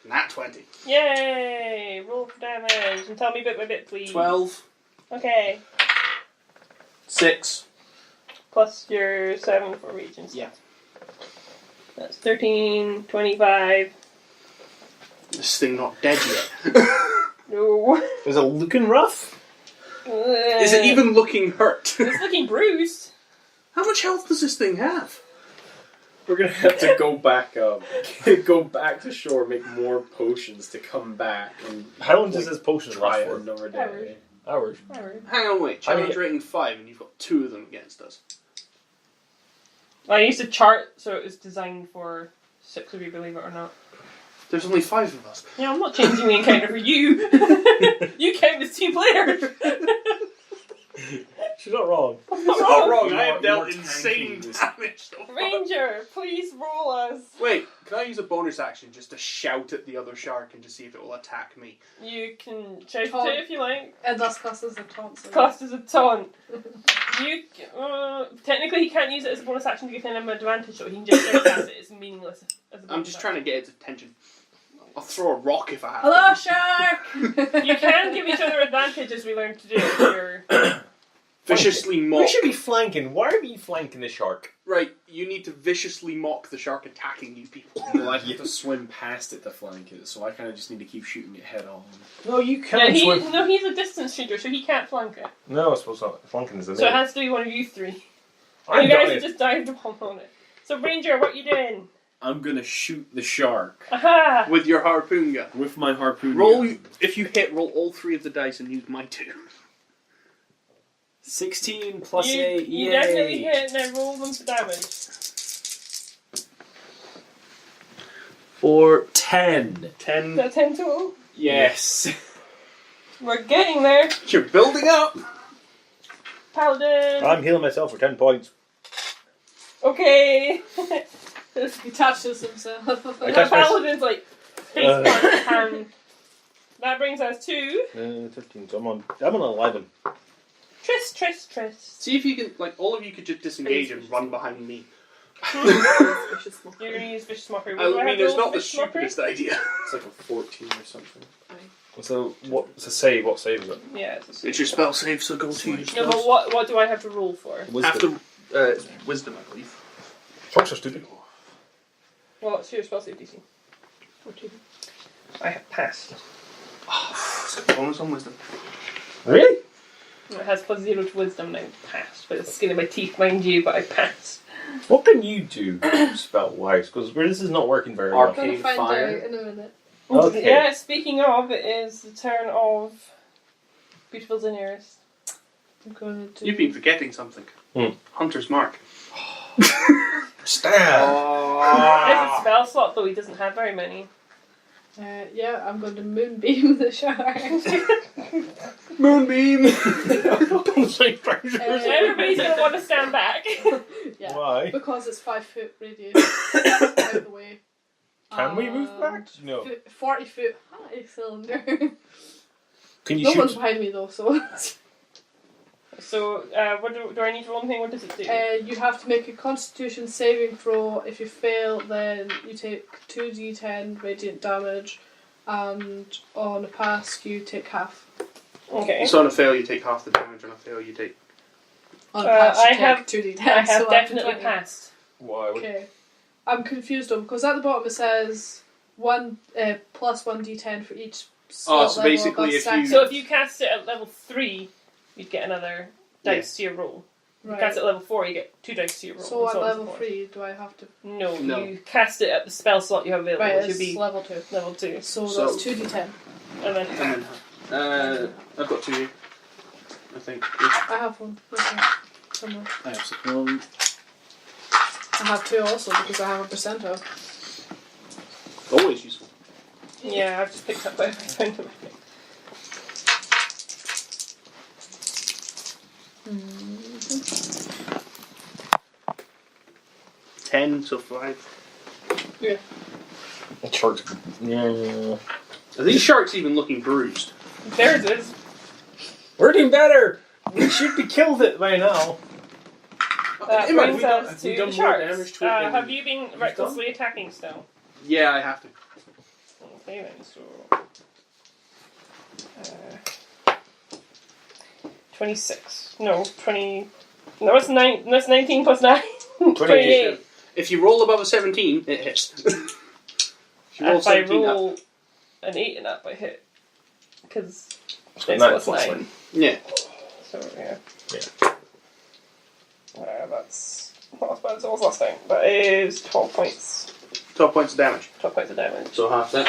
Speaker 4: Nat 20.
Speaker 1: Yay! Roll for damage and tell me bit by bit, please.
Speaker 4: 12.
Speaker 1: Okay.
Speaker 4: 6.
Speaker 1: Plus your 7 for regions.
Speaker 4: Yeah.
Speaker 1: That's 13, 25.
Speaker 4: This thing not dead yet.
Speaker 1: No.
Speaker 2: Is it looking rough?
Speaker 4: Is it even looking hurt?
Speaker 1: It's looking bruised.
Speaker 4: How much health does this thing have?
Speaker 5: We're gonna have to go back to shore, make more potions to come back and
Speaker 2: How long does this potion
Speaker 5: try
Speaker 2: last
Speaker 5: it
Speaker 2: for?
Speaker 5: another day.
Speaker 2: Hours.
Speaker 4: Hang on, wait. Challenge rating 5 and you've got 2 of them against us.
Speaker 1: I used a chart, so it was designed for 6 of you, believe it or not.
Speaker 4: There's only 5 of us.
Speaker 1: Yeah, I'm not changing the encounter for you. You count as 2 players.
Speaker 2: She's not wrong.
Speaker 1: I'm
Speaker 4: Not
Speaker 1: not wrong.
Speaker 4: wrong, I have
Speaker 5: You're
Speaker 4: dealt insane
Speaker 5: tanking this.
Speaker 4: damage so far.
Speaker 1: Ranger, please roll us.
Speaker 4: Wait, can I use a bonus action just to shout at the other shark and to see if it will attack me?
Speaker 1: You can shout
Speaker 6: Taunt.
Speaker 1: it if you like.
Speaker 6: And that's classed as a taunt. So
Speaker 1: Classed as a taunt. You technically he can't use it as a bonus action to give him an advantage, so he can just cast it. It's meaningless. As a bonus
Speaker 4: I'm just trying to get its attention. I'll throw a rock if I have
Speaker 6: Hello,
Speaker 4: to.
Speaker 6: shark!
Speaker 1: You can give each other advantage as we learn to do. If you're...
Speaker 4: Viciously
Speaker 2: We
Speaker 4: mock.
Speaker 2: should be flanking. Why are we flanking the shark?
Speaker 4: Right, you need to viciously mock the shark attacking you people.
Speaker 5: Well, you have to swim past it to flank it, so I kind of just need to keep shooting it head on.
Speaker 2: No, you
Speaker 1: Yeah,
Speaker 2: can't swim.
Speaker 1: no, he's a distance shooter, so he can't flank it.
Speaker 2: No, I suppose not. Flanking is the
Speaker 1: So it
Speaker 2: name.
Speaker 1: has to be one of you 3.
Speaker 2: I'm
Speaker 1: You guys
Speaker 2: dying.
Speaker 1: have just dived on it. So Ranger, what you doing?
Speaker 5: I'm gonna shoot the shark
Speaker 1: Aha!
Speaker 4: With your harpoon gun.
Speaker 5: with my harpoon.
Speaker 4: Roll,
Speaker 5: gun.
Speaker 4: if you hit, roll all 3 of the dice and use my 2.
Speaker 5: 16 plus
Speaker 1: you,
Speaker 5: 8.
Speaker 1: You
Speaker 5: Yay!
Speaker 1: definitely hit, now roll them for damage.
Speaker 5: For 10.
Speaker 4: 10.
Speaker 1: Is that 10 total?
Speaker 5: Yes.
Speaker 1: We're getting there.
Speaker 4: You're building up!
Speaker 1: Paladin.
Speaker 2: I'm healing myself for 10 points.
Speaker 1: Okay.
Speaker 6: He touches himself.
Speaker 2: I
Speaker 1: The
Speaker 2: touch my-
Speaker 1: paladin's like face plant hand. That brings us to
Speaker 2: 15. So I'm on 11.
Speaker 1: Tris.
Speaker 4: See if you can, like, all of you could just disengage and run behind me.
Speaker 3: Vicious mockery.
Speaker 1: You're going to use vicious mockery.
Speaker 4: I mean, it's not the stupidest idea.
Speaker 5: It's like a 14 or something.
Speaker 2: So what's a save? What save is it?
Speaker 1: Yeah, it's a
Speaker 4: It's your spell save, so go to your
Speaker 1: No, but what do I have to roll for?
Speaker 2: Wisdom.
Speaker 4: It's wisdom, I believe.
Speaker 2: Talks are stupid.
Speaker 1: Well, it's your spell save DC.
Speaker 3: 14.
Speaker 1: I have passed.
Speaker 4: It's got a bonus on wisdom.
Speaker 2: Really?
Speaker 1: It has +0 to wisdom and I passed. But it's skin in my teeth, mind you, but I passed.
Speaker 2: What can you do spell wise? Because this is not working very well.
Speaker 6: I'm gonna
Speaker 5: Arcane
Speaker 6: find
Speaker 5: fire.
Speaker 6: out in a minute.
Speaker 2: Okay.
Speaker 1: Yeah, speaking of, it is the turn of beautiful Daenerys.
Speaker 6: I'm gonna do.
Speaker 4: You've been forgetting something. Hunter's Mark.
Speaker 2: Stab!
Speaker 1: There's a spell slot, though he doesn't have very many.
Speaker 6: Yeah, I'm going to moonbeam the shark.
Speaker 4: Moonbeam!
Speaker 1: Everybody's going to want to stand back.
Speaker 6: Yeah.
Speaker 2: Why?
Speaker 6: Because it's 5 foot radius out of the way.
Speaker 2: Can we move back? No.
Speaker 6: 40 foot high cylinder.
Speaker 2: Can you
Speaker 6: No one's
Speaker 2: shoot?
Speaker 6: behind me though, so.
Speaker 1: So, what do I need to roll anything? What does it do?
Speaker 6: You have to make a Constitution saving throw. If you fail, then you take 2d10 radiant damage, and on a pass, you take half.
Speaker 1: Okay.
Speaker 4: So on a fail, you take half the damage. On a fail, you take.
Speaker 6: On a pass, you
Speaker 1: I
Speaker 6: take
Speaker 1: have-
Speaker 6: 2d10.
Speaker 1: I have
Speaker 6: so after
Speaker 1: definitely
Speaker 6: 20.
Speaker 1: passed.
Speaker 2: Why would...
Speaker 6: Okay. I'm confused though, because at the bottom it says plus 1d10 for each slot
Speaker 4: so
Speaker 6: level
Speaker 4: basically
Speaker 6: above
Speaker 4: if
Speaker 6: stack.
Speaker 4: you-
Speaker 1: So if you cast it at level 3, you'd get another dice to your roll. If you
Speaker 6: Right.
Speaker 1: cast it at level 4, you get 2 dice to your roll.
Speaker 6: So
Speaker 1: and
Speaker 6: at
Speaker 1: on and so
Speaker 6: level
Speaker 1: forth.
Speaker 6: 3, do I have to...
Speaker 1: No,
Speaker 4: No.
Speaker 1: you cast it at the spell slot you have available,
Speaker 6: Right,
Speaker 1: which
Speaker 6: it's
Speaker 1: would be
Speaker 6: level 2.
Speaker 1: level 2.
Speaker 6: So
Speaker 4: So-
Speaker 6: that's 2d10.
Speaker 1: And then
Speaker 4: And then, I've got 2 here. I think.
Speaker 6: I have one. Okay. Somewhere.
Speaker 5: I have some.
Speaker 6: I have 2 also because I have a percentile.
Speaker 4: Always useful.
Speaker 1: yeah, I've just picked up everything.
Speaker 4: 10, so 5.
Speaker 2: Sharks. Yeah.
Speaker 4: Are these sharks even looking bruised?
Speaker 1: Theirs is.
Speaker 2: We're doing better! We should be killed it by now.
Speaker 1: That
Speaker 4: Hey, man,
Speaker 1: brings
Speaker 4: have
Speaker 1: us
Speaker 4: we
Speaker 1: to
Speaker 4: done
Speaker 1: the
Speaker 4: more
Speaker 1: sharks.
Speaker 4: damage to it than
Speaker 1: Have you been recklessly attacking still?
Speaker 4: Yeah, I have to.
Speaker 1: Okay then, so... 26. No, 20... No, it's 9. That's 19 plus 9. 28.
Speaker 4: If you roll above a 17, it hits. If you roll
Speaker 1: If I
Speaker 4: 17 up.
Speaker 1: roll an 8 and up, I hit. Because it's
Speaker 2: got
Speaker 1: plus
Speaker 2: 9 plus
Speaker 1: 9.
Speaker 4: Yeah.
Speaker 1: So, yeah.
Speaker 2: Yeah.
Speaker 1: That's not as bad as it was last time. That is 12 points.
Speaker 4: 12 points of damage.
Speaker 1: 12 points of damage.
Speaker 4: So half that.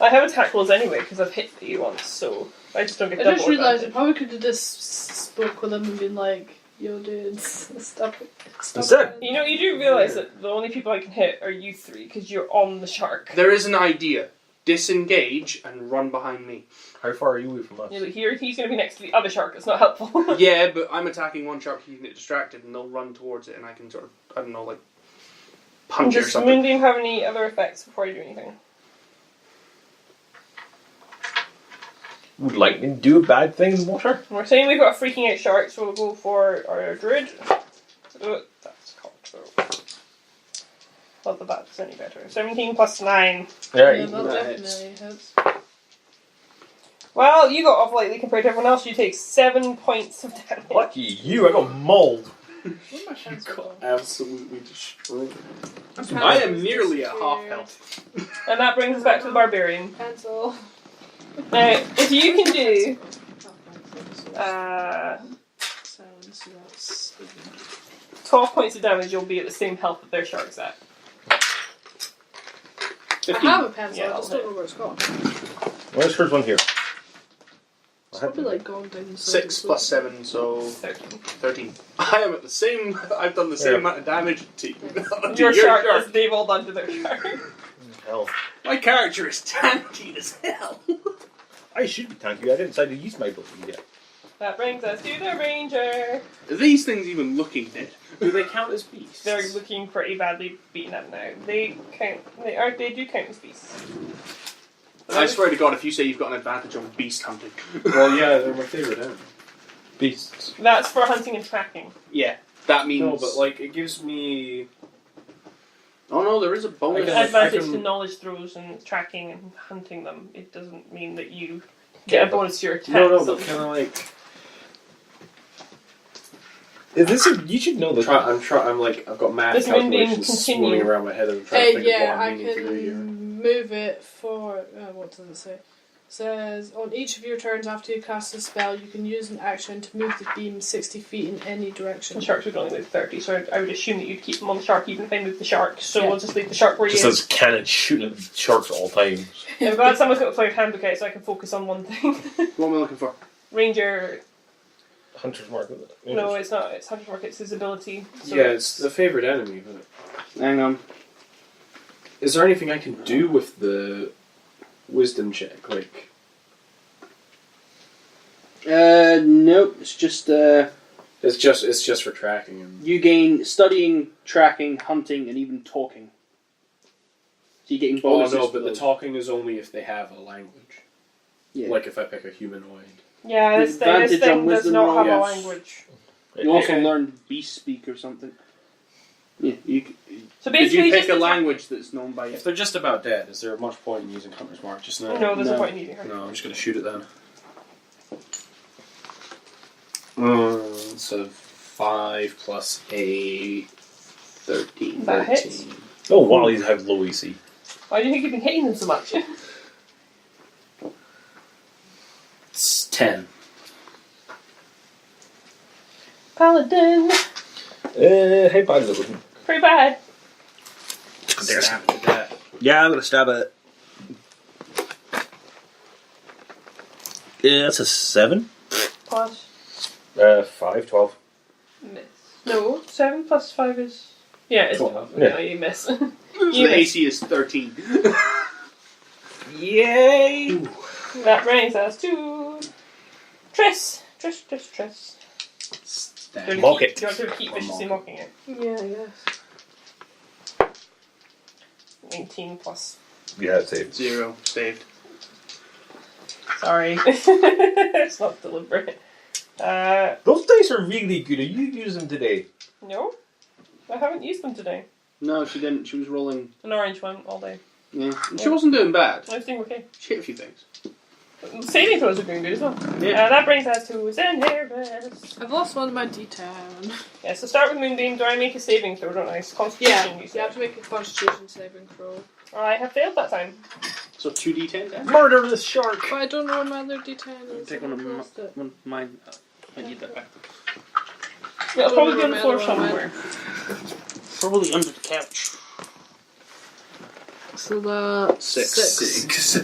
Speaker 1: I have attack rolls anyway, because I've hit you once, so I just don't get
Speaker 6: I
Speaker 1: double
Speaker 6: just realised I
Speaker 1: advantage.
Speaker 6: probably could have just spoke with him and been like, yo dudes, stop it.
Speaker 2: Instead-
Speaker 1: You know, you do realise that the only people I can hit are you three, because you're on the shark.
Speaker 4: There is an idea. Disengage and run behind me.
Speaker 2: How far are you away from us?
Speaker 1: Yeah, but here, he's going to be next to the other shark, it's not helpful.
Speaker 4: Yeah, but I'm attacking one shark, he can get distracted, and they'll run towards it, and I can sort of, I don't know, like, punch it or
Speaker 1: Does
Speaker 4: something.
Speaker 1: Moonbeam have any other effects before you do anything?
Speaker 2: Would lightning do a bad thing in the water?
Speaker 1: We're saying we've got a freaking out shark, so we'll go for our druid. That's called. Not that that's any better. 17 plus 9.
Speaker 2: Yeah,
Speaker 6: Yeah, that
Speaker 4: that
Speaker 6: definitely hits.
Speaker 1: Well, you got off lightly compared to everyone else. You take 7 points of damage.
Speaker 2: lucky you, I got mauled.
Speaker 6: Where's my pencil go?
Speaker 5: Absolutely destroyed.
Speaker 4: I am nearly at half health.
Speaker 1: And that brings us back to the barbarian.
Speaker 6: Pencil.
Speaker 1: Now, if you can do
Speaker 6: Silence, so that's
Speaker 1: 12 points of damage, you'll be at the same health that their shark's at.
Speaker 4: 15.
Speaker 6: I have a pencil,
Speaker 1: Yeah,
Speaker 6: I just
Speaker 1: I'll
Speaker 6: don't know where it's gone.
Speaker 2: Where's the first one here?
Speaker 6: It's probably like gone down the
Speaker 4: 6 plus 7, so
Speaker 1: 13.
Speaker 4: 13. I am at the same, I've done the same
Speaker 2: Yeah.
Speaker 4: amount of damage to
Speaker 1: Your shark as they've all done to their shark.
Speaker 2: Hell.
Speaker 4: My character is tanky as hell.
Speaker 2: I should be tanky, I didn't decide to use my ability yet.
Speaker 1: That brings us to the ranger.
Speaker 4: Are these things even looking dead?
Speaker 5: Do they count as beasts?
Speaker 1: They're looking pretty badly beaten up now. They do count as beasts.
Speaker 4: I swear to God, if you say you've got an advantage on beast hunting.
Speaker 5: Well, yeah, they're my favourite animal.
Speaker 2: Beasts.
Speaker 1: That's for hunting and tracking.
Speaker 4: Yeah, that means...
Speaker 5: No, but like, it gives me...
Speaker 4: Oh no, there is a bonus.
Speaker 5: I
Speaker 1: Advantage
Speaker 5: can-
Speaker 1: to knowledge throws and tracking and hunting them. It doesn't mean that you get a bonus to your attack.
Speaker 5: No,
Speaker 1: so
Speaker 5: but kind of like...
Speaker 2: Is this you should know this.
Speaker 5: I'm like, I've got math
Speaker 1: This moonbeam
Speaker 5: calculations
Speaker 1: continue.
Speaker 5: swirling around my head and I'm trying to think of
Speaker 6: Yeah,
Speaker 5: what
Speaker 6: I
Speaker 5: I'm meaning to do here.
Speaker 6: can move it for. What does it say? It says on each of your turns after you cast a spell, you can use an action to move the beam 60 feet in any direction.
Speaker 1: The sharks would only move 30, so I would assume that you'd keep them on the shark even if I move the shark. So
Speaker 6: Yeah.
Speaker 1: we'll just leave the shark where he
Speaker 2: Just
Speaker 1: is.
Speaker 2: as cannon shooting at the sharks at all times.
Speaker 1: Yeah, I'm glad someone's got a flared handbook out so I can focus on one thing.
Speaker 4: What am I looking for?
Speaker 1: Ranger.
Speaker 2: Hunter's mark. Is it?
Speaker 1: No, it's not. It's Hunter's Mark. It's his ability. So
Speaker 5: Yeah, it's the favourite enemy, but...
Speaker 4: Hang on.
Speaker 5: Is there anything I can do with the wisdom check? Like,
Speaker 4: Nope. It's just
Speaker 5: it's just for tracking and...
Speaker 4: you gain studying, tracking, hunting, and even talking. So you're getting
Speaker 5: Oh
Speaker 4: bonuses.
Speaker 5: no,
Speaker 4: for
Speaker 5: but the
Speaker 4: those.
Speaker 5: talking is only if they have a language.
Speaker 4: Yeah.
Speaker 5: Like if I pick a humanoid.
Speaker 1: yeah, this thing
Speaker 4: Advantage on
Speaker 1: does
Speaker 4: wisdom
Speaker 1: not
Speaker 4: roll,
Speaker 1: have a
Speaker 5: yes.
Speaker 1: language.
Speaker 4: You also learn beast speak or something. Yeah.
Speaker 1: So
Speaker 4: Could
Speaker 1: basically,
Speaker 4: you pick
Speaker 1: just
Speaker 4: a
Speaker 1: attack-
Speaker 4: language that's known by
Speaker 5: If they're just about dead, is there much point in using Hunter's Mark just now?
Speaker 1: No, there's
Speaker 4: No.
Speaker 1: no point in using her.
Speaker 5: No, I'm just going to shoot it then. So 5 plus 8, 13.
Speaker 1: That
Speaker 5: 13.
Speaker 1: hits.
Speaker 2: Oh wow, these have low EC.
Speaker 1: Why do you think you've been hitting them so much?
Speaker 5: It's 10.
Speaker 1: Paladin.
Speaker 2: How bad is it looking?
Speaker 1: Pretty bad.
Speaker 5: Stab to death.
Speaker 2: Yeah, I'm gonna stab it. Yeah, that's a 7.
Speaker 1: Plus.
Speaker 2: 5, 12.
Speaker 1: Miss. No, 7 plus 5 is. Yeah, it's 12.
Speaker 2: Yeah.
Speaker 1: No, you miss.
Speaker 4: So
Speaker 1: you
Speaker 4: the
Speaker 1: miss.
Speaker 4: AC is 13.
Speaker 2: Yay!
Speaker 1: That brings us to. Triss. Triss.
Speaker 5: Stab.
Speaker 1: Do you
Speaker 2: Mock
Speaker 1: want to
Speaker 2: it.
Speaker 1: keep, do you want to keep
Speaker 5: Or
Speaker 1: viciously
Speaker 5: mock
Speaker 1: mocking it?
Speaker 3: Yeah, I guess.
Speaker 1: 19 plus.
Speaker 2: Yeah, it's saved.
Speaker 4: 0. Saved.
Speaker 1: Sorry. It's not deliberate.
Speaker 2: Those dice are really good. Are you using them today?
Speaker 1: No. I haven't used them today.
Speaker 4: No, she didn't. She was rolling.
Speaker 1: An orange one all day.
Speaker 4: Yeah. She wasn't doing bad.
Speaker 1: I was doing okay.
Speaker 4: She hit a few things.
Speaker 1: Saving throws are doing good as well.
Speaker 4: Yeah.
Speaker 1: That brings us to Zenharvest.
Speaker 6: I've lost one of my D10.
Speaker 1: Yeah, so start with Moonbeam. Do I make a saving throw, don't I? It's Constitution,
Speaker 6: Yeah,
Speaker 1: you
Speaker 6: you
Speaker 1: said.
Speaker 6: have to make a Constitution saving throw.
Speaker 1: I have failed that time.
Speaker 4: So 2d10 then?
Speaker 2: Murder this shark!
Speaker 6: But I don't know where my other D10 is.
Speaker 4: Take one of
Speaker 6: I've lost it.
Speaker 4: mine. I need that back.
Speaker 1: It'll
Speaker 6: don't
Speaker 1: probably
Speaker 6: know
Speaker 1: be on the
Speaker 6: where
Speaker 1: floor
Speaker 6: my other one
Speaker 1: somewhere.
Speaker 4: Probably under the couch.
Speaker 6: So that's
Speaker 4: 6.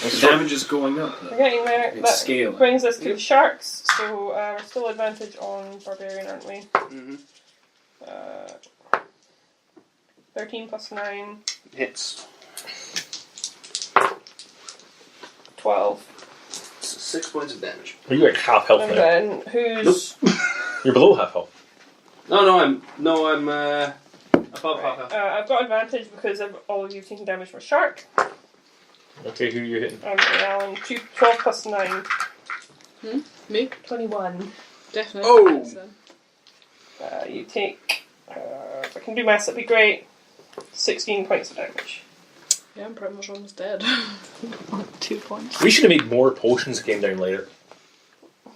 Speaker 5: The damage is going up.
Speaker 1: We're getting there.
Speaker 5: It's
Speaker 1: That
Speaker 5: scaling.
Speaker 1: brings us to the sharks. So we're still advantage on Barbarian, aren't we?
Speaker 4: Mm-hmm.
Speaker 1: 13 plus 9,
Speaker 4: Hits.
Speaker 1: 12.
Speaker 4: 6 points of damage.
Speaker 2: Are you like half health
Speaker 1: And
Speaker 2: now?
Speaker 1: then who's...
Speaker 2: You're below half health.
Speaker 4: No, I'm above half health.
Speaker 1: I've got advantage because all of you have taken damage from a shark.
Speaker 2: Okay, who are you hitting?
Speaker 1: Alan, 12 plus 9.
Speaker 6: Me?
Speaker 1: 21.
Speaker 6: Definitely.
Speaker 4: Oh!
Speaker 6: Yes, then.
Speaker 1: You take... if I can do maths, that'd be great. 16 points of damage.
Speaker 6: Yeah, I'm pretty much almost dead. 2 points.
Speaker 2: We should have made more potions that came down later.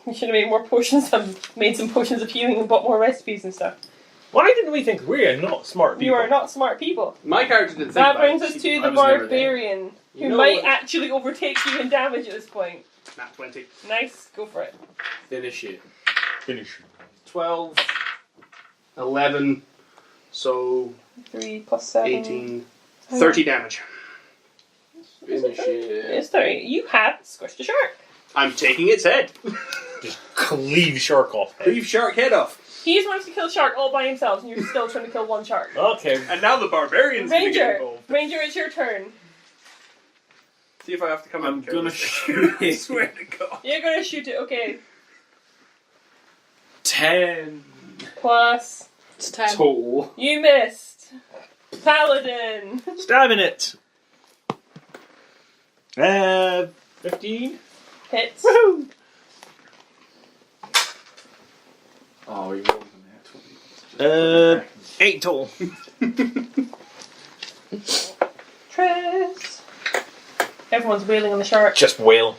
Speaker 1: You should have made more potions and made some potions of healing and bought more recipes and stuff.
Speaker 2: Why didn't we think we are not smart people?
Speaker 1: You are not smart people.
Speaker 4: My character didn't think
Speaker 1: That
Speaker 4: about
Speaker 1: brings
Speaker 4: it.
Speaker 1: us to
Speaker 5: I
Speaker 1: the
Speaker 5: was never there.
Speaker 1: barbarian, who
Speaker 4: You know
Speaker 1: might
Speaker 4: what?
Speaker 1: actually overtake you in damage at this point.
Speaker 4: Nat 20.
Speaker 1: Nice, go for it.
Speaker 5: Finish it.
Speaker 2: Finish.
Speaker 4: 12. 11. So
Speaker 1: 3 plus 7.
Speaker 4: 18. 30 damage.
Speaker 5: Finish it.
Speaker 1: It's 30. You have squished a shark.
Speaker 4: I'm taking its head.
Speaker 2: Just cleave shark off head.
Speaker 4: Leave shark head off.
Speaker 1: He's managed to kill a shark all by himself, and you're still trying to kill one shark.
Speaker 2: Okay.
Speaker 4: And now the barbarian's gonna get
Speaker 1: Ranger,
Speaker 4: involved.
Speaker 1: Ranger, it's your turn.
Speaker 4: See if I have to come in.
Speaker 5: I'm
Speaker 4: and kill
Speaker 5: gonna
Speaker 4: this thing.
Speaker 5: shoot
Speaker 4: I
Speaker 5: it.
Speaker 4: swear to God.
Speaker 1: You're gonna shoot it, okay.
Speaker 5: 10
Speaker 1: Plus,
Speaker 6: It's 10.
Speaker 5: total.
Speaker 1: you missed. Paladin.
Speaker 2: Stabbing it. 15.
Speaker 1: Hits.
Speaker 2: Woohoo!
Speaker 5: Oh, you rolled an actual.
Speaker 2: 8 total.
Speaker 1: Tris. Everyone's wailing on the shark.
Speaker 2: Just wail.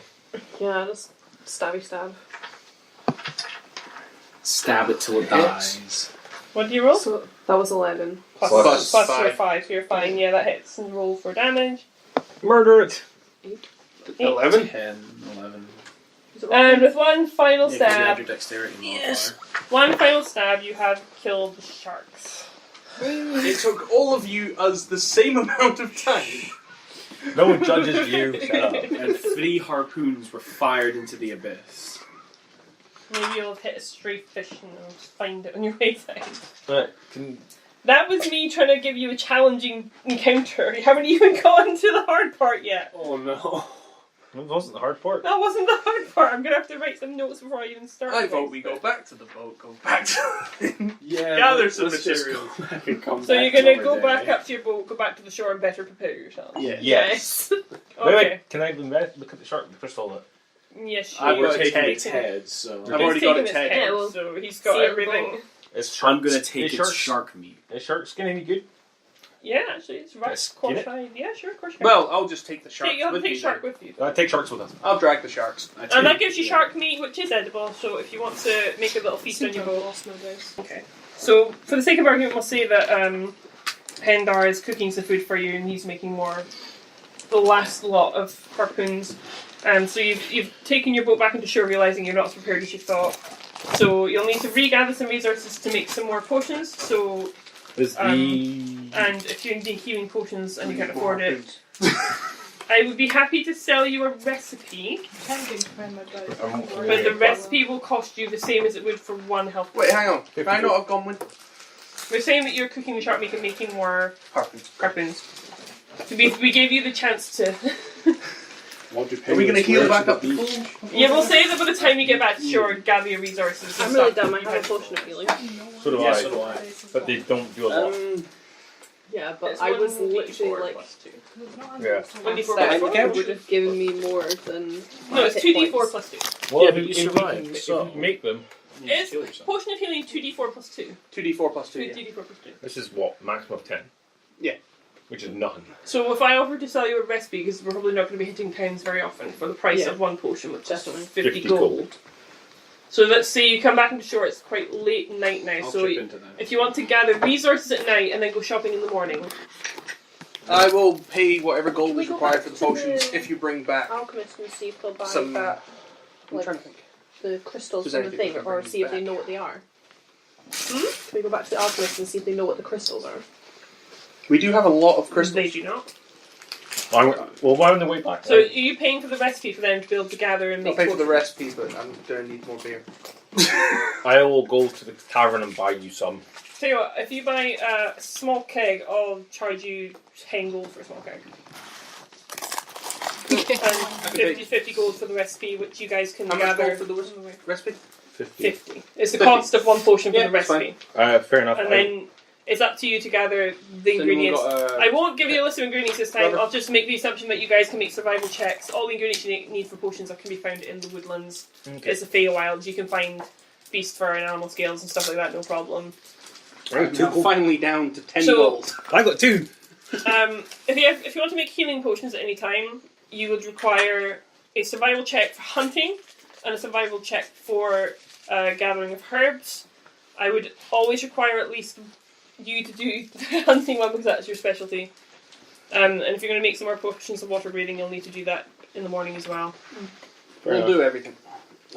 Speaker 3: Yeah, just stabby stab.
Speaker 5: Stab it till it dies.
Speaker 1: What do you roll?
Speaker 3: So that was 11.
Speaker 1: Plus
Speaker 4: Plus
Speaker 1: your
Speaker 4: five.
Speaker 1: 5, so you're fine. Yeah, that hits. And roll for damage.
Speaker 2: Murder it.
Speaker 4: 11.
Speaker 5: 10, 11.
Speaker 3: Is it
Speaker 1: And with one final
Speaker 5: Yeah, 'cause you add
Speaker 1: stab,
Speaker 5: your dexterity
Speaker 1: Yes.
Speaker 5: modifier.
Speaker 1: one final stab, you have killed the sharks.
Speaker 4: It took all of you us the same amount of time.
Speaker 2: No one judges you. Shut up.
Speaker 5: And 3 harpoons were fired into the abyss.
Speaker 1: Maybe you'll have hit a stray fish and you'll find it on your way down.
Speaker 2: Right.
Speaker 1: That was me trying to give you a challenging encounter. You haven't even gotten to the hard part yet.
Speaker 5: Oh no.
Speaker 2: That wasn't the hard part.
Speaker 1: That wasn't the hard part. I'm going to have to write some notes before I even start.
Speaker 4: I
Speaker 1: this.
Speaker 4: vote we go back to the boat, go back to
Speaker 5: Yeah.
Speaker 4: Gather
Speaker 5: let's
Speaker 4: some
Speaker 5: just
Speaker 4: material.
Speaker 5: go back and come
Speaker 1: So
Speaker 5: back
Speaker 1: you're going to
Speaker 5: another
Speaker 1: go back
Speaker 5: day.
Speaker 1: up to your boat, go back to the shore and better prepare yourself.
Speaker 5: Yeah.
Speaker 2: Yes.
Speaker 1: Okay.
Speaker 2: Wait. Can I look at the shark? The crystal.
Speaker 1: Yes,
Speaker 5: I've
Speaker 1: you
Speaker 5: got
Speaker 1: are
Speaker 5: taken its
Speaker 1: taking it.
Speaker 5: head, so
Speaker 4: I've already got
Speaker 1: taken
Speaker 4: its
Speaker 1: his
Speaker 4: head.
Speaker 3: Yeah, well,
Speaker 1: so he's got
Speaker 3: see it
Speaker 1: everything.
Speaker 3: go.
Speaker 2: Is
Speaker 5: I'm gonna
Speaker 2: is
Speaker 5: take its
Speaker 2: sharks-
Speaker 5: shark meat.
Speaker 2: Is shark skin any good?
Speaker 1: Yeah, actually, it's right.
Speaker 2: Let's get it.
Speaker 1: Cross-eyed. Yeah, sure, of course you can.
Speaker 4: Well, I'll just take the sharks
Speaker 1: you have to
Speaker 4: with
Speaker 1: take
Speaker 4: me.
Speaker 1: shark
Speaker 4: then.
Speaker 1: with you.
Speaker 2: Take sharks with us.
Speaker 4: I'll drag the sharks.
Speaker 1: And that gives you shark meat, which is edible, so if you want to make a little feast on your boat.
Speaker 6: Lost no dice.
Speaker 1: Okay. So, for the sake of argument, we'll say that Hendar is cooking some food for you and he's making more. The last lot of harpoons. So you've taken your boat back into shore, realising you're not as prepared as you thought. So you'll need to regather some resources to make some more potions. So,
Speaker 2: Is
Speaker 1: and if you need healing potions and you can't afford it, I would be happy to sell you a recipe,
Speaker 6: Can't get to find my dice.
Speaker 1: but the recipe will cost you the same as it would for one health.
Speaker 4: Wait, hang on. Can I not have gone with
Speaker 1: We're saying that you're cooking the shark meat and making more
Speaker 4: harpoons?
Speaker 1: harpoons. So we gave you the chance to.
Speaker 4: Are we going to heal back up to full?
Speaker 1: Yeah, we'll say that by the time you get back to shore, gather your resources. and
Speaker 3: I'm really
Speaker 1: stuff.
Speaker 3: dumb. I have a potion of healing.
Speaker 2: So do
Speaker 5: Yeah,
Speaker 2: I.
Speaker 5: so do I.
Speaker 2: But they don't do a lot.
Speaker 3: Yeah, but
Speaker 1: It's
Speaker 3: I was
Speaker 1: 1d4
Speaker 3: literally like,
Speaker 1: plus 2.
Speaker 2: Yeah.
Speaker 1: 1d4
Speaker 3: that
Speaker 1: plus 4?
Speaker 3: would have given me more than.
Speaker 1: No, it's
Speaker 3: hit
Speaker 1: 2d4
Speaker 3: points.
Speaker 1: plus 2.
Speaker 2: Well,
Speaker 5: Yeah, but you survived,
Speaker 2: if
Speaker 5: so-
Speaker 2: you make them.
Speaker 1: It's
Speaker 5: Kill yourself.
Speaker 1: potion of healing 2d4 plus 2.
Speaker 4: 2d4 plus 2. Yeah.
Speaker 1: 2d4 plus 2.
Speaker 2: This is what maximum of 10.
Speaker 4: Yeah.
Speaker 2: Which is none.
Speaker 1: So if I offer to sell you a recipe, because we're probably not going to be hitting towns very often for the price
Speaker 3: Yeah.
Speaker 1: of one potion, which
Speaker 3: Definitely.
Speaker 1: is 50
Speaker 2: 50
Speaker 1: gold.
Speaker 2: gold.
Speaker 1: So let's say you come back into shore, it's quite late night now,
Speaker 5: I'll
Speaker 1: so
Speaker 5: chip into that.
Speaker 1: if you want to gather resources at night and then go shopping in the morning,
Speaker 4: I will pay whatever gold
Speaker 3: Can we
Speaker 4: is
Speaker 3: go
Speaker 4: required
Speaker 3: back
Speaker 4: for the
Speaker 3: to
Speaker 4: potions
Speaker 3: the-
Speaker 4: if you bring back
Speaker 3: Alchemist and see if they'll buy
Speaker 4: some.
Speaker 3: that,
Speaker 4: I'm
Speaker 3: like
Speaker 4: trying to think.
Speaker 3: the crystals
Speaker 4: Does
Speaker 3: from the
Speaker 4: anything
Speaker 3: thing,
Speaker 4: we can
Speaker 3: or
Speaker 4: bring
Speaker 3: see if they
Speaker 4: back?
Speaker 3: know what they are. Can we go back to the alchemist and see if they know what the crystals are?
Speaker 4: We do have a lot of crystals.
Speaker 1: they do not.
Speaker 2: Well, why on the way back?
Speaker 1: So are you paying for the recipe for them to be able to gather and
Speaker 4: I'll
Speaker 1: make
Speaker 4: pay for the
Speaker 1: potions?
Speaker 4: recipe, but I'm going to need more beer.
Speaker 2: I will go to the tavern and buy you some.
Speaker 1: Tell you what, if you buy a small keg, I'll charge you 10 gold for a small keg. And 50 gold for the recipe, which you guys can
Speaker 4: How much
Speaker 1: gather.
Speaker 4: gold for the recipe?
Speaker 1: 50. It's the
Speaker 4: 50.
Speaker 1: cost of one potion for
Speaker 4: Yeah,
Speaker 1: the
Speaker 4: that's
Speaker 1: recipe.
Speaker 2: Fair enough.
Speaker 1: And then it's up to you to gather the ingredients. I won't give you a list of ingredients this time.
Speaker 4: Rubber.
Speaker 1: I'll just make the assumption that you guys can make survival checks. All the ingredients you need for potions can be found in the woodlands.
Speaker 2: Okay.
Speaker 1: It's the Feywilds. You can find beast fur and animal scales and stuff like that, no problem.
Speaker 2: Right,
Speaker 4: now finally down to 10
Speaker 1: So-
Speaker 4: gold.
Speaker 2: I got 2.
Speaker 1: If you want to make healing potions at any time, you would require a survival check for hunting and a survival check for gathering of herbs. I would always require at least you to do the hunting one because that's your specialty. And if you're going to make some more potions of water breathing, you'll need to do that in the morning as well.
Speaker 4: We'll do everything.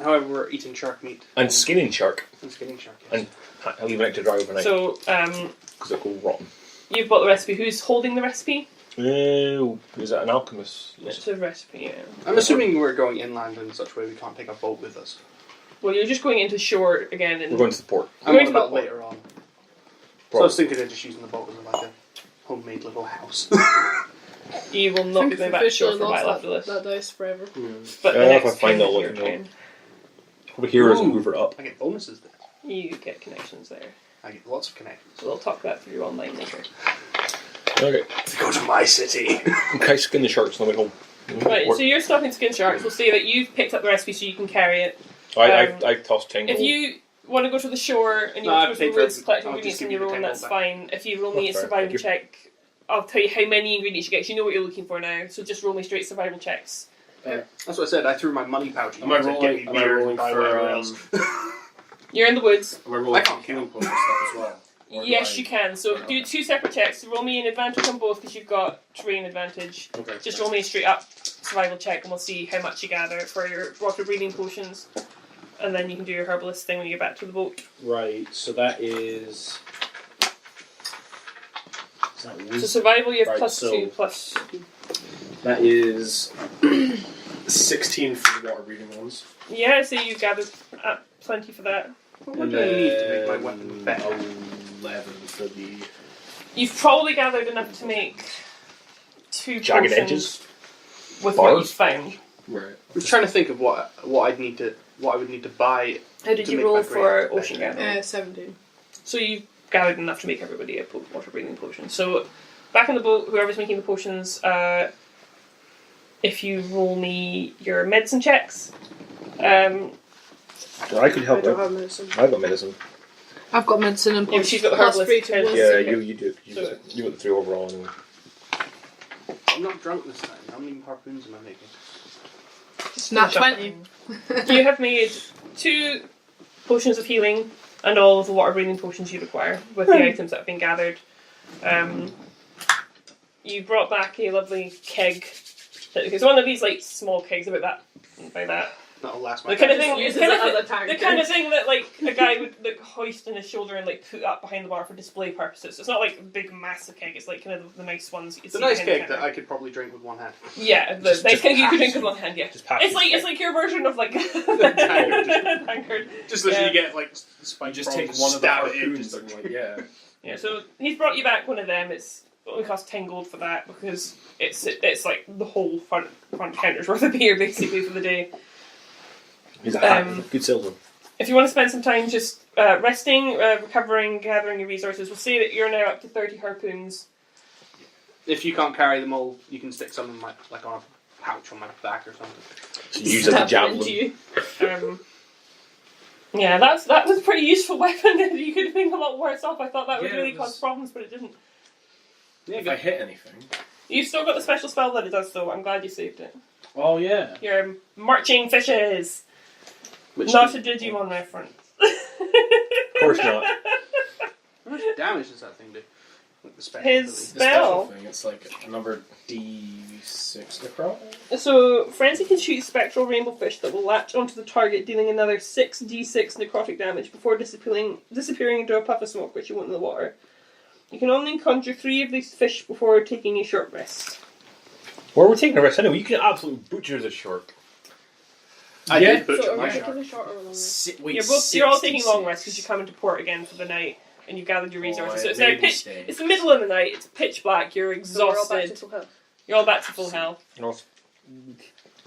Speaker 4: However, we're eating shark meat
Speaker 2: And skinning shark.
Speaker 4: and skinning shark. Yes.
Speaker 2: And I'll leave it to dry overnight.
Speaker 1: So
Speaker 2: Because it'll go rotten.
Speaker 1: you've bought the recipe. Who's holding the recipe?
Speaker 2: Is that an alchemist?
Speaker 1: It's a recipe, yeah.
Speaker 4: I'm assuming we're going inland in such a way we can't take our boat with us.
Speaker 1: Well, you're just going into shore again. And
Speaker 2: We're going to the port.
Speaker 4: I'm
Speaker 1: Going
Speaker 4: on
Speaker 1: to
Speaker 4: about
Speaker 1: the port.
Speaker 4: later on. So I was thinking of just using the boat as like a homemade little house.
Speaker 1: You will not be going back to shore for a while after this.
Speaker 6: that dice forever.
Speaker 1: But
Speaker 2: Yeah,
Speaker 1: the
Speaker 2: if I
Speaker 1: next
Speaker 2: find
Speaker 1: turn
Speaker 2: out
Speaker 1: is
Speaker 2: what
Speaker 1: your
Speaker 2: to know.
Speaker 1: turn.
Speaker 2: Over here is a
Speaker 4: Ooh.
Speaker 2: hoover up.
Speaker 4: I get bonuses there.
Speaker 1: You get connections there.
Speaker 4: I get lots of connections.
Speaker 1: So we'll talk that through online later.
Speaker 2: Okay.
Speaker 4: To go to my city.
Speaker 2: Okay, skin the sharks on the way home.
Speaker 1: Right, so you're stopping skin sharks. We'll say that you've picked up the recipe so you can carry it.
Speaker 2: I tossed Tango.
Speaker 1: If you want to go to the shore and you
Speaker 4: No,
Speaker 1: want
Speaker 4: I
Speaker 1: to go to
Speaker 4: paid
Speaker 1: the woods,
Speaker 4: for it.
Speaker 1: collect
Speaker 4: I'll
Speaker 1: ingredients
Speaker 4: just
Speaker 1: on
Speaker 4: give
Speaker 1: your
Speaker 4: you
Speaker 1: own,
Speaker 4: the
Speaker 1: that's
Speaker 4: $10
Speaker 1: fine. If you roll me a
Speaker 2: That's fair,
Speaker 1: survival
Speaker 2: thank you.
Speaker 1: check, I'll tell you how many ingredients you get. 'Cause you know what you're looking for now, so just roll me straight survival checks.
Speaker 4: That's what I said. I threw my money pouch.
Speaker 5: Am I
Speaker 4: Get me
Speaker 5: rolling? Am I
Speaker 4: beer
Speaker 5: rolling
Speaker 4: and buy
Speaker 5: for?
Speaker 4: whatever else.
Speaker 1: You're in the woods.
Speaker 5: Am I rolling
Speaker 4: I
Speaker 5: for
Speaker 4: can't
Speaker 5: healing potion stuff as well? Or do
Speaker 1: Yes,
Speaker 5: I-
Speaker 1: you can. So do 2 separate checks. Roll me an advantage on both because you've got terrain advantage.
Speaker 5: Okay.
Speaker 1: Just roll me a straight up survival check and we'll see how much you gather for your water breathing potions. And then you can do your herbalist thing when you get back to the boat.
Speaker 5: Right. So that is. Is that
Speaker 1: So
Speaker 5: wisdom?
Speaker 1: survival you have
Speaker 5: Right,
Speaker 1: plus
Speaker 5: so
Speaker 1: 2 plus...
Speaker 5: That is 16 for the water breathing ones.
Speaker 1: Yeah, so you gathered plenty for that.
Speaker 4: What do I need to make my weapon better?
Speaker 5: 11 for the.
Speaker 1: You've probably gathered enough to make 2
Speaker 2: Jagged
Speaker 1: potions
Speaker 2: edges.
Speaker 1: with
Speaker 2: Bars?
Speaker 1: what you've found.
Speaker 5: Right.
Speaker 4: I'm trying to think of what I'd need to what I would need to buy.
Speaker 1: How did
Speaker 4: To
Speaker 1: you
Speaker 4: make
Speaker 1: roll
Speaker 4: my
Speaker 1: for
Speaker 4: brain
Speaker 1: ocean
Speaker 4: better.
Speaker 1: gathering?
Speaker 6: 17.
Speaker 1: So you've gathered enough to make everybody a water breathing potion. So back in the boat, whoever's making the potions, if you roll me your medicine checks,
Speaker 2: Well, I could
Speaker 6: I
Speaker 2: help
Speaker 6: don't
Speaker 2: out.
Speaker 6: have medicine.
Speaker 2: I've got medicine.
Speaker 6: I've got medicine and
Speaker 1: Yeah,
Speaker 6: plus,
Speaker 1: she's got the
Speaker 6: plus
Speaker 1: herbalist
Speaker 6: 3 to
Speaker 1: because-
Speaker 6: wisdom.
Speaker 2: Yeah, you do.
Speaker 1: So-
Speaker 2: You got the 3 overall. And
Speaker 4: I'm not drunk this time. How many harpoons am I making?
Speaker 6: Nat 20.
Speaker 1: you have made 2 potions of healing and all of the water breathing potions you require with the items that have been gathered. You brought back a lovely keg. It's one of these like small kegs about that.
Speaker 4: That'll last my
Speaker 1: The kind of
Speaker 4: time.
Speaker 1: thing,
Speaker 6: Uses
Speaker 1: the kind
Speaker 6: it
Speaker 1: of,
Speaker 6: as a
Speaker 1: the
Speaker 6: tanker.
Speaker 1: kind of thing that like a guy would like hoist on his shoulder and like put up behind the bar for display purposes. So it's not like a big massive keg. It's like kind of the nice ones. You
Speaker 4: It's a
Speaker 1: see
Speaker 4: nice
Speaker 1: behind the
Speaker 4: cake that
Speaker 1: counter.
Speaker 4: I could probably drink with one hand.
Speaker 1: Yeah, the
Speaker 2: Just-
Speaker 1: nice
Speaker 2: just
Speaker 1: keg you could
Speaker 2: pass.
Speaker 1: drink with one hand. Yeah,
Speaker 2: Just pass
Speaker 1: it's
Speaker 2: the
Speaker 1: like
Speaker 2: keg.
Speaker 1: your version of like
Speaker 4: Tankard.
Speaker 1: tankard.
Speaker 4: Just literally
Speaker 1: Yeah.
Speaker 4: get like spike
Speaker 5: Just
Speaker 4: prongs
Speaker 5: take
Speaker 4: and
Speaker 5: one of the
Speaker 4: stab it in.
Speaker 5: harpoons and like, yeah.
Speaker 1: Yeah, so he's brought you back one of them. It only costs 10 gold for that because it's like the whole front counter's worth of beer basically for the day.
Speaker 2: he's a hat.
Speaker 1: Um,
Speaker 2: Good salesman.
Speaker 1: If you want to spend some time just resting, recovering, gathering your resources, we'll say that you're now up to 30 harpoons.
Speaker 4: If you can't carry them all, you can stick some in my like on a pouch on my back or something.
Speaker 2: So you use it as a
Speaker 6: Stab it into
Speaker 2: javelin.
Speaker 6: you.
Speaker 1: Yeah, that was a pretty useful weapon. You could have been a lot worse off. I thought that would
Speaker 5: Yeah,
Speaker 1: really
Speaker 5: it was-
Speaker 1: cause problems, but it didn't.
Speaker 4: Yeah,
Speaker 5: If I hit anything.
Speaker 1: You've still got the special spell that it does, though. I'm glad you saved it.
Speaker 5: Oh yeah.
Speaker 1: Your marching fishes.
Speaker 4: Which
Speaker 1: Not a Digimon reference.
Speaker 2: Of course not.
Speaker 4: How much damage does that thing do? Like the special
Speaker 1: His-
Speaker 4: ability.
Speaker 5: The
Speaker 1: Spell.
Speaker 5: special thing, it's like a number D6 across.
Speaker 1: So, Frenzy can shoot spectral rainbow fish that will latch onto the target, dealing another 6d6 necrotic damage before disappearing into a puff of smoke, which you want in the water. You can only conjure 3 of these fish before taking a short rest.
Speaker 2: Well, we're taking a rest anyway. You can absolutely butcher the shark.
Speaker 4: I
Speaker 5: Yeah.
Speaker 4: did butcher
Speaker 6: So, are
Speaker 4: my
Speaker 6: we
Speaker 4: shark.
Speaker 6: taking a short or a long rest?
Speaker 1: You're all taking long rests because you come into port again for the night and you've gathered your resources. So it's now pitch. It's the middle of the night. It's pitch black. You're
Speaker 6: So we're all back to
Speaker 1: exhausted.
Speaker 6: full health.
Speaker 1: You're all back to full health.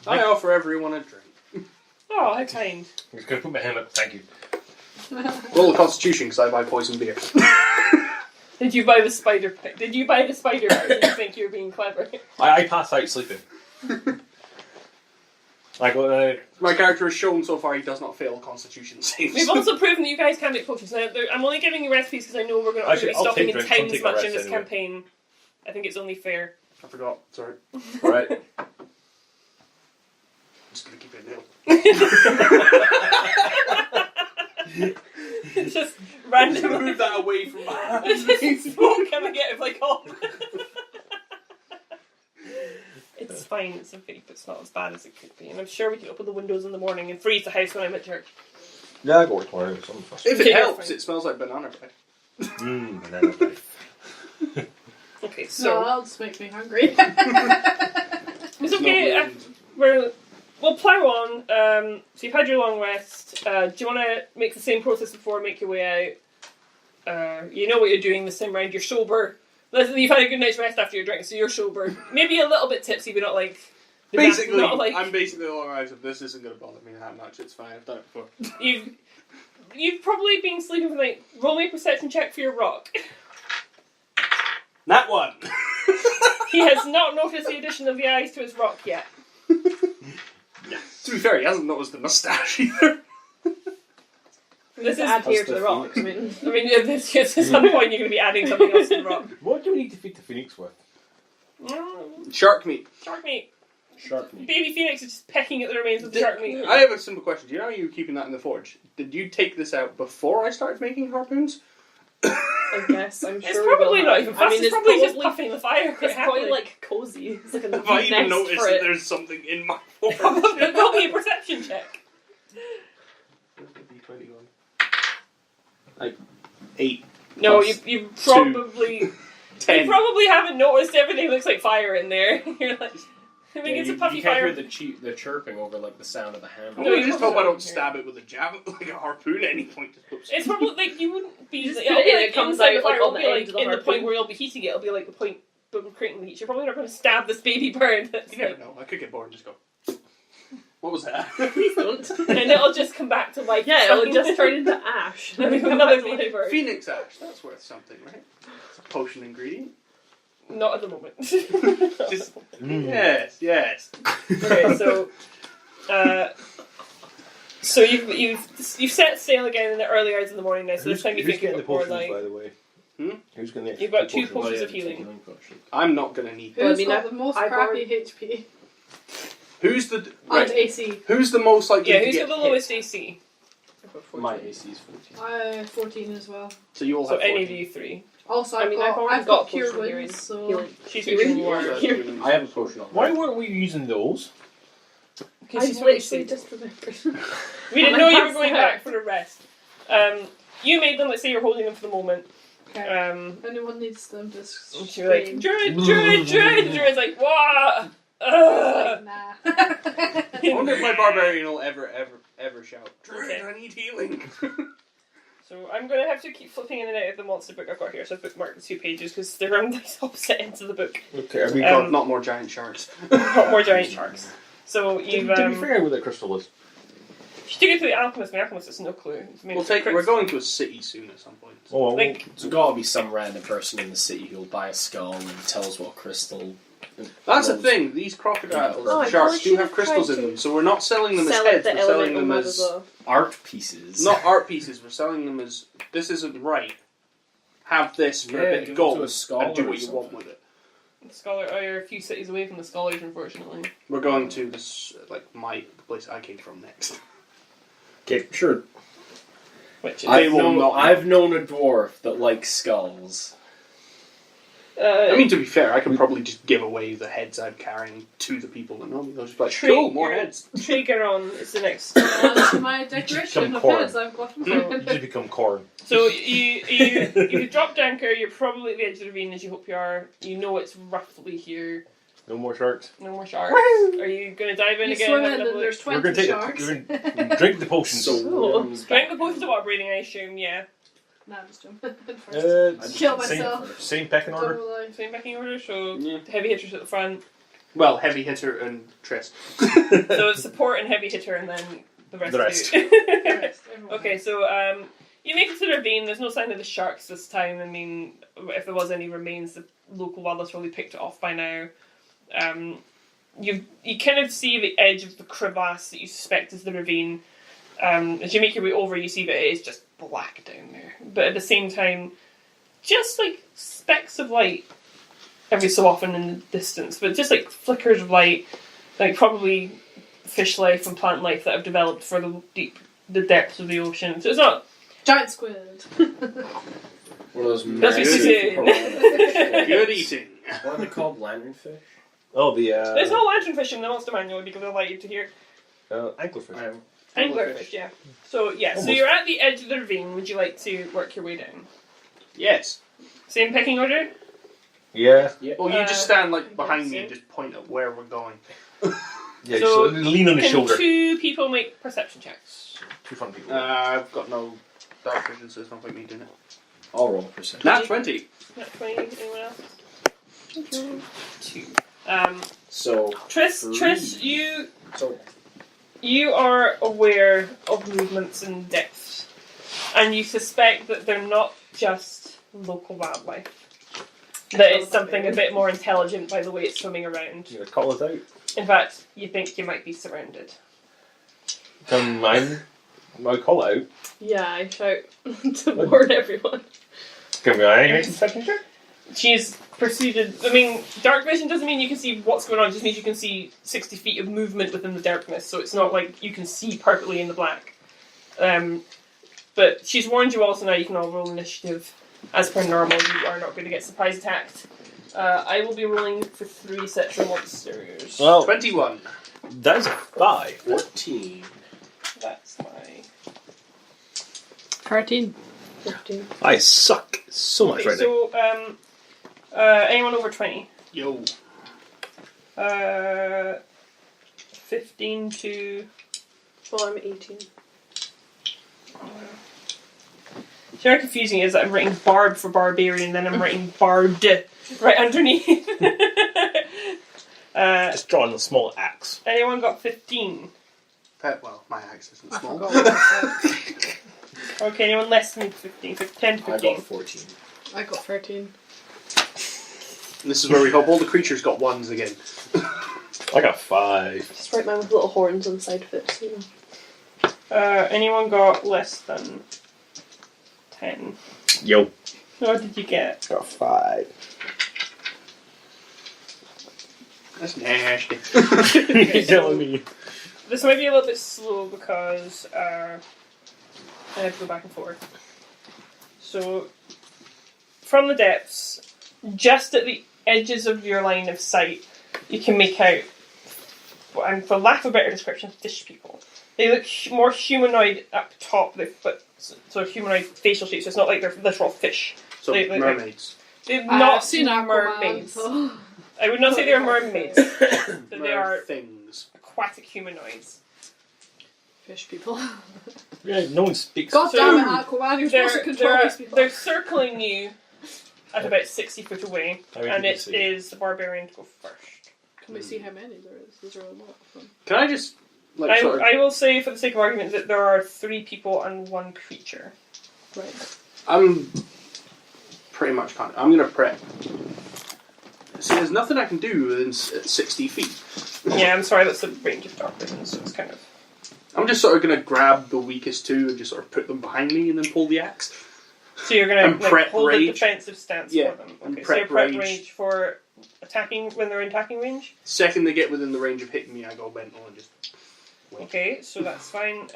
Speaker 4: I offer everyone a drink.
Speaker 1: Oh, how kind.
Speaker 2: I'm just going to put my hand up. Thank you.
Speaker 4: Roll a constitution because I buy poison beer.
Speaker 1: Did you buy the spider? Did you buy the spider? Did you think you were being clever?
Speaker 2: I pass out sleeping. I go.
Speaker 4: My character has shown so far he does not fail constitution saves.
Speaker 1: We've also proven that you guys can make potions. Now, I'm only giving you recipes because I know we're going to
Speaker 2: Actually,
Speaker 1: be
Speaker 2: I'll
Speaker 1: stopping
Speaker 2: take
Speaker 1: in
Speaker 2: drinks. I'll
Speaker 1: town as
Speaker 2: take my
Speaker 1: much in
Speaker 2: rest
Speaker 1: this
Speaker 2: anyway.
Speaker 1: campaign. I think it's only fair.
Speaker 4: I forgot. Sorry.
Speaker 2: Right.
Speaker 4: I'm just gonna keep it nil.
Speaker 1: It's just
Speaker 4: I'm
Speaker 1: randomly.
Speaker 4: gonna move that away from my hand.
Speaker 1: It's just smoke coming out of like all. It's fine. It's a vape. It's not as bad as it could be, and I'm sure we can open the windows in the morning and freeze the house when I'm at church.
Speaker 2: Yeah, I go work tomorrow. Something fast.
Speaker 4: If
Speaker 1: Okay,
Speaker 4: it helps,
Speaker 1: fine.
Speaker 4: it smells like banana bread.
Speaker 2: Banana bread.
Speaker 1: Okay,
Speaker 6: No,
Speaker 1: so
Speaker 6: that just makes me hungry.
Speaker 1: it's okay. We'll plough on. So you've had your long rest. Do you want to make the same process before, make your way out? You know what you're doing this time round. You're sober. Listen, you've had a good night's rest after your drink, so you're sober. Maybe a little bit tipsy, but not like...
Speaker 4: Basically,
Speaker 1: not like
Speaker 4: I'm basically all right with this. Isn't going to bother me that much. It's fine. I've done it before.
Speaker 1: You've probably been sleeping for the night. Roll me a perception check for your rock.
Speaker 4: That one.
Speaker 1: He has not noticed the addition of the eyes to his rock yet.
Speaker 4: To be fair, he hasn't noticed the moustache either.
Speaker 1: This is
Speaker 3: add here
Speaker 5: That's
Speaker 3: to the
Speaker 5: the
Speaker 3: rock. I mean,
Speaker 1: at some point you're going to be adding something else to the rock.
Speaker 2: What do we need to feed the phoenix with?
Speaker 4: Shark meat.
Speaker 1: Shark meat.
Speaker 5: Shark meat.
Speaker 1: Baby phoenix is just pecking at the remains of the shark meat.
Speaker 4: I have a simple question. Do you know how you were keeping that in the forge? Did you take this out before I started making harpoons?
Speaker 3: I guess I'm sure.
Speaker 1: It's probably not even fast.
Speaker 3: I mean,
Speaker 1: it's probably just puffing the fire.
Speaker 3: It's probably like cozy. It's like a
Speaker 4: Have I even
Speaker 3: nest
Speaker 4: noticed
Speaker 3: for
Speaker 4: that
Speaker 3: it.
Speaker 4: there's something in my forge?
Speaker 1: Roll me a perception check.
Speaker 4: Like 8.
Speaker 1: No,
Speaker 4: Plus
Speaker 1: you probably
Speaker 4: 10.
Speaker 1: you probably haven't noticed everything looks like fire in there. You're like, I think it's a puffy
Speaker 5: you can't
Speaker 1: fire.
Speaker 5: hear the chirping over like the sound of the hammer.
Speaker 1: No,
Speaker 4: I
Speaker 1: you
Speaker 4: just
Speaker 1: probably
Speaker 4: hope I don't
Speaker 1: don't hear
Speaker 4: stab it with a jab, like a harpoon at any point. Just poops.
Speaker 1: It's probably like you wouldn't be.
Speaker 3: You just
Speaker 1: It'll
Speaker 3: put it
Speaker 1: be
Speaker 3: in,
Speaker 1: like
Speaker 3: it comes
Speaker 1: inside the
Speaker 3: out,
Speaker 1: fire.
Speaker 3: like,
Speaker 1: It'll
Speaker 3: on the
Speaker 1: be
Speaker 3: end
Speaker 1: like
Speaker 3: of the
Speaker 1: in the point
Speaker 3: harpoon.
Speaker 1: where you'll be heating it. It'll be like the point creating the heat. You're probably not going to stab this baby bird. That's
Speaker 4: You never
Speaker 1: like,
Speaker 4: know. I could get bored and just go. What was that?
Speaker 3: Please don't.
Speaker 1: and it'll just come back to life.
Speaker 3: Yeah, it'll just turn into ash.
Speaker 1: another baby bird.
Speaker 4: Phoenix ash. That's worth something, right? It's a potion ingredient.
Speaker 1: Not at the moment.
Speaker 4: Just yes.
Speaker 1: Okay, so you've set sail again in the early hours of the morning now. So this time you
Speaker 2: who's
Speaker 1: think you've
Speaker 2: getting the
Speaker 1: got more
Speaker 2: potions,
Speaker 1: like
Speaker 2: by the way? Who's getting the
Speaker 1: you've got
Speaker 2: extra
Speaker 1: two potions of
Speaker 5: Oh, yeah,
Speaker 1: healing.
Speaker 5: healing potion.
Speaker 4: I'm not gonna need that.
Speaker 6: Who's
Speaker 3: I mean,
Speaker 6: got the most
Speaker 3: I
Speaker 6: crappy HP?
Speaker 4: Who's the
Speaker 6: And
Speaker 4: right?
Speaker 6: AC.
Speaker 4: Who's the most likely
Speaker 1: Yeah,
Speaker 4: to
Speaker 1: who's
Speaker 4: get
Speaker 1: got the
Speaker 4: hit?
Speaker 1: lowest AC?
Speaker 5: My AC is 14.
Speaker 6: 14 as well.
Speaker 4: So you all
Speaker 1: So
Speaker 4: have
Speaker 1: any of
Speaker 4: 14.
Speaker 1: you three.
Speaker 6: Also,
Speaker 3: I mean, I've already
Speaker 6: I've got
Speaker 3: got
Speaker 6: cure
Speaker 3: potion healing.
Speaker 6: wounds, so
Speaker 3: Healing.
Speaker 1: She's
Speaker 3: Healing.
Speaker 1: doing more.
Speaker 4: Healing.
Speaker 5: I have a potion on.
Speaker 2: Why weren't we using those?
Speaker 1: Because
Speaker 3: I
Speaker 1: she's really
Speaker 3: literally
Speaker 1: sick.
Speaker 3: just remembered.
Speaker 1: We didn't
Speaker 3: I'm
Speaker 1: know you were
Speaker 3: passed
Speaker 1: going
Speaker 3: out.
Speaker 1: back for a rest. You made them. Let's say you're holding them for the moment.
Speaker 6: okay. Anyone needs them to
Speaker 1: And she was like,
Speaker 6: scream.
Speaker 1: Druid, Druid's like, what?
Speaker 6: Like, nah.
Speaker 4: I wonder if my barbarian will ever shout, Druid,
Speaker 1: Okay.
Speaker 4: I need healing.
Speaker 1: So I'm going to have to keep flipping in and out of the monster book I've got here. So I've bookmarked the 2 pages because they're on the opposite ends of the book.
Speaker 2: Okay, are we
Speaker 1: Um,
Speaker 4: Not more giant sharks.
Speaker 1: Not more giant sharks. So
Speaker 2: to
Speaker 1: you've
Speaker 2: be fair with the crystal is.
Speaker 1: she took it to the alchemist. The alchemist has no clue. It's made of
Speaker 4: We're going to a city soon at some point.
Speaker 2: Oh,
Speaker 1: Like,
Speaker 5: There's got to be some random person in the city who'll buy a skull and tell us what crystal.
Speaker 4: That's the
Speaker 5: rolls.
Speaker 4: thing. These crocodiles,
Speaker 3: Oh, I
Speaker 4: sharks,
Speaker 3: probably
Speaker 4: do
Speaker 3: should
Speaker 4: have
Speaker 3: have
Speaker 4: crystals
Speaker 3: tried
Speaker 4: in
Speaker 3: to
Speaker 4: them. So we're not selling them as
Speaker 3: Sell
Speaker 4: heads.
Speaker 3: it the
Speaker 4: We're selling
Speaker 3: elemental
Speaker 4: them
Speaker 3: mud
Speaker 4: as
Speaker 3: as well.
Speaker 5: Art pieces.
Speaker 4: not art pieces. We're selling them as this isn't right. Have this for
Speaker 5: Yeah,
Speaker 4: a bit
Speaker 5: give
Speaker 4: of
Speaker 5: it
Speaker 4: gold
Speaker 5: to a scholar
Speaker 4: and do
Speaker 5: or
Speaker 4: what you want
Speaker 5: something.
Speaker 4: with it.
Speaker 1: Scholar, oh, you're a few cities away from the scholars, unfortunately.
Speaker 4: We're going to this the place I came from next.
Speaker 5: Okay, sure.
Speaker 1: Which is,
Speaker 4: They will not-
Speaker 5: I've known a dwarf that likes skulls.
Speaker 4: I mean, to be fair, I can probably just give away the heads I'm carrying to the people that know me. They'll just be like,
Speaker 1: Tree-
Speaker 4: cool, more heads.
Speaker 1: Triggeron is the next.
Speaker 6: That's my decoration
Speaker 2: some
Speaker 6: of
Speaker 2: corn.
Speaker 6: heads I've got.
Speaker 2: You just become corn.
Speaker 1: So you drop anchor. You're probably at the edge of the ravine as you hope you are. You know it's roughly here.
Speaker 2: No more sharks.
Speaker 1: No more sharks. Are you going to dive in
Speaker 6: You
Speaker 1: again?
Speaker 6: swim
Speaker 1: Have
Speaker 6: in
Speaker 1: another
Speaker 6: and
Speaker 1: look?
Speaker 6: there's
Speaker 2: We're
Speaker 6: 20
Speaker 2: going to take
Speaker 6: sharks.
Speaker 2: it. We're gonna drink the potions.
Speaker 5: So worms
Speaker 1: Drink
Speaker 5: back.
Speaker 1: the potions of upgrading, I assume. Yeah.
Speaker 6: Nah, I'm just jumping in first. Kill
Speaker 2: same,
Speaker 6: myself.
Speaker 2: same pecking order.
Speaker 6: Double life.
Speaker 1: Same backing order. So
Speaker 4: Yeah.
Speaker 1: heavy hitters at the front.
Speaker 4: Well, heavy hitter and Triss.
Speaker 1: So it's support and heavy hitter, and then the rest.
Speaker 2: The rest.
Speaker 1: do.
Speaker 6: Rest, everyone.
Speaker 1: Okay, so you make it to the ravine. There's no sign of the sharks this time. I mean, if there was any remains, the local wildlife probably picked it off by now. You kind of see the edge of the crevasse that you suspect is the ravine. As you make your way over, you see that it is just black down there. But at the same time, just like specks of light every so often in the distance, but just like flickers of light, like probably fish life and plant life that have developed for the depths of the ocean. So it's not.
Speaker 6: Giant squid.
Speaker 5: One of those
Speaker 1: That's what
Speaker 5: massive
Speaker 1: she said.
Speaker 5: piranha fish.
Speaker 4: Good eating.
Speaker 5: What are they called? Lanternfish?
Speaker 2: Oh, the
Speaker 1: There's no lanternfish in the monster manual because they'll let you to hear.
Speaker 2: anglerfish.
Speaker 1: Anglerfish, yeah. So yeah, so
Speaker 2: Almost.
Speaker 1: you're at the edge of the ravine. Would you like to work your way down?
Speaker 4: Yes.
Speaker 1: Same pecking order?
Speaker 2: Yeah.
Speaker 4: Well, you just stand
Speaker 1: I
Speaker 4: like behind
Speaker 1: guess
Speaker 4: me
Speaker 1: so.
Speaker 4: and just point at where we're going.
Speaker 2: Yeah.
Speaker 1: So,
Speaker 2: So, lean on his
Speaker 1: Can
Speaker 2: shoulder.
Speaker 1: 2 people make perception checks?
Speaker 2: 2 fun people.
Speaker 4: I've got no dark vision, so there's no point me doing it.
Speaker 5: I'll roll perception.
Speaker 4: Nat 20.
Speaker 1: Not 20. Anyone else? 2.
Speaker 5: So
Speaker 1: Triss,
Speaker 5: so
Speaker 1: you are aware of movements in depths, and you suspect that they're not just local wildlife. That it's something a bit more intelligent by the way it's swimming around.
Speaker 2: You gonna call us out?
Speaker 1: In fact, you think you might be surrounded.
Speaker 2: Can I call it out?
Speaker 3: Yeah, I shout to warn everyone.
Speaker 2: Can I make a perception check?
Speaker 1: She's proceeded. I mean, dark vision doesn't mean you can see what's going on. It just means you can see 60 feet of movement within the darkness. So it's not like you can see perfectly in the black. But she's warned you all, so now you can all roll initiative. As per normal, you are not going to get surprise attacked. I will be rolling for 3 sets of monsters.
Speaker 2: Well,
Speaker 4: 21.
Speaker 2: that is a 5.
Speaker 5: 14.
Speaker 1: That's my.
Speaker 6: 13.
Speaker 3: 15.
Speaker 2: I suck so much
Speaker 1: Okay,
Speaker 2: right now.
Speaker 1: so anyone over 20?
Speaker 4: Yo.
Speaker 1: 15 to.
Speaker 3: Well, I'm 18.
Speaker 1: See how confusing it is that I'm writing barb for barbarian, then I'm writing barbed right underneath.
Speaker 2: Just drawing a small axe.
Speaker 1: Anyone got 15?
Speaker 4: Well, my axe isn't
Speaker 6: I
Speaker 4: small.
Speaker 6: forgot what I said.
Speaker 1: Okay, anyone less than 15? 10 to
Speaker 5: I
Speaker 1: 15.
Speaker 5: got 14.
Speaker 6: I got 13.
Speaker 4: This is where we hope all the creatures got 1s again.
Speaker 2: I got 5.
Speaker 3: Just write mine with little horns on the side of it. So you know.
Speaker 1: Anyone got less than 10?
Speaker 2: Yo.
Speaker 1: What did you get?
Speaker 2: Got 5.
Speaker 4: That's nasty.
Speaker 2: You're telling me.
Speaker 1: This might be a little bit slow because I have to go back and forth. So, from the depths, just at the edges of your line of sight, you can make out, and for lack of a better description, fish people. They look more humanoid up top, but so humanoid facial shapes. So it's not like they're literal fish.
Speaker 4: So,
Speaker 1: They look
Speaker 4: mermaids.
Speaker 1: They've
Speaker 6: I've
Speaker 1: not
Speaker 6: seen
Speaker 1: seen
Speaker 6: Aquaman,
Speaker 1: mermaids.
Speaker 6: so-
Speaker 1: I would not say they're mermaids. But they are
Speaker 4: things.
Speaker 1: aquatic humanoids.
Speaker 6: Fish people.
Speaker 2: Yeah, no one speaks.
Speaker 6: God
Speaker 1: So,
Speaker 6: damn it, Aquaman, you're supposed to control these people.
Speaker 1: They're circling you at about 60 foot away,
Speaker 2: How many
Speaker 1: and
Speaker 2: did you
Speaker 1: it
Speaker 2: see?
Speaker 1: is the barbarian to go first.
Speaker 6: Can we see how many there is? Is there a lot of them?
Speaker 4: Can I just, like, sort of...
Speaker 1: I will say, for the sake of argument, that there are 3 people and 1 creature.
Speaker 6: Right.
Speaker 4: I'm pretty much kind of... I'm going to prep. See, there's nothing I can do within 60 feet.
Speaker 1: Yeah, I'm sorry, that's the range of dark vision, so it's kind of...
Speaker 4: I'm just sort of going to grab the weakest 2 and just sort of put them behind me and then pull the axe.
Speaker 1: So you're going
Speaker 4: And
Speaker 1: to
Speaker 4: prep
Speaker 1: hold a
Speaker 4: rage.
Speaker 1: defensive stance
Speaker 4: Yeah,
Speaker 1: for them.
Speaker 4: and
Speaker 1: Okay, so
Speaker 4: prep
Speaker 1: you're prep
Speaker 4: rage.
Speaker 1: rage for attacking when they're in attacking range?
Speaker 4: Second they get within the range of hitting me, I go mental and just... wait.
Speaker 1: Okay, so that's fine.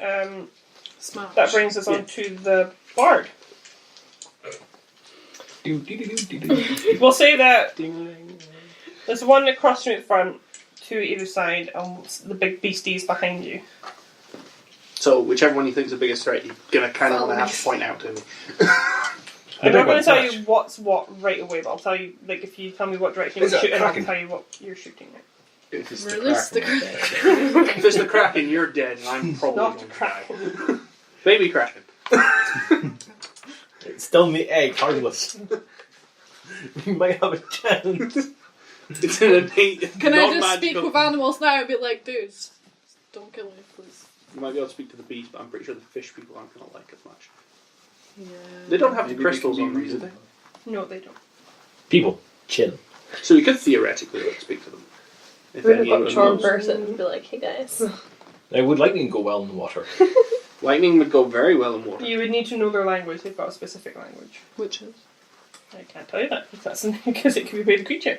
Speaker 6: Smash.
Speaker 1: That brings us on to the bard. We'll say that there's one across from the front, 2 either side, and the big beasties behind you.
Speaker 4: So, whichever one you think is the biggest threat, you're going to kind of want to have to point out to me.
Speaker 1: I'm not going to tell
Speaker 2: touch.
Speaker 1: you what's what right away, but I'll tell you, like, if you tell me what direction
Speaker 2: Is
Speaker 1: you're
Speaker 2: it a
Speaker 1: shooting, I'll
Speaker 2: kraken?
Speaker 1: tell you what you're shooting at.
Speaker 5: If it's the
Speaker 6: Release the
Speaker 5: Kraken,
Speaker 4: If it's the Kraken, you're dead, and I'm probably
Speaker 1: Not
Speaker 4: going to
Speaker 1: Kraken.
Speaker 4: die. Baby Kraken.
Speaker 2: It's still in the egg, harmless. You might have a chance.
Speaker 4: It's an innate,
Speaker 6: Can I just speak
Speaker 4: non-magical...
Speaker 6: with animals now and be like, dudes, don't kill me, please?
Speaker 4: You might be able to speak to the bees, but I'm pretty sure the fish people aren't going to like as much.
Speaker 6: Yeah.
Speaker 4: They don't have the
Speaker 5: Maybe
Speaker 4: crystals
Speaker 5: they can
Speaker 4: on
Speaker 5: be
Speaker 4: them, do they?
Speaker 1: No, they don't.
Speaker 2: People, chill.
Speaker 4: So we could theoretically like, speak to them. If
Speaker 3: We've
Speaker 4: any
Speaker 3: got
Speaker 4: of them
Speaker 3: charm
Speaker 4: knows.
Speaker 3: person and be like, hey guys.
Speaker 2: Now, would lightning go well in the water?
Speaker 4: Lightning would go very well in water.
Speaker 1: You would need to know their language. They've got a specific language.
Speaker 6: Which is?
Speaker 1: I can't tell you that because it could be by the creature.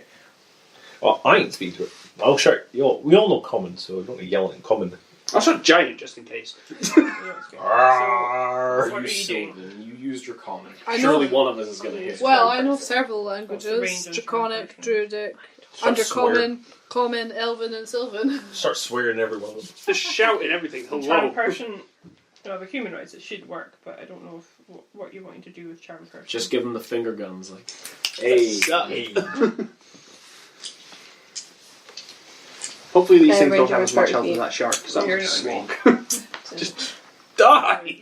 Speaker 2: Well, I ain't speak to it. I'll shout. We all know common, so don't yell it in common.
Speaker 4: I'll shot giant just in case.
Speaker 1: You know, it's good. So, what are
Speaker 5: You
Speaker 1: you doing?
Speaker 5: Sylvan, you used your common.
Speaker 6: I know-
Speaker 5: Surely one of us is going to hit.
Speaker 6: Well, I know several
Speaker 1: What's the range
Speaker 6: languages.
Speaker 1: of
Speaker 6: Draconic,
Speaker 1: translation?
Speaker 6: Druidic,
Speaker 2: Start
Speaker 6: Undercommon, Common, Elven, and Sylvan.
Speaker 2: Start swearing every one of them.
Speaker 4: Just shout and everything.
Speaker 1: Charm
Speaker 4: Hello.
Speaker 1: person. No, the humanoids. It should work, but I don't know what you're wanting to do with charm person.
Speaker 5: Just give them the finger guns, like, hey.
Speaker 2: Hey.
Speaker 4: Hopefully these things
Speaker 3: range
Speaker 4: don't have
Speaker 3: over
Speaker 4: as much
Speaker 3: 30
Speaker 4: health as
Speaker 3: feet.
Speaker 4: that shark, because that
Speaker 1: You're
Speaker 4: was a
Speaker 1: not
Speaker 4: slog. Just die!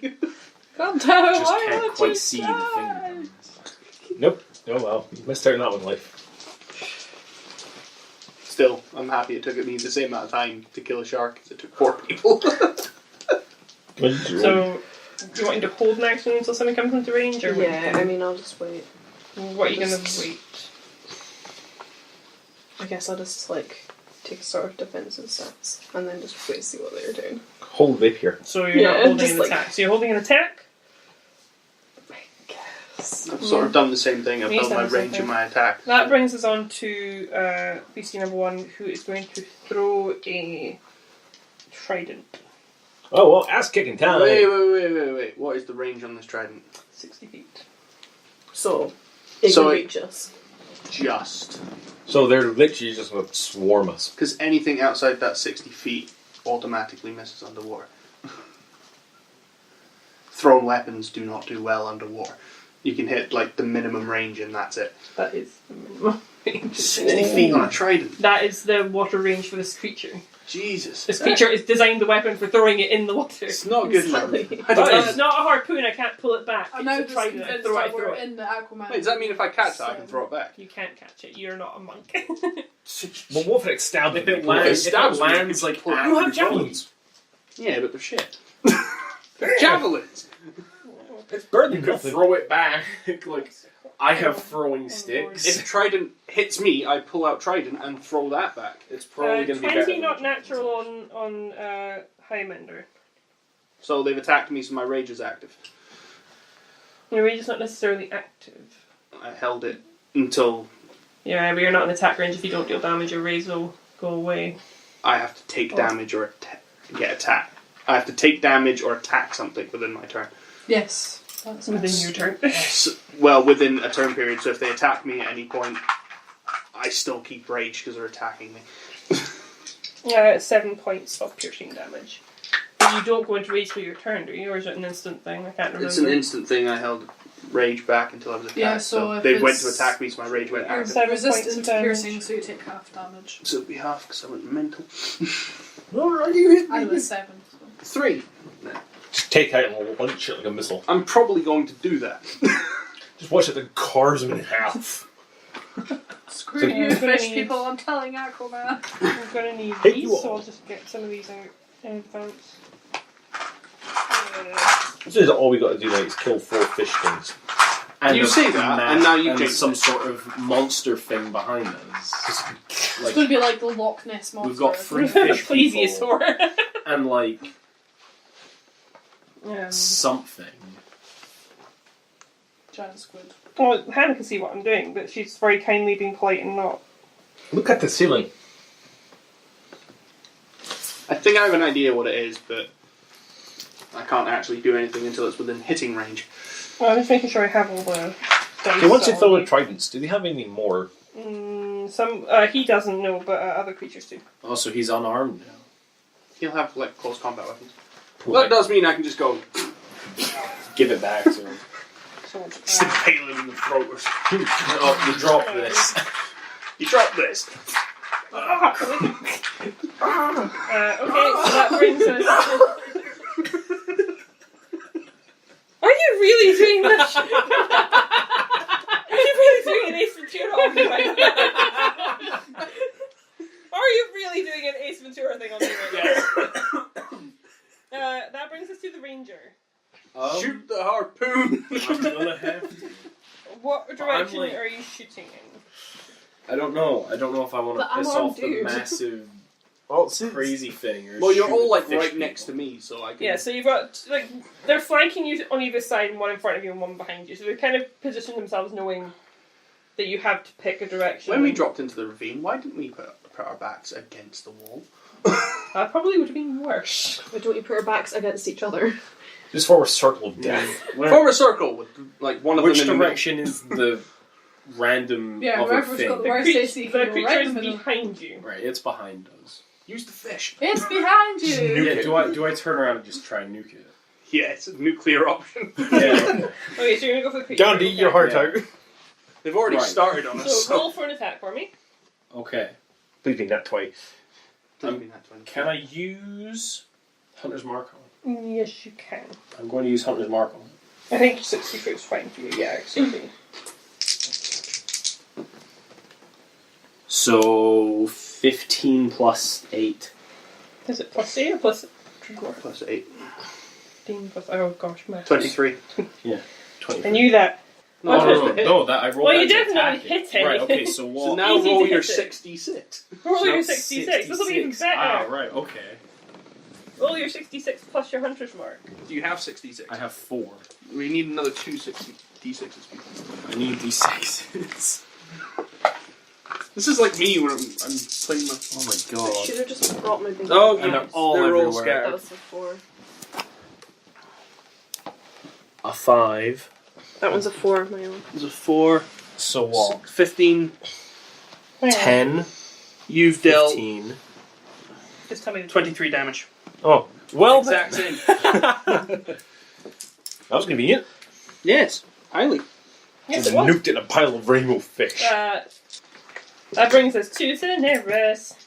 Speaker 6: God damn it,
Speaker 5: Just
Speaker 6: why
Speaker 5: can't
Speaker 6: would
Speaker 5: quite
Speaker 6: you
Speaker 5: see the
Speaker 6: die?
Speaker 5: finger guns.
Speaker 2: Nope. Oh well, you missed out on that one, life.
Speaker 4: Still, I'm happy it took me the same amount of time to kill a shark as it took 4 people.
Speaker 1: So, do you want to hold an action until something comes into range? Or
Speaker 3: Yeah, I mean, I'll just wait.
Speaker 1: what are you going to wait?
Speaker 3: I guess I'll just, like, take a sort of defensive stance and then just wait to see what they're doing.
Speaker 2: Hold rapier.
Speaker 1: So you're not holding
Speaker 3: just
Speaker 1: an
Speaker 3: like-
Speaker 1: attack. So you're holding an attack?
Speaker 3: I guess.
Speaker 4: I've sort of done the same thing. I've
Speaker 1: He's
Speaker 4: held
Speaker 1: done
Speaker 4: my
Speaker 1: the same
Speaker 4: range
Speaker 1: thing.
Speaker 4: and my attack.
Speaker 1: That brings us on to BC number 1, who is going to throw a trident.
Speaker 2: Oh well, ass kicking time.
Speaker 4: Wait. What is the range on this trident?
Speaker 1: 60 feet.
Speaker 3: So, it
Speaker 4: So
Speaker 3: can
Speaker 4: it-
Speaker 3: reach us.
Speaker 4: Just.
Speaker 2: So they're literally just going to swarm us.
Speaker 4: Because anything outside that 60 feet automatically misses underwater. Thrown weapons do not do well underwater. You can hit like the minimum range and that's it.
Speaker 1: That is the minimum range.
Speaker 4: 60 feet on a trident.
Speaker 1: That is the water range for this creature.
Speaker 4: Jesus.
Speaker 1: This creature is designed the weapon for throwing it in the water.
Speaker 4: It's not good enough.
Speaker 3: Exactly.
Speaker 4: I don't
Speaker 1: It's
Speaker 4: know.
Speaker 1: not a harpoon, I can't pull it back.
Speaker 6: I'm now
Speaker 1: It's a
Speaker 6: just
Speaker 1: trident, I
Speaker 6: convinced
Speaker 1: throw it, I
Speaker 6: that we're
Speaker 1: throw it.
Speaker 6: in the Aquaman.
Speaker 4: Wait, does that mean if I catch that I can throw it back?
Speaker 1: You can't catch it, you're not a monk.
Speaker 2: Well, what if it stabs
Speaker 5: If
Speaker 2: me?
Speaker 5: it lands,
Speaker 4: stabs me,
Speaker 5: like
Speaker 2: You have javelins.
Speaker 4: Yeah, but they're shit. They're javelins.
Speaker 2: It's better
Speaker 5: You
Speaker 2: than
Speaker 5: could
Speaker 2: nothing.
Speaker 5: throw it back. Like, I have throwing sticks.
Speaker 4: If trident hits me, I pull out trident and throw that back.
Speaker 5: It's probably going to be better.
Speaker 1: 20
Speaker 5: than
Speaker 1: not
Speaker 5: the
Speaker 1: natural on Highlander.
Speaker 4: So they've attacked me, so my rage is active.
Speaker 1: Your rage is not necessarily active.
Speaker 4: I held it until
Speaker 1: Yeah, but you're not in attack range. If you don't deal damage, your raise will go away.
Speaker 4: I have to take damage or get attacked. I have to take damage or attack something within my turn.
Speaker 6: Yes. That's
Speaker 1: Within
Speaker 6: nice.
Speaker 1: your turn.
Speaker 4: Well, within a turn period, so if they attack me at any point, I still keep rage because they're attacking me.
Speaker 1: 7 points of piercing damage. But you don't go into rage for your turn, do you? Or is it an instant thing? I can't remember.
Speaker 4: It's an instant thing. I held rage back until I was attacked.
Speaker 6: Yeah, so if
Speaker 4: they went to
Speaker 6: it's-
Speaker 4: attack me, so my rage went
Speaker 6: You're
Speaker 4: active.
Speaker 1: 7 points
Speaker 6: resistant
Speaker 1: of
Speaker 6: to
Speaker 1: damage.
Speaker 6: piercing, so you take half damage.
Speaker 4: So it'd be half because I went mental.
Speaker 6: I was 7. So.
Speaker 4: 3.
Speaker 2: Just take out and launch it like a missile.
Speaker 4: I'm probably going to do that.
Speaker 2: Just watch it, the cars them in half.
Speaker 6: Screw
Speaker 2: So-
Speaker 6: you,
Speaker 1: I'm gonna
Speaker 6: fish
Speaker 1: need-
Speaker 6: people, I'm telling Aquaman.
Speaker 1: I'm going to need
Speaker 2: Hey,
Speaker 1: these,
Speaker 2: you
Speaker 1: so
Speaker 2: all.
Speaker 1: I'll just get some of these out in advance.
Speaker 2: This is all we got to do now is kill 4 fish things.
Speaker 5: And
Speaker 4: You
Speaker 5: a
Speaker 4: say that,
Speaker 5: map
Speaker 4: and now you
Speaker 5: and
Speaker 4: jinx
Speaker 5: some
Speaker 4: it.
Speaker 5: sort of monster thing behind us.
Speaker 6: It's
Speaker 5: Like,
Speaker 6: going to be like the Loch Ness monster.
Speaker 5: we've got 3 fish people
Speaker 1: Plesiosaur.
Speaker 5: and like
Speaker 1: Um,
Speaker 5: something.
Speaker 6: Giant squid.
Speaker 1: well, Hannah can see what I'm doing, but she's very kindly being polite and not.
Speaker 2: Look at the ceiling.
Speaker 4: I think I have an idea what it is, but I can't actually do anything until it's within hitting range.
Speaker 1: Well, I'm just making sure I have all the dice.
Speaker 2: Okay, once you
Speaker 1: on
Speaker 2: throw
Speaker 1: me.
Speaker 2: the tridents, do they have any more?
Speaker 1: He doesn't know, but other creatures do.
Speaker 5: Also, he's unarmed now.
Speaker 4: He'll have like close combat weapons. Well, that does mean I can just go
Speaker 5: Give it back to him.
Speaker 1: So,
Speaker 4: impale him in the throat or something.
Speaker 5: Oh, you drop this.
Speaker 4: You drop this.
Speaker 1: okay, so that brings us. Are you really doing this? Are you really doing an Ace Ventura on me right now? Are you really doing an Ace Ventura thing on me right now? That brings us to the Ranger.
Speaker 4: Shoot the harpoon.
Speaker 5: I'm gonna have to.
Speaker 1: What direction
Speaker 5: like-
Speaker 1: are you shooting in?
Speaker 5: I don't know. I don't know if I want
Speaker 3: The
Speaker 5: to piss
Speaker 3: unarmed
Speaker 5: off the
Speaker 3: dude.
Speaker 5: massive
Speaker 2: Oh,
Speaker 5: crazy thing. Or
Speaker 4: Well, you're
Speaker 5: shoot
Speaker 4: all like
Speaker 5: fish
Speaker 4: right next to
Speaker 5: people.
Speaker 4: me, so I can.
Speaker 1: Yeah, so you've got, like, they're flanking you on either side, and one in front of you and one behind you. So they're kind of positioned themselves knowing that you have to pick a direction.
Speaker 4: When we dropped into the ravine, why didn't we put our backs against the wall?
Speaker 1: That probably would have been worse.
Speaker 3: Why don't you put our backs against each other?
Speaker 2: just form a circle of death.
Speaker 4: Form a circle with like one of
Speaker 5: Which
Speaker 4: them in the
Speaker 5: direction is the random
Speaker 6: Yeah,
Speaker 5: other
Speaker 6: whoever's
Speaker 5: thing?
Speaker 6: got the
Speaker 1: The,
Speaker 6: worst AC
Speaker 1: the
Speaker 6: can go
Speaker 1: creature
Speaker 6: right
Speaker 1: is
Speaker 6: in the middle.
Speaker 1: behind you.
Speaker 5: Right, it's behind us.
Speaker 4: middle. Use the fish.
Speaker 6: It's behind you!
Speaker 5: Yeah, do I turn around and just try and nuke it?
Speaker 4: Yeah, it's a nuclear option.
Speaker 5: Yeah.
Speaker 1: Okay, so you're gonna go for the creature.
Speaker 2: John, eat your heart
Speaker 5: Yeah.
Speaker 2: out.
Speaker 4: They've already
Speaker 5: Right.
Speaker 4: started on us.
Speaker 1: So roll for an attack for me.
Speaker 5: Okay.
Speaker 2: Please be that twice.
Speaker 4: Doesn't mean that 20.
Speaker 5: Can I use Hunter's Mark on it?
Speaker 1: Yes, you can.
Speaker 5: I'm going to use Hunter's Mark on it.
Speaker 1: I think 60 foot's fine for you, yeah, actually.
Speaker 5: So 15 plus 8.
Speaker 1: Is it plus 8 or plus?
Speaker 4: Plus 8.
Speaker 1: 15 plus. Oh gosh, math.
Speaker 4: 23.
Speaker 5: Yeah. 20.
Speaker 1: I knew that.
Speaker 4: No,
Speaker 5: No, that I rolled.
Speaker 1: Well,
Speaker 5: that
Speaker 1: you
Speaker 5: to
Speaker 1: definitely
Speaker 5: attack
Speaker 1: hit
Speaker 5: it.
Speaker 1: it.
Speaker 5: Right. Okay. So what?
Speaker 4: So now
Speaker 1: Easy
Speaker 4: roll
Speaker 1: to
Speaker 4: your
Speaker 1: hit it.
Speaker 4: 66.
Speaker 1: Roll your
Speaker 5: Now
Speaker 1: 66. This will be even
Speaker 5: 66.
Speaker 1: better.
Speaker 5: Ah, right. Okay.
Speaker 1: Roll your 66 plus your hunter's mark.
Speaker 4: Do you have 66?
Speaker 5: I have 4.
Speaker 4: We need another 2 D6s.
Speaker 5: I need these 6s.
Speaker 4: This is like me when I'm playing my...
Speaker 5: Oh my
Speaker 3: I
Speaker 5: god.
Speaker 3: should have just brought my big
Speaker 4: Oh,
Speaker 5: And
Speaker 4: yeah.
Speaker 5: they're all
Speaker 4: They're all
Speaker 5: everywhere.
Speaker 3: That
Speaker 4: scattered.
Speaker 3: was a 4.
Speaker 5: A 5.
Speaker 3: That one's a 4, my own.
Speaker 4: There's a 4.
Speaker 5: So what?
Speaker 4: 15.
Speaker 5: 10.
Speaker 4: You've dealt
Speaker 5: 15.
Speaker 1: Just tell me the
Speaker 4: 23 damage.
Speaker 5: Oh. Well,
Speaker 4: Exact same.
Speaker 2: That was convenient.
Speaker 4: Yes. Highly.
Speaker 1: Yes,
Speaker 2: Just
Speaker 1: it was.
Speaker 2: nuked in a pile of rainbow fish.
Speaker 1: That brings us to the nearest.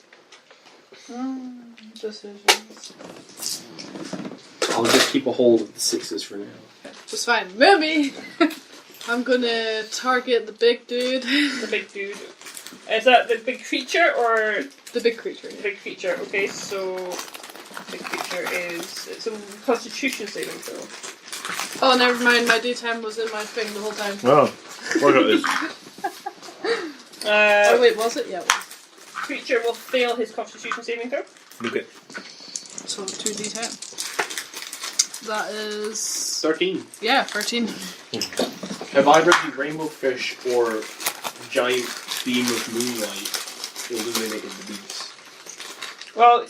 Speaker 6: Decisions.
Speaker 5: I'll just keep a hold of the 6s for now.
Speaker 6: It's fine. Maybe I'm gonna target the big dude.
Speaker 1: The big dude. Is that the big creature or
Speaker 6: The big creature.
Speaker 1: the big creature? Okay, so big creature is it's a Constitution saving throw.
Speaker 6: Oh, never mind. My D10 was in my thing the whole time.
Speaker 2: Oh, what got this?
Speaker 6: Oh wait, was it? Yeah. It was.
Speaker 1: Creature will fail his Constitution saving throw.
Speaker 2: Look at.
Speaker 6: So 2D10. That is
Speaker 4: 13.
Speaker 6: 13.
Speaker 5: Have either the rainbow fish or giant beam of moonlight illuminated the beast?
Speaker 1: Well,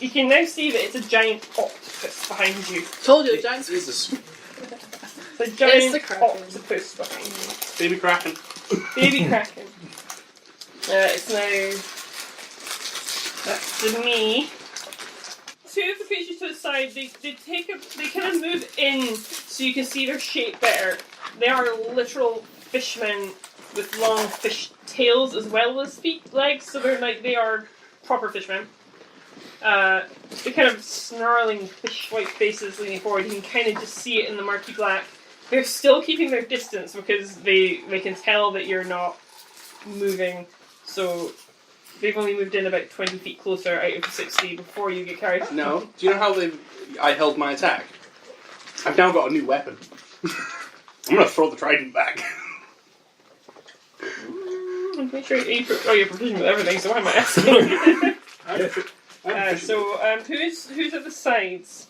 Speaker 1: you can now see that it's a giant octopus behind you.
Speaker 6: Told you, giant.
Speaker 5: It is a
Speaker 1: It's a giant
Speaker 6: the Kraken.
Speaker 1: octopus behind you.
Speaker 4: Baby Kraken.
Speaker 1: Baby Kraken. It's now that's to me. Two of the creatures to the side, they kind of move in so you can see their shape better. They are literal fishmen with long fish tails as well as legs, so they are proper fishmen. They kind of snarling fish white faces leaning forward. You can kind of just see it in the murky black. They're still keeping their distance because they can tell that you're not moving. So they've only moved in about 20 feet closer out of the 60 before you get carried.
Speaker 4: No. Do you know how I held my attack? I've now got a new weapon. I'm gonna throw the trident back.
Speaker 1: I'm pretty sure you're proficient with everything, so why am I asking? Who's at the sides?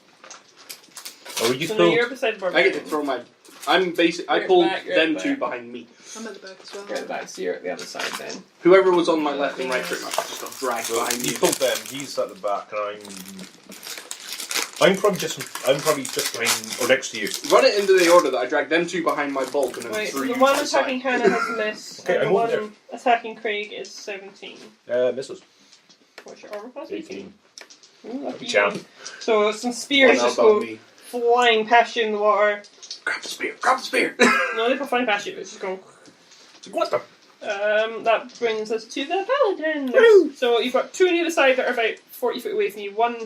Speaker 2: Oh, you
Speaker 1: So
Speaker 2: still.
Speaker 1: now you're beside
Speaker 4: I
Speaker 1: Barbarian.
Speaker 4: get to throw my... I
Speaker 1: You're
Speaker 4: pulled
Speaker 1: at the back,
Speaker 4: them
Speaker 1: you're at the
Speaker 4: two
Speaker 1: back.
Speaker 4: behind me.
Speaker 6: I'm at the back as well.
Speaker 1: You're at the back, so you're at the other side then.
Speaker 4: Whoever was on my left and right pretty much just got dragged behind me.
Speaker 2: You pulled them. He's at the back, and I'm probably just behind or next to you.
Speaker 4: Run it into the order that I dragged them two behind my bulk and then
Speaker 1: Right,
Speaker 4: threw
Speaker 1: so
Speaker 4: you
Speaker 1: the one
Speaker 4: to the
Speaker 1: attacking
Speaker 4: side.
Speaker 1: Hannah has missed,
Speaker 2: Okay,
Speaker 1: and
Speaker 2: I'm
Speaker 1: the
Speaker 2: over
Speaker 1: one attacking Craig is 17.
Speaker 2: Misses.
Speaker 1: What's your armor class?
Speaker 2: 18.
Speaker 1: Ooh, lucky
Speaker 2: Champ.
Speaker 1: you. So some spears
Speaker 4: One
Speaker 1: just
Speaker 4: elbow
Speaker 1: go
Speaker 4: me.
Speaker 1: flying past you in the water.
Speaker 4: Grab the spear! Grab the spear!
Speaker 1: No, they go flying past you, but it's just going...
Speaker 2: What the?
Speaker 1: That brings us to the paladin. So you've got two on either side that are about 40 foot away from you, one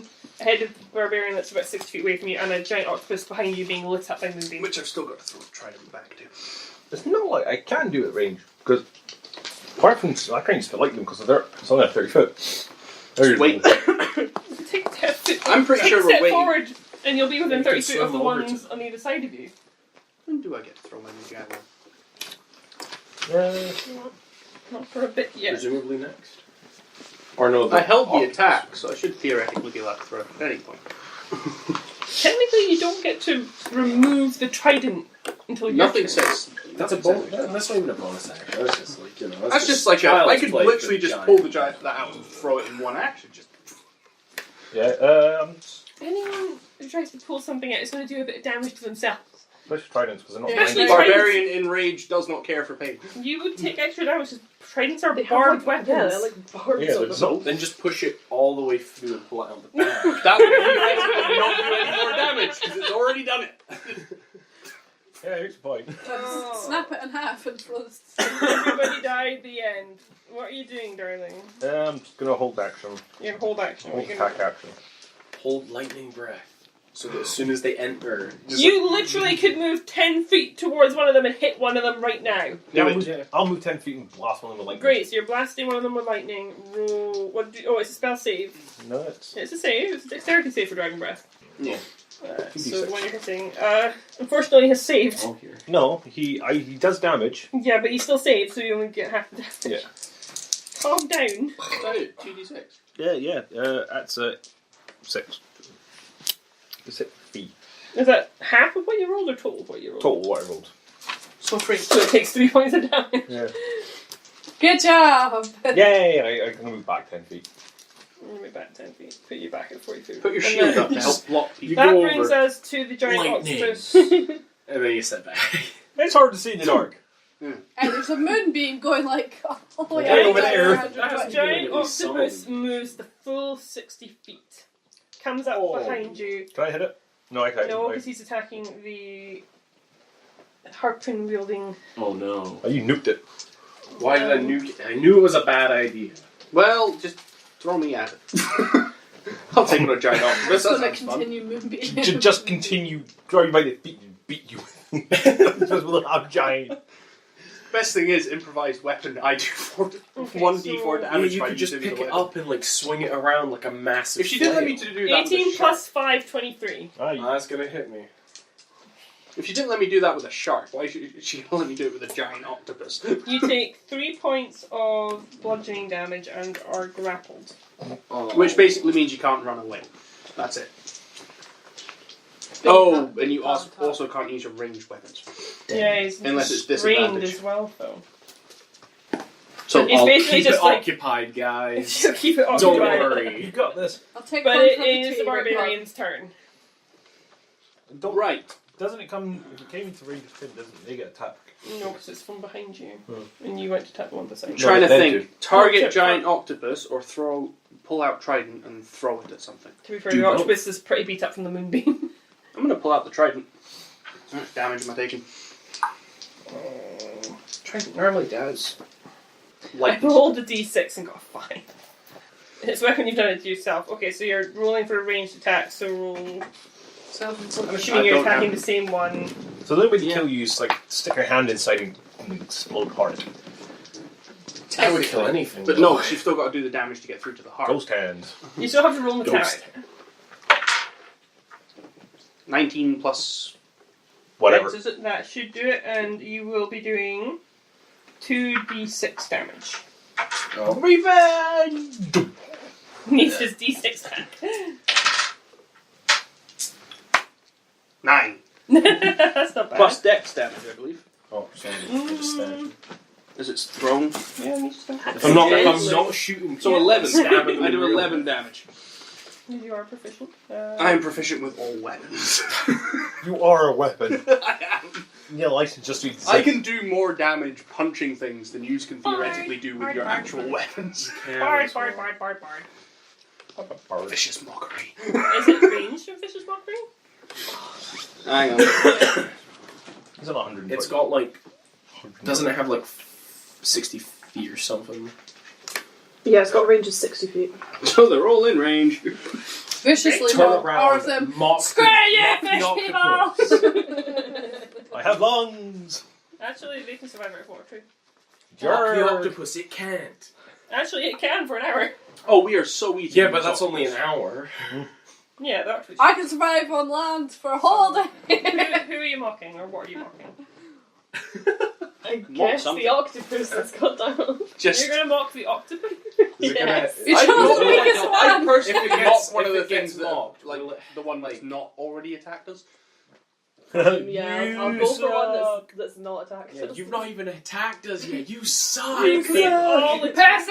Speaker 1: ahead of the barbarian that's about 60 feet away from you, and a giant octopus behind you being lit up by moonbeam.
Speaker 4: Which I've still got to throw the trident back to.
Speaker 2: It's not like I can do it at range because apart from I can't just like them because it's only at 30 foot.
Speaker 4: Wait.
Speaker 1: Take 10 foot.
Speaker 4: I'm pretty
Speaker 1: take
Speaker 4: sure
Speaker 1: a
Speaker 4: we're
Speaker 1: step
Speaker 4: waiting.
Speaker 1: forward, and you'll be within
Speaker 5: You
Speaker 1: 30
Speaker 5: can
Speaker 1: foot of the
Speaker 5: swim over
Speaker 1: ones on either side of you.
Speaker 4: When do I get to throw my new javelin?
Speaker 1: Not for a bit yet.
Speaker 5: Presumably next. Or no,
Speaker 4: I held the
Speaker 5: octopus.
Speaker 4: attack, so I should theoretically be allowed to throw it at any point.
Speaker 1: Technically, you don't get to remove the trident until you're
Speaker 4: Nothing says.
Speaker 5: That's a bonus. That's not even a bonus action. That's just like, you know.
Speaker 4: That's just like
Speaker 5: child's
Speaker 4: I could
Speaker 5: play
Speaker 4: literally
Speaker 5: for
Speaker 4: just
Speaker 5: giant.
Speaker 4: pull the giant that out and throw it in one action. Just
Speaker 2: Yeah.
Speaker 1: Anyone who tries to pull something out is going to do a bit of damage to themselves.
Speaker 2: Especially tridents because they're not.
Speaker 1: Especially
Speaker 2: blind.
Speaker 4: Barbarian in rage does not care for pain.
Speaker 1: You would take extra damage because tridents are
Speaker 3: They have,
Speaker 1: barbed
Speaker 3: like,
Speaker 1: weapons.
Speaker 3: Yeah, they're like barbs
Speaker 2: Yeah,
Speaker 3: on
Speaker 2: there's
Speaker 3: them.
Speaker 2: no.
Speaker 5: Then just push it all the way through and pull it out the back.
Speaker 4: That would theoretically not do any more damage because it's already done it.
Speaker 2: Yeah, here's the point.
Speaker 1: Oh.
Speaker 6: Snap it in half and throw this.
Speaker 1: Everybody died at the end. What are you doing, darling?
Speaker 2: I'm just gonna hold action.
Speaker 1: You're gonna hold action. What
Speaker 2: Hold
Speaker 1: are you gonna
Speaker 2: attack action.
Speaker 5: Hold lightning breath. So that as soon as they enter...
Speaker 1: You literally could move 10 feet towards one of them and hit one of them right now.
Speaker 2: Yeah, I'll move 10 feet and blast one of them with lightning.
Speaker 1: Great, so you're blasting one of them with lightning. Roll. It's a spell save.
Speaker 2: No, it's...
Speaker 1: It's a save. It's a dexterity save for Dragon Breath.
Speaker 4: Yeah.
Speaker 1: So the one you're hitting, unfortunately, has saved.
Speaker 5: Oh, here.
Speaker 2: No, he does damage.
Speaker 1: Yeah, but he still saved, so you only get half the damage.
Speaker 2: Yeah.
Speaker 1: Calm down.
Speaker 4: Is that it? 2d6?
Speaker 2: Yeah. That's 6. 6 feet.
Speaker 1: Is that half of what you rolled or total of what you rolled?
Speaker 2: Total what I rolled.
Speaker 1: So 3. So it takes 3 points of damage.
Speaker 2: Yeah.
Speaker 6: Good job!
Speaker 2: Yay! I can move back 10 feet.
Speaker 1: Move back 10 feet. Put you back at 42.
Speaker 4: Put your
Speaker 1: And
Speaker 4: shield
Speaker 1: then-
Speaker 4: up to help block people.
Speaker 1: That
Speaker 5: go
Speaker 1: brings
Speaker 5: over.
Speaker 1: us to the giant
Speaker 5: Lightning.
Speaker 1: octopus.
Speaker 5: And then you sit back.
Speaker 2: It's hard to see in the dark.
Speaker 6: And there's a moonbeam going like all the way
Speaker 1: Yeah,
Speaker 6: out
Speaker 2: over there.
Speaker 6: around your
Speaker 1: That
Speaker 6: butt.
Speaker 1: giant
Speaker 5: Really
Speaker 1: octopus
Speaker 5: solid.
Speaker 1: moves the full 60 feet. Comes up
Speaker 2: Oh.
Speaker 1: behind you.
Speaker 2: Can I hit it? No, I can't.
Speaker 1: No, because he's attacking the harpoon wielding.
Speaker 5: Oh no.
Speaker 2: Oh, you nuked it.
Speaker 5: Why did I nuke it? I knew it was a bad idea.
Speaker 4: Well, just throw me at it. I'll take on a giant octopus.
Speaker 6: It's
Speaker 4: That
Speaker 6: gonna
Speaker 4: sounds fun.
Speaker 6: continue moonbeam.
Speaker 2: Just continue. Draw you by the feet and beat you. Just with a giant.
Speaker 4: Best thing is improvised weapon. I do 1d4
Speaker 1: so-
Speaker 4: damage
Speaker 5: you
Speaker 4: by
Speaker 5: could just
Speaker 4: using
Speaker 5: pick
Speaker 4: the
Speaker 5: it
Speaker 4: weapon.
Speaker 5: up and like swing it around like a massive.
Speaker 4: If she didn't let me
Speaker 5: flail.
Speaker 4: do that with
Speaker 1: 18
Speaker 4: a shark,
Speaker 1: plus 5, 23.
Speaker 5: That's gonna hit me.
Speaker 4: if she didn't let me do that with a shark, why should she let me do it with a giant octopus?
Speaker 1: You take 3 points of bludgeoning damage and are grappled.
Speaker 5: Oh.
Speaker 4: Which basically means you can't run away. That's it. Oh, and you also can't use your ranged weapons.
Speaker 1: Yeah, he's
Speaker 4: Unless it's
Speaker 1: restrained
Speaker 4: disadvantage.
Speaker 1: as well, though.
Speaker 4: So
Speaker 1: It's
Speaker 5: I'll
Speaker 1: basically
Speaker 5: keep
Speaker 1: just
Speaker 5: it
Speaker 1: like-
Speaker 5: occupied, guys.
Speaker 1: So keep it
Speaker 5: Don't
Speaker 1: occupied.
Speaker 5: worry.
Speaker 2: You got this.
Speaker 6: I'll take
Speaker 1: But
Speaker 6: one
Speaker 1: it
Speaker 6: from the
Speaker 1: is
Speaker 6: tree
Speaker 1: the
Speaker 6: right
Speaker 1: barbarian's turn.
Speaker 2: Don't.
Speaker 4: right.
Speaker 2: Doesn't it come? If it came to range of 10, doesn't they get attacked?
Speaker 1: No, because it's from behind you.
Speaker 2: Hmm.
Speaker 1: And you went to tap the one beside
Speaker 4: I'm
Speaker 1: you.
Speaker 4: trying to
Speaker 2: they
Speaker 4: think. Target
Speaker 1: Chip,
Speaker 4: giant octopus or pull out trident and throw it at something.
Speaker 1: To be fair,
Speaker 5: Do
Speaker 1: the
Speaker 5: both.
Speaker 1: octopus is pretty beat up from the moonbeam.
Speaker 4: I'm going to pull out the trident. How much damage am I taking?
Speaker 1: Trident normally does. I
Speaker 4: Like
Speaker 1: rolled a d6 and got a 5. It's when you've done it to yourself. Okay, so you're rolling for a ranged attack, so roll... I'm assuming
Speaker 4: I
Speaker 1: you're
Speaker 4: don't
Speaker 1: attacking
Speaker 4: have-
Speaker 1: the same one.
Speaker 2: So the only way to kill you is like stick your hand inside and explode heart.
Speaker 5: That would kill anything.
Speaker 4: But no, she's still got to do the damage to get through to the heart.
Speaker 2: Ghost hand.
Speaker 1: You still have to roll an
Speaker 5: Ghost.
Speaker 1: attack.
Speaker 4: 19 plus...
Speaker 2: Whatever.
Speaker 1: Dex, is it? That should do it, and you will be doing 2d6 damage.
Speaker 5: Oh.
Speaker 2: Revenge!
Speaker 1: Needs his d6 back.
Speaker 4: 9.
Speaker 1: That's not bad.
Speaker 4: Plus dex damage, I believe.
Speaker 5: Oh, sorry. I just stabbed.
Speaker 4: As it's thrown.
Speaker 1: Yeah, you just don't
Speaker 5: If I'm not, if
Speaker 4: Yes.
Speaker 5: I'm not shooting,
Speaker 4: So
Speaker 1: Yeah.
Speaker 4: 11.
Speaker 5: Stabbing
Speaker 4: I do
Speaker 5: them
Speaker 4: 11 damage.
Speaker 1: You are proficient.
Speaker 4: I am proficient with all weapons.
Speaker 2: You are a weapon.
Speaker 4: I am.
Speaker 2: Yeah, license just to
Speaker 4: I can do more damage punching things than you can theoretically do with your actual weapons.
Speaker 1: Bard, bard, bard, bard, bard.
Speaker 4: Vicious mockery.
Speaker 1: Is it ranged of Vicious Mockery?
Speaker 4: Hang on.
Speaker 2: It's not 100.
Speaker 5: It's got like. Doesn't it have like 60 feet or something?
Speaker 3: Yeah, it's got a range of 60 feet.
Speaker 4: So they're all in range.
Speaker 6: Viciously
Speaker 5: Turn
Speaker 6: mock all of them.
Speaker 5: mock
Speaker 1: Screw you, fish
Speaker 5: mock the
Speaker 1: people!
Speaker 2: I have lungs.
Speaker 1: Actually, they can survive out of water too.
Speaker 5: Mock the octopus, it can't.
Speaker 1: Actually, it can for an hour.
Speaker 4: Oh, we are so easy.
Speaker 5: Yeah, but that's only an hour.
Speaker 1: Yeah, that actually.
Speaker 6: I can survive on land for a whole day.
Speaker 1: Who are you mocking, or what are you mocking?
Speaker 3: I
Speaker 4: Mock
Speaker 3: guess
Speaker 4: something.
Speaker 3: the octopus that's got down.
Speaker 4: Just.
Speaker 1: You're gonna mock the octopus?
Speaker 5: Is it
Speaker 1: Yes.
Speaker 6: You
Speaker 4: I
Speaker 6: chose
Speaker 4: know-
Speaker 6: the weakest
Speaker 4: I
Speaker 6: one.
Speaker 4: personally
Speaker 5: If it
Speaker 4: mock
Speaker 5: gets-
Speaker 4: one of
Speaker 5: if
Speaker 4: the
Speaker 5: it gets
Speaker 4: things that,
Speaker 5: mocked,
Speaker 4: like
Speaker 5: will it-
Speaker 4: the one that's not already attacked us.
Speaker 3: Yeah, I'll go for one that's not attacked.
Speaker 5: Yeah, you've not even attacked us yet. You suck.
Speaker 1: They've all attacked.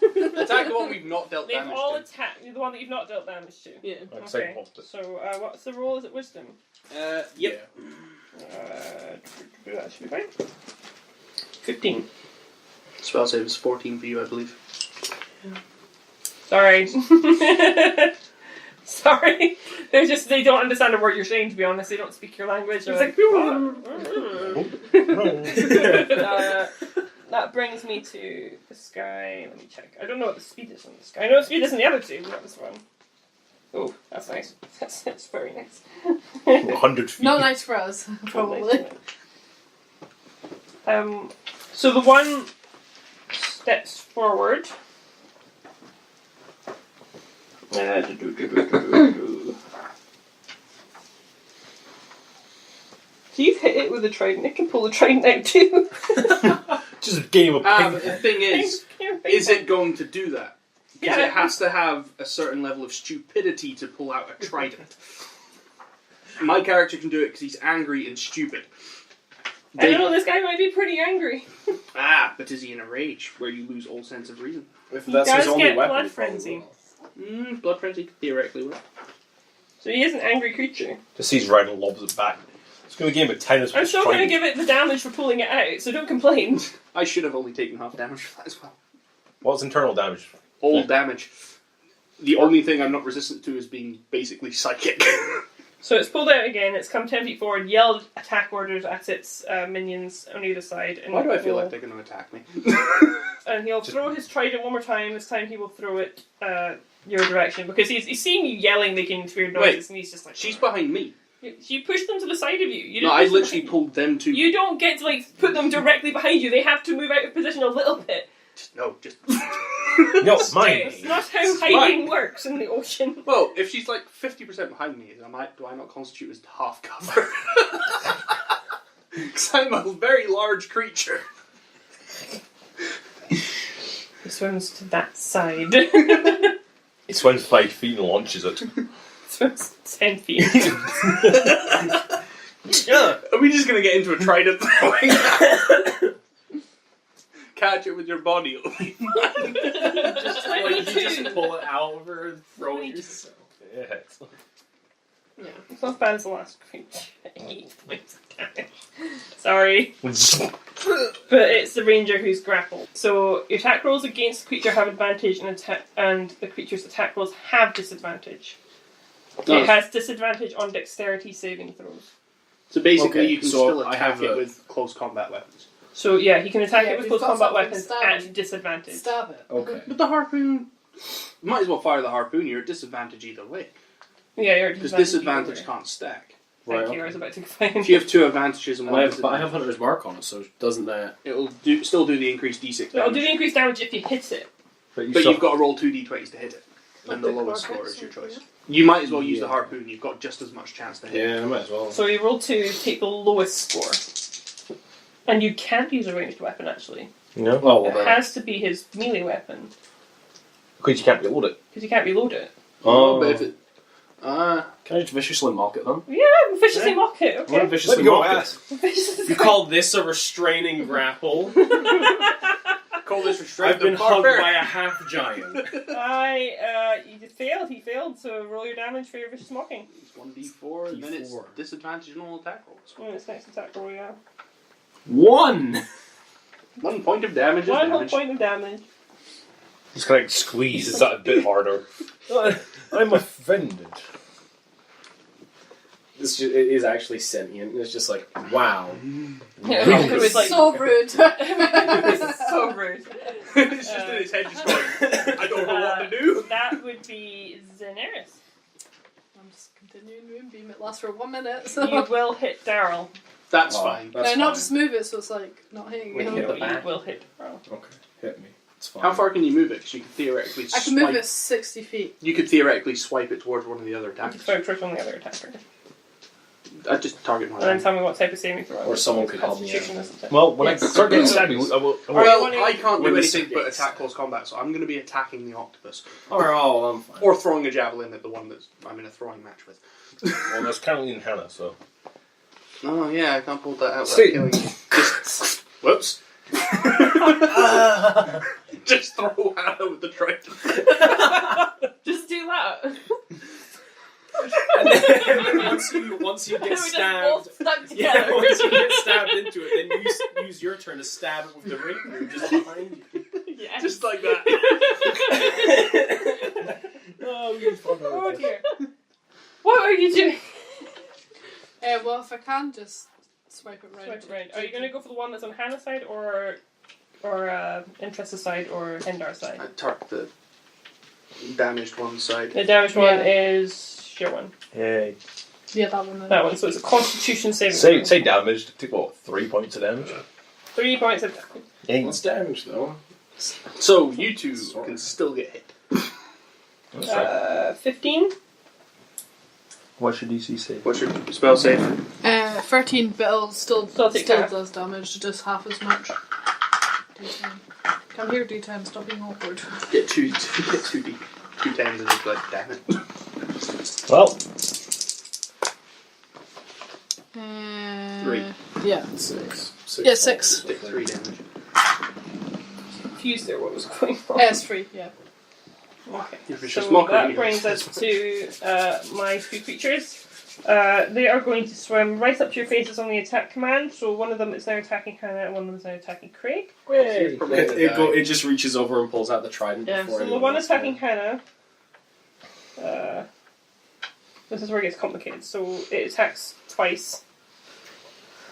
Speaker 4: Attack the one we've not dealt
Speaker 1: They've
Speaker 4: damage
Speaker 1: all
Speaker 4: to.
Speaker 1: attacked. The one that you've not dealt damage to.
Speaker 3: Yeah.
Speaker 2: I'd say
Speaker 1: Okay.
Speaker 2: popped it.
Speaker 1: So, what's the roll? Is it wisdom?
Speaker 4: Yep.
Speaker 1: That should be fine. 15.
Speaker 4: Spell save is 14 for you, I believe.
Speaker 1: Sorry. Sorry. They don't understand a word you're saying, to be honest. They don't speak your language. They're like, that brings me to this guy. Let me check. I don't know what the speed is on this guy. I know what the speed is on the other two, but not this one. Oh, that's nice. That's very nice.
Speaker 2: 100 feet.
Speaker 6: Not nice for us, probably.
Speaker 1: So the one steps forward. So you've hit it with a trident. It can pull the trident out too.
Speaker 2: Just a game of ping.
Speaker 4: But the thing is it going to do that? Because it has to have a certain level of stupidity to pull out a trident. My character can do it because he's angry and stupid.
Speaker 1: I don't know, this guy might be pretty angry.
Speaker 4: But is he in a rage where you lose all sense of reason?
Speaker 5: If
Speaker 1: He
Speaker 5: that's
Speaker 1: does
Speaker 5: his only
Speaker 1: get
Speaker 5: weapon,
Speaker 1: blood
Speaker 5: he probably
Speaker 1: frenzy.
Speaker 5: will.
Speaker 4: Blood frenzy could theoretically work.
Speaker 1: So he is an angry creature.
Speaker 2: Just sees Ryan and lobs it back. It's going to be a game of tennis.
Speaker 1: I'm still going to give it the damage for pulling it out, so don't complain.
Speaker 4: I should have only taken half damage for that as well.
Speaker 2: What's internal damage?
Speaker 4: All damage. The only thing I'm not resistant to is being basically psychic.
Speaker 1: So it's pulled out again, it's come 10 feet forward, yelled attack orders at its minions on either side. And
Speaker 4: Why do I feel like they're going to attack me?
Speaker 1: And he'll throw his trident one more time. This time he will throw it your direction because he's seeing you yelling, making weird noises, and he's just like.
Speaker 4: She's behind me.
Speaker 1: You pushed them to the side of you. You
Speaker 4: No,
Speaker 1: didn't
Speaker 4: I
Speaker 1: push them
Speaker 4: literally
Speaker 1: behind
Speaker 4: pulled them to.
Speaker 1: You don't get to put them directly behind you. They have to move out of position a little bit.
Speaker 4: No, just.
Speaker 2: No, mine.
Speaker 1: It's not how hiding works in the ocean.
Speaker 4: Well, if she's 50% behind me, do I not constitute as half cover? Because I'm a very large creature.
Speaker 1: He swims to that side.
Speaker 2: He swims 5 feet and launches it.
Speaker 1: Swims 10 feet.
Speaker 4: Are we just going to get into a trident throwing? Catch it with your body.
Speaker 5: Just pull it out of her and throw it yourself.
Speaker 2: Yeah, excellent.
Speaker 1: Yeah, it's not as bad as the last creature. 8 points of damage. Sorry. But it's the ranger who's grappled. So your attack rolls against the creature have advantage and the creature's attack rolls have disadvantage. It has disadvantage on dexterity saving throws.
Speaker 4: So basically
Speaker 5: Okay,
Speaker 4: you can
Speaker 5: so
Speaker 4: still
Speaker 5: I
Speaker 4: attack
Speaker 5: have
Speaker 4: it
Speaker 5: a-
Speaker 4: with close combat weapons.
Speaker 1: So yeah, he can attack
Speaker 6: Yeah,
Speaker 1: it with
Speaker 6: if
Speaker 1: close
Speaker 6: you've got
Speaker 1: combat
Speaker 6: something
Speaker 1: weapons
Speaker 6: stabbing,
Speaker 1: at disadvantage.
Speaker 6: Stab it.
Speaker 5: Okay.
Speaker 4: But the harpoon... Might as well fire the harpoon, you're at disadvantage either way.
Speaker 1: Yeah, you're at
Speaker 4: Because
Speaker 1: disadvantage.
Speaker 4: disadvantage can't stack.
Speaker 1: Thank
Speaker 5: Right,
Speaker 1: you, I
Speaker 5: okay.
Speaker 1: was about to find.
Speaker 4: If you have 2 advantages and
Speaker 5: But
Speaker 4: 1
Speaker 5: I have
Speaker 4: disadvantage,
Speaker 5: Hunter's Mark on it, so doesn't that...
Speaker 4: it'll still do the increased d6 damage.
Speaker 1: It'll do the increased damage if you hit it.
Speaker 4: But you've got to roll 2 d20s to hit it. And the
Speaker 6: Like the
Speaker 4: lowest
Speaker 6: Mark
Speaker 4: score
Speaker 6: X
Speaker 4: is your
Speaker 6: or
Speaker 4: choice.
Speaker 6: something,
Speaker 4: You might as well use the
Speaker 5: Yeah.
Speaker 4: harpoon, you've got just as much chance to hit.
Speaker 5: Yeah, I might as well.
Speaker 1: So you roll 2, take the lowest score. And you can't use a ranged weapon actually.
Speaker 2: No?
Speaker 5: Oh, well
Speaker 1: It
Speaker 5: then.
Speaker 1: has to be his melee weapon.
Speaker 2: Because you can't reload it.
Speaker 1: Because you can't reload it.
Speaker 5: Oh,
Speaker 4: But if it...
Speaker 5: Can I just viciously mock it then?
Speaker 1: Yeah, viciously mock it,
Speaker 5: I'm
Speaker 1: okay?
Speaker 5: gonna
Speaker 2: Let
Speaker 5: viciously
Speaker 2: me go,
Speaker 5: mock it.
Speaker 2: ass.
Speaker 1: Viciously
Speaker 5: You call this a restraining grapple?
Speaker 4: Call this restraint
Speaker 5: I've been
Speaker 4: of
Speaker 5: hugged
Speaker 4: barbaric.
Speaker 5: by a half giant.
Speaker 1: you failed, he failed, so roll your damage for your vicious mocking.
Speaker 4: It's 1d4, and then it's
Speaker 5: D4.
Speaker 4: disadvantage on all attack rolls.
Speaker 1: Oh, it's next attack roll, yeah.
Speaker 5: 1!
Speaker 4: 1 point of damage is
Speaker 1: One whole
Speaker 4: damage.
Speaker 1: point of damage.
Speaker 2: Just kind of squeezes that a bit harder. I'm offended.
Speaker 5: It is actually sentient. It's just like, wow.
Speaker 1: Yeah, it was like
Speaker 6: so rude.
Speaker 1: this is so rude.
Speaker 4: It's just in his head just going, I don't know what to do.
Speaker 1: That would be Zeneris.
Speaker 6: I'm just continuing Moonbeam. It lasts for 1 minute, so.
Speaker 1: You will hit Daryl.
Speaker 4: That's
Speaker 5: Oh,
Speaker 4: fine.
Speaker 5: that's
Speaker 6: Can I not
Speaker 5: fine.
Speaker 6: just move it so it's not hitting
Speaker 5: Wait,
Speaker 6: me?
Speaker 5: hit the
Speaker 1: You
Speaker 5: back?
Speaker 1: will hit Daryl.
Speaker 5: Okay, hit me. It's fine.
Speaker 4: How far can you move it? Because you could theoretically
Speaker 6: I can move it 60 feet.
Speaker 4: You could theoretically swipe it towards one of the other attackers.
Speaker 1: Just focus on the other attacker.
Speaker 4: I'd just target one
Speaker 1: And then
Speaker 4: of them.
Speaker 1: tell me what type of saving throw.
Speaker 5: Or someone could help me
Speaker 1: Constitution,
Speaker 5: out.
Speaker 1: isn't it?
Speaker 2: Well, when
Speaker 1: Yes.
Speaker 2: I start getting stabby, I will.
Speaker 4: Well,
Speaker 1: wanna-
Speaker 4: I can't do
Speaker 5: When the
Speaker 4: anything but
Speaker 5: gets
Speaker 4: attack close combat, so I'm going to be attacking the octopus.
Speaker 5: Oh, I'm fine.
Speaker 4: Or throwing a javelin at the one that I'm in a throwing match with.
Speaker 2: Well, there's Caroline and Hannah, so.
Speaker 4: Oh, yeah, I can't pull that out without
Speaker 2: See.
Speaker 4: killing you. Just, whoops. Just throw Hannah with the trident.
Speaker 1: Just do that.
Speaker 5: And then once you
Speaker 1: We
Speaker 5: get
Speaker 1: just
Speaker 5: stabbed,
Speaker 1: both stuck
Speaker 5: yeah,
Speaker 1: together.
Speaker 5: once you get stabbed into it, then you use your turn to stab it with the rapier just behind you.
Speaker 1: Yes.
Speaker 4: Just like that.
Speaker 1: Oh dear. What are you doing?
Speaker 6: Well, if I can just swipe it round.
Speaker 1: Swipe it round. Are you going to go for the one that's on Hannah's side or Intressa's side or Hendar's side?
Speaker 4: I target the... damaged one side.
Speaker 1: The damaged one is your one.
Speaker 2: Hey.
Speaker 6: Yeah, that one then.
Speaker 1: That one. So it's a Constitution saving throw.
Speaker 2: Say damaged. Take what? 3 points of damage.
Speaker 1: 3 points of damage.
Speaker 2: Yeah.
Speaker 5: What's damage though?
Speaker 4: So you two can still get hit.
Speaker 1: 15.
Speaker 2: What should DC say?
Speaker 4: What's your spell save?
Speaker 6: 13, but it'll still
Speaker 1: take half.
Speaker 6: does damage, just half as much. D10. Come here, D10, stop being awkward.
Speaker 4: Get two D10s and just like, damn it.
Speaker 2: Well,
Speaker 4: 3.
Speaker 6: Yeah.
Speaker 5: 6.
Speaker 6: Yeah, 6.
Speaker 4: Take 3 damage.
Speaker 1: Confused there what was going on.
Speaker 6: It's 3, yeah.
Speaker 1: Okay.
Speaker 4: Your vicious
Speaker 1: So
Speaker 4: mockery.
Speaker 1: that brings us to my 2 creatures. They are going to swim right up to your faces on the attack command. So one of them is now attacking Hannah and one of them is now attacking Craig.
Speaker 2: hey.
Speaker 5: It just reaches over and pulls out the trident.
Speaker 1: Yeah,
Speaker 5: before
Speaker 1: so the
Speaker 5: anyone
Speaker 1: one
Speaker 5: else
Speaker 1: attacking
Speaker 5: can.
Speaker 1: Hannah, this is where it gets complicated. So it attacks twice.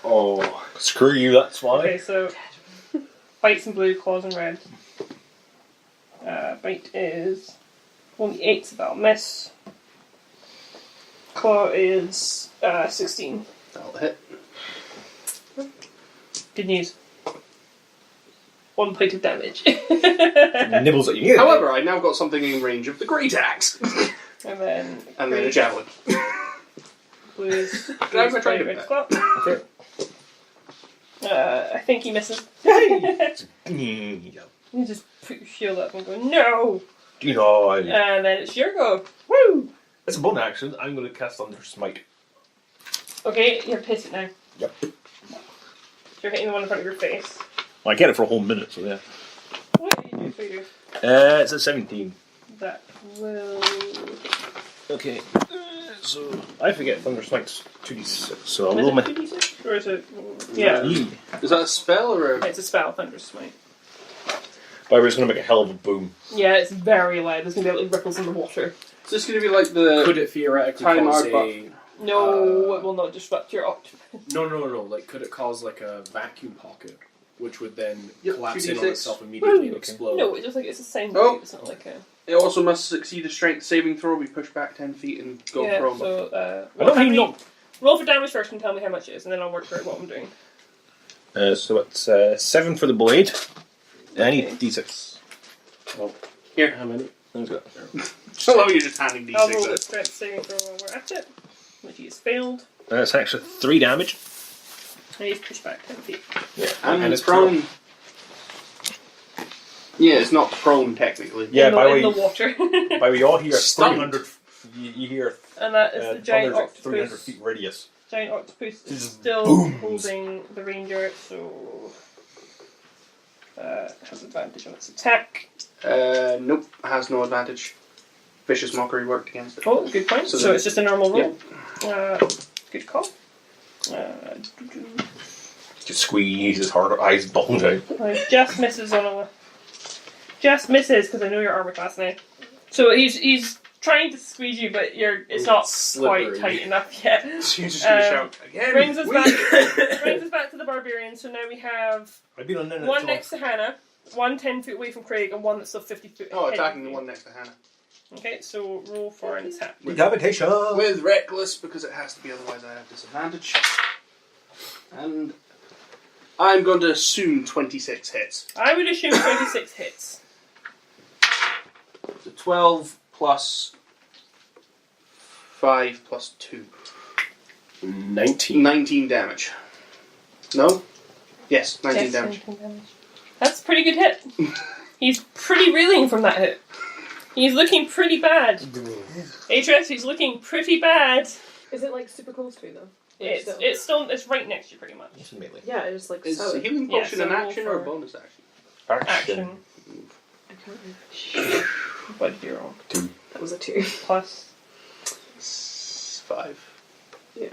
Speaker 2: Oh, screw you, that's why.
Speaker 1: Okay, so bites in blue, claws in red. Bite is only 8, so that'll miss. Claw is 16.
Speaker 4: That'll hit.
Speaker 1: Good news. 1 point of damage.
Speaker 2: Nibbles at you.
Speaker 4: However, I now got something in range of the great axe.
Speaker 1: And then
Speaker 4: a javelin.
Speaker 1: blue is
Speaker 4: Can I have my
Speaker 1: blue,
Speaker 4: trident
Speaker 1: red
Speaker 4: back?
Speaker 1: claw.
Speaker 2: Okay.
Speaker 1: I think he misses.
Speaker 2: Yeah.
Speaker 1: You just put your shield up and go, no!
Speaker 2: You know,
Speaker 1: And then it's your go. Woo!
Speaker 2: it's a bonus action. I'm going to cast Thunder Smite.
Speaker 1: Okay, you're pissed now.
Speaker 2: Yep.
Speaker 1: You're hitting the one in front of your face.
Speaker 2: Well, I get it for a whole minute, so yeah.
Speaker 1: What do you do for you?
Speaker 2: It's a 17.
Speaker 1: That will...
Speaker 2: Okay. So I forget Thunder Smite's 2d6, so I'll
Speaker 1: Is
Speaker 2: roll
Speaker 1: it
Speaker 2: my.
Speaker 1: 2d6? Or is it... Yeah.
Speaker 4: Is that a spell or a...
Speaker 1: It's a spell, Thunder Smite.
Speaker 2: By the way, it's going to make a hell of a boom.
Speaker 1: Yeah, it's very loud. There's going to be like ripples in the water.
Speaker 4: Is this going to be like the...
Speaker 5: Could it theoretically
Speaker 4: Time
Speaker 5: cause
Speaker 4: arc
Speaker 5: a...
Speaker 1: No, it will not disrupt your octopus.
Speaker 5: No. Like, could it cause like a vacuum pocket, which would then
Speaker 4: Yep,
Speaker 5: collapse in
Speaker 4: 2d6.
Speaker 5: on itself immediately and
Speaker 1: Woo.
Speaker 5: explode?
Speaker 1: No, it's just like it's a sound
Speaker 4: Oh.
Speaker 1: wave. It's not like a...
Speaker 4: It also must succeed a strength saving throw, be pushed back 10 feet and go
Speaker 1: yeah,
Speaker 4: prone.
Speaker 1: so...
Speaker 2: I don't think no.
Speaker 1: Roll for damage first and tell me how much it is, and then I'll work out what I'm doing.
Speaker 2: So it's 7 for the blade. I need
Speaker 1: Okay.
Speaker 2: d6.
Speaker 5: Well,
Speaker 4: Here.
Speaker 5: how many?
Speaker 2: Let's go.
Speaker 4: I love you just handing these
Speaker 1: I'll roll the
Speaker 4: things
Speaker 1: strength saving throw while we're at it, which he's failed.
Speaker 2: That's actually 3 damage.
Speaker 1: And he's pushed back 10 feet.
Speaker 2: Yeah,
Speaker 4: And it's prone. Yeah, it's not prone technically.
Speaker 2: Yeah,
Speaker 1: in
Speaker 2: by the
Speaker 1: in the
Speaker 2: way,
Speaker 1: water.
Speaker 2: by the way, you all hear
Speaker 4: Stunned.
Speaker 2: 300. You hear
Speaker 1: And that is the giant
Speaker 2: thunder's like 300
Speaker 1: octopus.
Speaker 2: feet radius.
Speaker 1: Giant octopus is
Speaker 2: Just
Speaker 1: still
Speaker 2: booms.
Speaker 1: holding the ranger, so has advantage on its attack.
Speaker 4: Nope, has no advantage. Vicious mockery worked against it.
Speaker 1: Oh, good point.
Speaker 4: So
Speaker 1: So
Speaker 4: then-
Speaker 1: it's just a normal roll. Good call.
Speaker 2: Just squeeze his hard eyes bulge out.
Speaker 1: Just misses on a. Just misses because I know your armor class now. So he's trying to squeeze you, but it's not
Speaker 5: slippery.
Speaker 1: quite tight enough yet.
Speaker 4: So you're just gonna shout again.
Speaker 1: Brings us back to the barbarian. So now we have
Speaker 2: I've been on the
Speaker 1: one next to Hannah, one 10 feet away from Craig, and one that's still 50 feet.
Speaker 4: Oh,
Speaker 1: ahead
Speaker 4: attacking
Speaker 1: of
Speaker 4: the
Speaker 1: you.
Speaker 4: one next to Hannah.
Speaker 1: Okay, so roll for an attack.
Speaker 2: Decapitation!
Speaker 4: With reckless, because it has to be, otherwise I have disadvantage. And I'm going to assume 26 hits.
Speaker 1: I would assume 26 hits.
Speaker 4: So 12 plus 5 plus 2.
Speaker 5: 19.
Speaker 4: 19 damage. No? Yes, 19
Speaker 1: Yes,
Speaker 4: damage.
Speaker 1: 19 damage. That's a pretty good hit. He's pretty reeling from that hit. He's looking pretty bad. Atreus, he's looking pretty bad.
Speaker 3: Is it like super close to me though? Like,
Speaker 1: It's right next to you pretty much.
Speaker 2: It's melee.
Speaker 3: Yeah, it's like
Speaker 4: Is
Speaker 3: so.
Speaker 4: a healing
Speaker 1: Yeah,
Speaker 4: potion
Speaker 1: so
Speaker 4: an
Speaker 1: roll
Speaker 4: action or a
Speaker 1: for-
Speaker 4: bonus action?
Speaker 1: Action.
Speaker 3: I can't remember.
Speaker 1: What did you roll?
Speaker 3: That was a 2.
Speaker 1: Plus.
Speaker 4: 5.
Speaker 3: Yeah.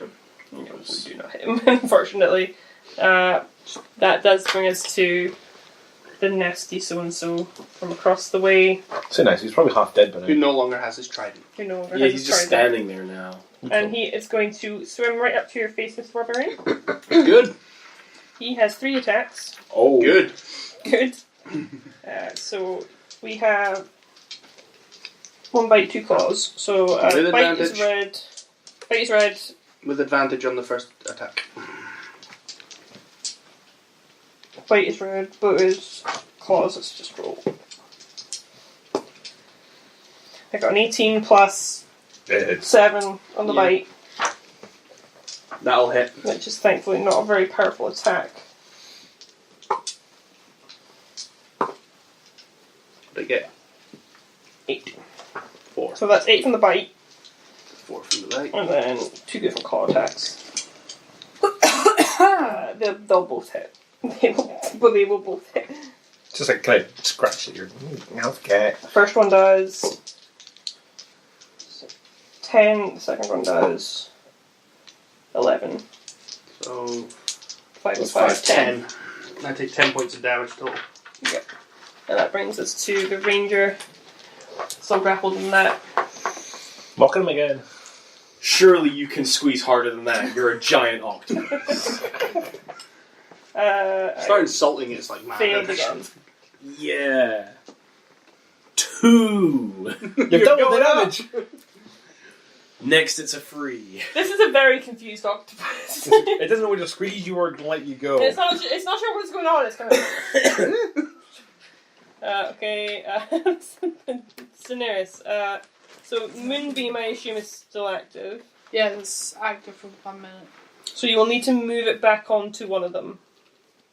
Speaker 1: No, we do not hit him, unfortunately. That does bring us to the nasty so-and-so from across the way,
Speaker 2: So nice, he's probably half dead by
Speaker 4: Who
Speaker 2: now.
Speaker 4: no longer has his trident.
Speaker 1: who no longer
Speaker 5: Yeah,
Speaker 1: has
Speaker 5: he's
Speaker 1: his
Speaker 5: just
Speaker 1: trident.
Speaker 5: standing there now.
Speaker 1: And he is going to swim right up to your face, Mr. Barbarian.
Speaker 4: Good.
Speaker 1: He has 3 attacks.
Speaker 5: Oh.
Speaker 4: Good.
Speaker 1: Good. So we have 1 bite, 2 claws. So
Speaker 4: With
Speaker 1: bite is
Speaker 4: advantage.
Speaker 1: red. Bite is red.
Speaker 4: With advantage on the first attack.
Speaker 1: Bite is red. Boot is claws. Let's just roll. I got an 18 plus 7 on the
Speaker 4: Yeah.
Speaker 1: bite,
Speaker 4: That'll hit.
Speaker 1: which is thankfully not a very powerful attack.
Speaker 4: They get
Speaker 1: 8.
Speaker 4: 4.
Speaker 1: So that's 8 from the bite,
Speaker 4: 4 from the bite.
Speaker 1: and then 2 different claw attacks. They'll both hit. They will both hit.
Speaker 2: Just like kind of scratch at your mouth, cat.
Speaker 1: The first one does 10, the second one does 11.
Speaker 4: So
Speaker 1: 5 plus
Speaker 4: 5,
Speaker 1: 5, 10.
Speaker 4: 10. I take 10 points of damage total.
Speaker 1: Yep. And that brings us to the ranger. Still grappled in that.
Speaker 2: Mocking him again.
Speaker 5: Surely you can squeeze harder than that. You're a giant octopus.
Speaker 4: Start insulting it, it's like, man.
Speaker 1: Failed again.
Speaker 5: Yeah. 2.
Speaker 2: You've doubled the damage.
Speaker 5: Next, it's a free.
Speaker 1: This is a very confused octopus.
Speaker 2: It doesn't know whether to squeeze you or let you go.
Speaker 1: It's not sure what's going on. It's kind of. Okay. Daenerys. So Moonbeam, I assume, is still active.
Speaker 6: Yeah, it's active for 1 minute.
Speaker 1: So you will need to move it back onto one of them.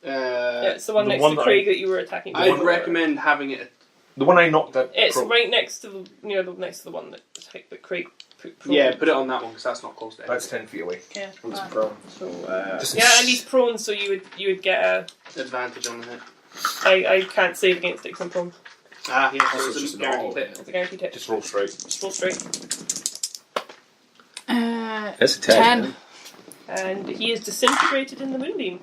Speaker 1: Yeah, it's the one
Speaker 2: the
Speaker 1: next
Speaker 2: one
Speaker 1: to
Speaker 2: that
Speaker 1: Craig that you were attacking.
Speaker 4: I'd
Speaker 1: before.
Speaker 4: recommend having it.
Speaker 2: The one I knocked out.
Speaker 1: It's right next to the next to the one that Craig put prone.
Speaker 4: Yeah, put it on that one because that's not close to it.
Speaker 2: That's 10 feet away.
Speaker 6: Yeah.
Speaker 5: It's
Speaker 6: alright.
Speaker 5: prone.
Speaker 1: So
Speaker 2: Just
Speaker 1: yeah, and he's prone, so you would get a.
Speaker 4: Advantage on the hit.
Speaker 1: I can't save against it because I'm prone.
Speaker 4: Ah, yeah,
Speaker 5: Also,
Speaker 4: so
Speaker 5: it's
Speaker 4: it's
Speaker 5: just
Speaker 4: a
Speaker 5: an
Speaker 4: guaranteed
Speaker 5: all
Speaker 4: hit.
Speaker 1: It's a guaranteed hit.
Speaker 2: Just roll straight.
Speaker 1: Just roll straight.
Speaker 5: That's a
Speaker 6: 10.
Speaker 1: And he is disintegrated in the moonbeam.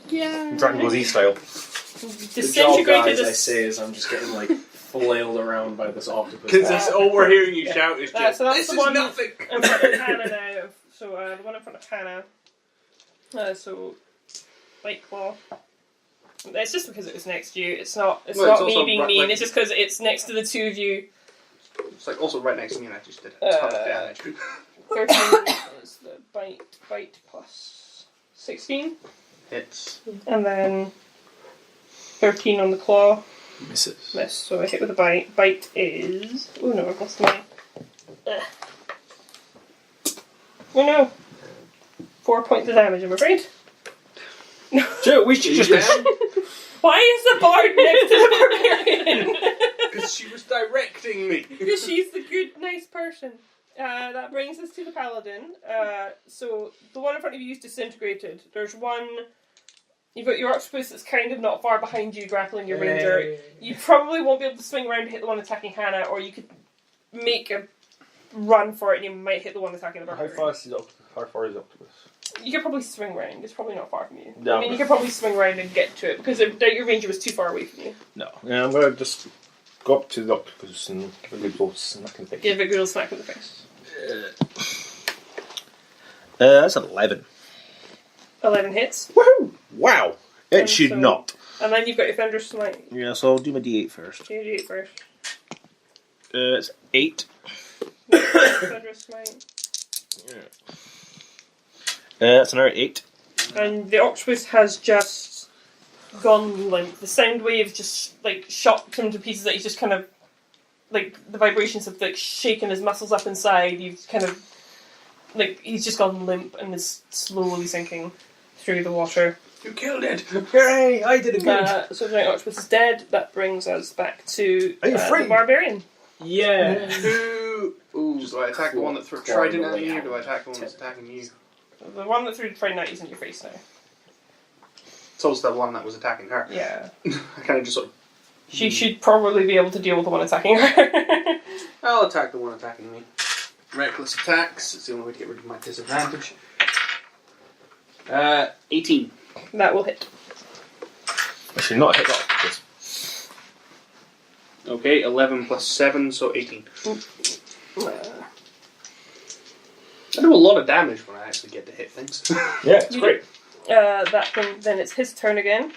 Speaker 6: Yeah.
Speaker 2: Dragon Ball Z style.
Speaker 5: The job,
Speaker 1: Disintegrated
Speaker 5: guys, I
Speaker 1: as
Speaker 5: say, is I'm just getting like flailed around by this octopus.
Speaker 4: Because that's all we're hearing you shout is just,
Speaker 1: so that's
Speaker 4: this
Speaker 1: the
Speaker 4: is
Speaker 1: one
Speaker 4: nothing!
Speaker 1: in front of Hannah now. So the one in front of Hannah. So Bite Claw. It's just because it was next to you. It's not. It's
Speaker 4: Well,
Speaker 1: not
Speaker 4: it's
Speaker 1: me
Speaker 4: also
Speaker 1: being
Speaker 4: right-
Speaker 1: mean.
Speaker 4: right-
Speaker 1: It's just because it's next to the two of you.
Speaker 4: It's like also right next to me and I just did a ton of damage.
Speaker 1: 13 is the bite plus 16,
Speaker 4: Hits.
Speaker 1: and then 13 on the claw.
Speaker 5: Misses.
Speaker 1: Miss. So I hit with a bite. Bite is. Oh no, I've lost my. Oh no. 4 points of damage, I'm afraid.
Speaker 2: Joe, we should just.
Speaker 1: Why is the bard next to the barbarian?
Speaker 4: Because she was directing me.
Speaker 1: Because she's the good, nice person. That brings us to the paladin. So the one in front of you is disintegrated. There's one. You've got your octopus that's kind of not far behind you, grappling your ranger. You probably won't be able to swing around and hit the one attacking Hannah, or you could make a run for it and you might hit the one attacking the
Speaker 2: How
Speaker 1: barbarian.
Speaker 2: far is the octopus?
Speaker 1: You could probably swing round. It's probably not far from you.
Speaker 2: No.
Speaker 1: I mean, you could probably swing round and get to it because your ranger was too far away from you.
Speaker 2: No. Yeah, I'm gonna just go up to the octopus and give a good old smack in the face.
Speaker 1: Give it a good old smack in the face.
Speaker 2: That's 11.
Speaker 1: 11 hits.
Speaker 2: Woohoo! Wow! It
Speaker 1: And
Speaker 2: should
Speaker 1: so-
Speaker 2: not.
Speaker 1: And then you've got your Thunderous Smite.
Speaker 2: Yeah, so I'll do my D8 first.
Speaker 1: Do your D8 first.
Speaker 2: It's 8.
Speaker 1: Thunderous Smite.
Speaker 2: That's another 8.
Speaker 1: And the octopus has just gone limp. The sound wave just like shocked him to pieces that he's just kind of like the vibrations have like shaken his muscles up inside. He's kind of like he's just gone limp and is slowly sinking through the water.
Speaker 4: You killed it!
Speaker 2: Hooray! I did it good!
Speaker 1: So the giant octopus is dead. That brings us back to
Speaker 2: Are you free?
Speaker 1: the barbarian.
Speaker 5: Yeah.
Speaker 4: Ooh, do I attack the one that threw trident at me or do I attack the one that's attacking you?
Speaker 1: The one that threw the trident at you is in your face now.
Speaker 4: It's also the one that was attacking her.
Speaker 1: Yeah.
Speaker 4: I kind of just sort of...
Speaker 1: She should probably be able to deal with the one attacking her.
Speaker 4: I'll attack the one attacking me. Reckless attacks. It's the only way to get rid of my disadvantage. 18.
Speaker 1: That will hit.
Speaker 2: I should not hit the octopus.
Speaker 4: Okay, 11 plus 7, so 18. I do a lot of damage when I actually get to hit things.
Speaker 2: Yeah, it's
Speaker 1: You
Speaker 2: great.
Speaker 1: Then it's his turn again.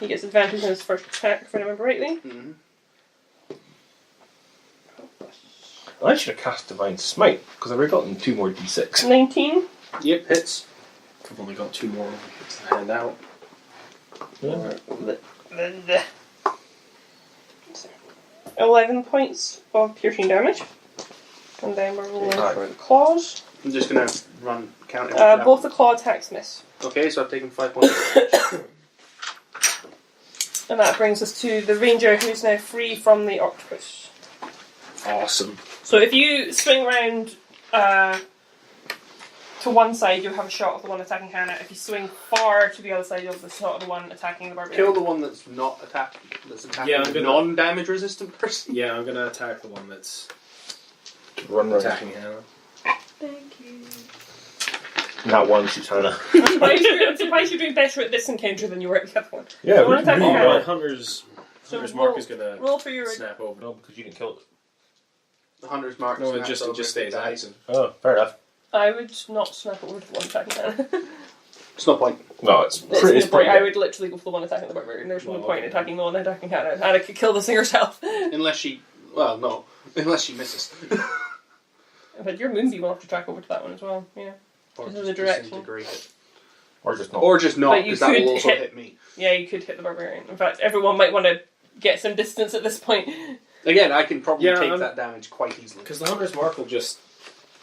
Speaker 1: He gets advantage on his first attack, if I remember rightly.
Speaker 4: Mm-hmm.
Speaker 2: I should have cast Divine Smite, because I've already gotten 2 more d6.
Speaker 1: 19.
Speaker 4: Yep, hits.
Speaker 5: I've only got 2 more to hand out.
Speaker 2: Yeah.
Speaker 1: 11 points of piercing damage. And then we're rolling for the claws.
Speaker 4: I'm just gonna count it.
Speaker 1: Both the claw attacks miss.
Speaker 4: Okay, so I've taken 5 points.
Speaker 1: And that brings us to the ranger, who's now free from the octopus.
Speaker 5: Awesome.
Speaker 1: So if you swing round to one side, you'll have a shot of the one attacking Hannah. If you swing far to the other side, you'll have a shot of the one attacking the barbarian.
Speaker 4: Kill the one that's not attacking. That's attacking
Speaker 5: Yeah, I'm
Speaker 4: the
Speaker 5: gonna-
Speaker 4: non-damage resistant person.
Speaker 5: Yeah, I'm gonna attack the one that's
Speaker 2: Run round.
Speaker 5: attacking Hannah.
Speaker 6: Thank you.
Speaker 2: Not one shoots Hannah.
Speaker 1: I'm surprised you're doing better at this encounter than you were at the other one.
Speaker 2: Yeah,
Speaker 1: So one attacking
Speaker 5: Oh,
Speaker 1: Hannah.
Speaker 5: my Hunter's mark is gonna
Speaker 1: Roll for your...
Speaker 5: snap over.
Speaker 2: No, because you didn't kill it.
Speaker 4: The hunter's mark.
Speaker 5: No, it
Speaker 4: snaps
Speaker 5: just
Speaker 4: over if
Speaker 5: stays
Speaker 4: it dies.
Speaker 5: active.
Speaker 2: Oh, fair enough.
Speaker 1: I would not snap over to the one attacking Hannah.
Speaker 4: It's no point.
Speaker 2: No, it's
Speaker 1: There's
Speaker 2: pretty,
Speaker 1: no
Speaker 2: it's pretty
Speaker 1: point. I
Speaker 2: good.
Speaker 1: would literally go for the one attacking the barbarian. There's no
Speaker 5: Well,
Speaker 1: point in
Speaker 5: okay.
Speaker 1: attacking the one attacking Hannah. Hannah could kill this thing herself.
Speaker 4: Unless she... Well, no. Unless she misses.
Speaker 1: But your moonbeam will have to track over to that one as well. Yeah.
Speaker 4: Or
Speaker 1: This is
Speaker 4: just
Speaker 1: the direction.
Speaker 4: disintegrate it.
Speaker 2: Or just not.
Speaker 4: Or just not,
Speaker 1: But you
Speaker 4: because that will
Speaker 1: could
Speaker 4: also hit me.
Speaker 1: Yeah, you could hit the barbarian. In fact, everyone might want to get some distance at this point.
Speaker 4: Again, I can probably
Speaker 5: Yeah,
Speaker 4: take that damage quite easily.
Speaker 5: Because the Hunter's mark will just...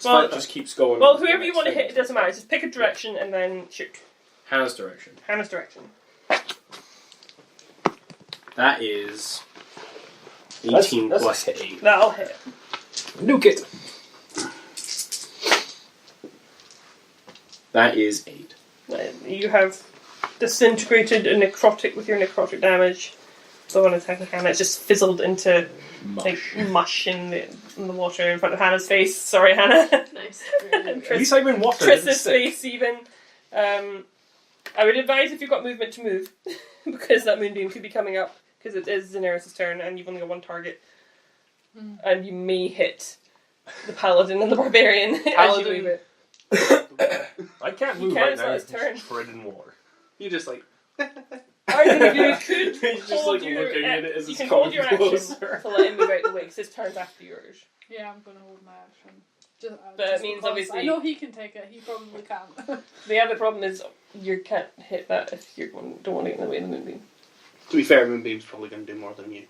Speaker 1: Well,
Speaker 5: just keeps going.
Speaker 1: Well,
Speaker 5: to the
Speaker 1: whoever you
Speaker 5: next
Speaker 1: want to
Speaker 5: thing.
Speaker 1: hit, it doesn't matter. Just pick a direction and then shoot.
Speaker 5: Hannah's direction.
Speaker 1: Hannah's direction.
Speaker 5: That is...
Speaker 2: That's-
Speaker 5: 18
Speaker 2: that's-
Speaker 5: plus 8.
Speaker 1: That'll hit.
Speaker 2: Nuke it!
Speaker 5: That is 8.
Speaker 1: You have disintegrated a necrotic with your necrotic damage. So one attacking Hannah, it just fizzled into like mush in the water in front of Hannah's face. Sorry, Hannah.
Speaker 3: Nice.
Speaker 2: At least I'm in water.
Speaker 1: Triss's face even. I would advise if you've got movement to move, because that moonbeam could be coming up, because it is Daenerys' turn and you've only got one target. And you may hit the paladin and the barbarian as you
Speaker 4: Paladin.
Speaker 1: move it.
Speaker 2: I can't
Speaker 1: You
Speaker 2: move
Speaker 1: can't,
Speaker 2: right
Speaker 1: it's
Speaker 2: now.
Speaker 1: not his
Speaker 2: It's
Speaker 1: turn.
Speaker 2: treading water.
Speaker 4: You just like...
Speaker 1: Or you could
Speaker 5: He's just,
Speaker 1: hold
Speaker 5: like,
Speaker 1: your,
Speaker 5: looking at it as
Speaker 1: you
Speaker 5: it's
Speaker 1: can hold
Speaker 5: coming
Speaker 1: your action
Speaker 5: closer.
Speaker 1: to let him move out of the way, because his turn's after yours.
Speaker 6: Yeah, I'm gonna hold my action. Just,
Speaker 1: But it
Speaker 6: just
Speaker 1: means
Speaker 6: because
Speaker 1: obviously-
Speaker 6: I know he can take it. He probably can't.
Speaker 1: The other problem is you can't hit that if you don't want to get in the way of the moonbeam.
Speaker 4: To be fair, Moonbeam's probably going to do more than you.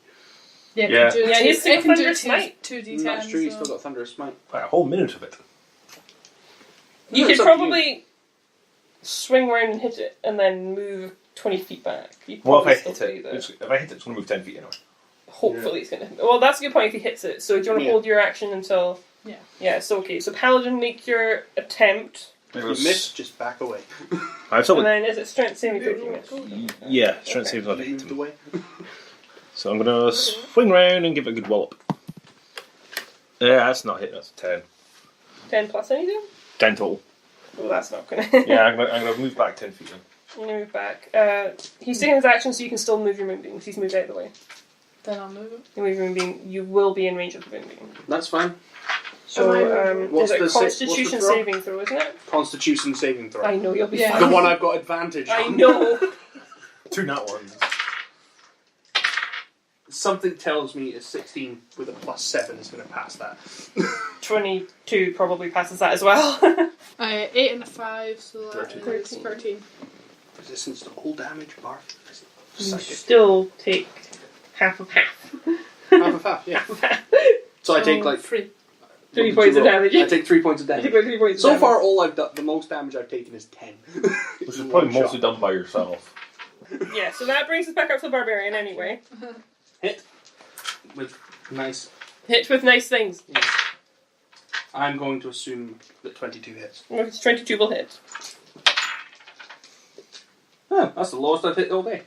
Speaker 6: Yeah,
Speaker 2: Yeah.
Speaker 6: Can do
Speaker 1: Yeah,
Speaker 6: two,
Speaker 1: he's still
Speaker 6: it can do
Speaker 1: Thunderous Smite.
Speaker 6: 2d10.
Speaker 4: That's true, you've
Speaker 6: so-
Speaker 4: still got Thunderous Smite.
Speaker 2: A whole minute of it.
Speaker 1: You
Speaker 4: No,
Speaker 1: could
Speaker 4: it's up to you.
Speaker 1: probably swing around and hit it, and then move 20 feet back. You
Speaker 2: Well, if
Speaker 1: probably
Speaker 2: I
Speaker 1: still
Speaker 2: hit
Speaker 1: stay
Speaker 2: it,
Speaker 1: there.
Speaker 2: if I hit it, it's going to move 10 feet anyway.
Speaker 1: Hopefully it's going to... Well, that's a good point if he hits it. So do you want to
Speaker 4: Yeah.
Speaker 1: hold your action until...
Speaker 6: Yeah.
Speaker 1: Yeah, so okay. So Paladin, make your attempt.
Speaker 4: If you miss, just back away.
Speaker 2: I've still
Speaker 1: And then is it strength saving throw? You miss?
Speaker 2: Yeah, strength saves on
Speaker 4: You
Speaker 2: hit
Speaker 4: moved
Speaker 2: him.
Speaker 4: away.
Speaker 2: So I'm going to swing round and give it a good wallop. Yeah, that's not hit, that's 10.
Speaker 1: 10 plus anything?
Speaker 2: 10 total.
Speaker 1: Well, that's not going to...
Speaker 2: Yeah, I'm going to move back 10 feet then.
Speaker 1: I'm going to move back. He's taking his action, so you can still move your moonbeam. He's moved out of the way.
Speaker 6: Then I'll move it.
Speaker 1: You move your moonbeam, you will be in range of the moonbeam.
Speaker 4: That's fine.
Speaker 1: So,
Speaker 4: What's
Speaker 1: is it
Speaker 4: the
Speaker 1: a
Speaker 4: sa-
Speaker 1: Constitution
Speaker 4: what's the throw?
Speaker 1: saving throw, isn't it?
Speaker 4: Constitution saving throw.
Speaker 1: I know, you'll be
Speaker 6: Yeah.
Speaker 4: The
Speaker 1: fine.
Speaker 4: one I've got advantage
Speaker 1: I
Speaker 4: on.
Speaker 1: know.
Speaker 2: 2 nat ones.
Speaker 4: Something tells me a 16 with a +7 is going to pass that.
Speaker 1: 22 probably passes that as well.
Speaker 6: 8 and a 5, so that
Speaker 2: 13.
Speaker 6: is 13.
Speaker 4: Resistance to all damage, bar.
Speaker 1: You
Speaker 4: Psychic.
Speaker 1: still take half of half.
Speaker 4: Half of half, yeah. So I take like
Speaker 6: 3.
Speaker 1: 3
Speaker 4: what did
Speaker 1: points
Speaker 4: you
Speaker 1: of
Speaker 4: roll?
Speaker 1: damage.
Speaker 4: I take 3 points of
Speaker 1: You take
Speaker 4: damage.
Speaker 1: about 3 points of
Speaker 4: So
Speaker 1: damage.
Speaker 4: far, all I've done, the most damage I've taken is 10.
Speaker 2: Which is probably mostly done by yourself.
Speaker 1: Yeah, so that brings us back up to the barbarian anyway.
Speaker 4: Hit with nice.
Speaker 1: Hit with nice things.
Speaker 4: Yes. I'm going to assume that 22 hits.
Speaker 1: If it's 22 will hit.
Speaker 4: Oh, that's the lowest I've hit all day.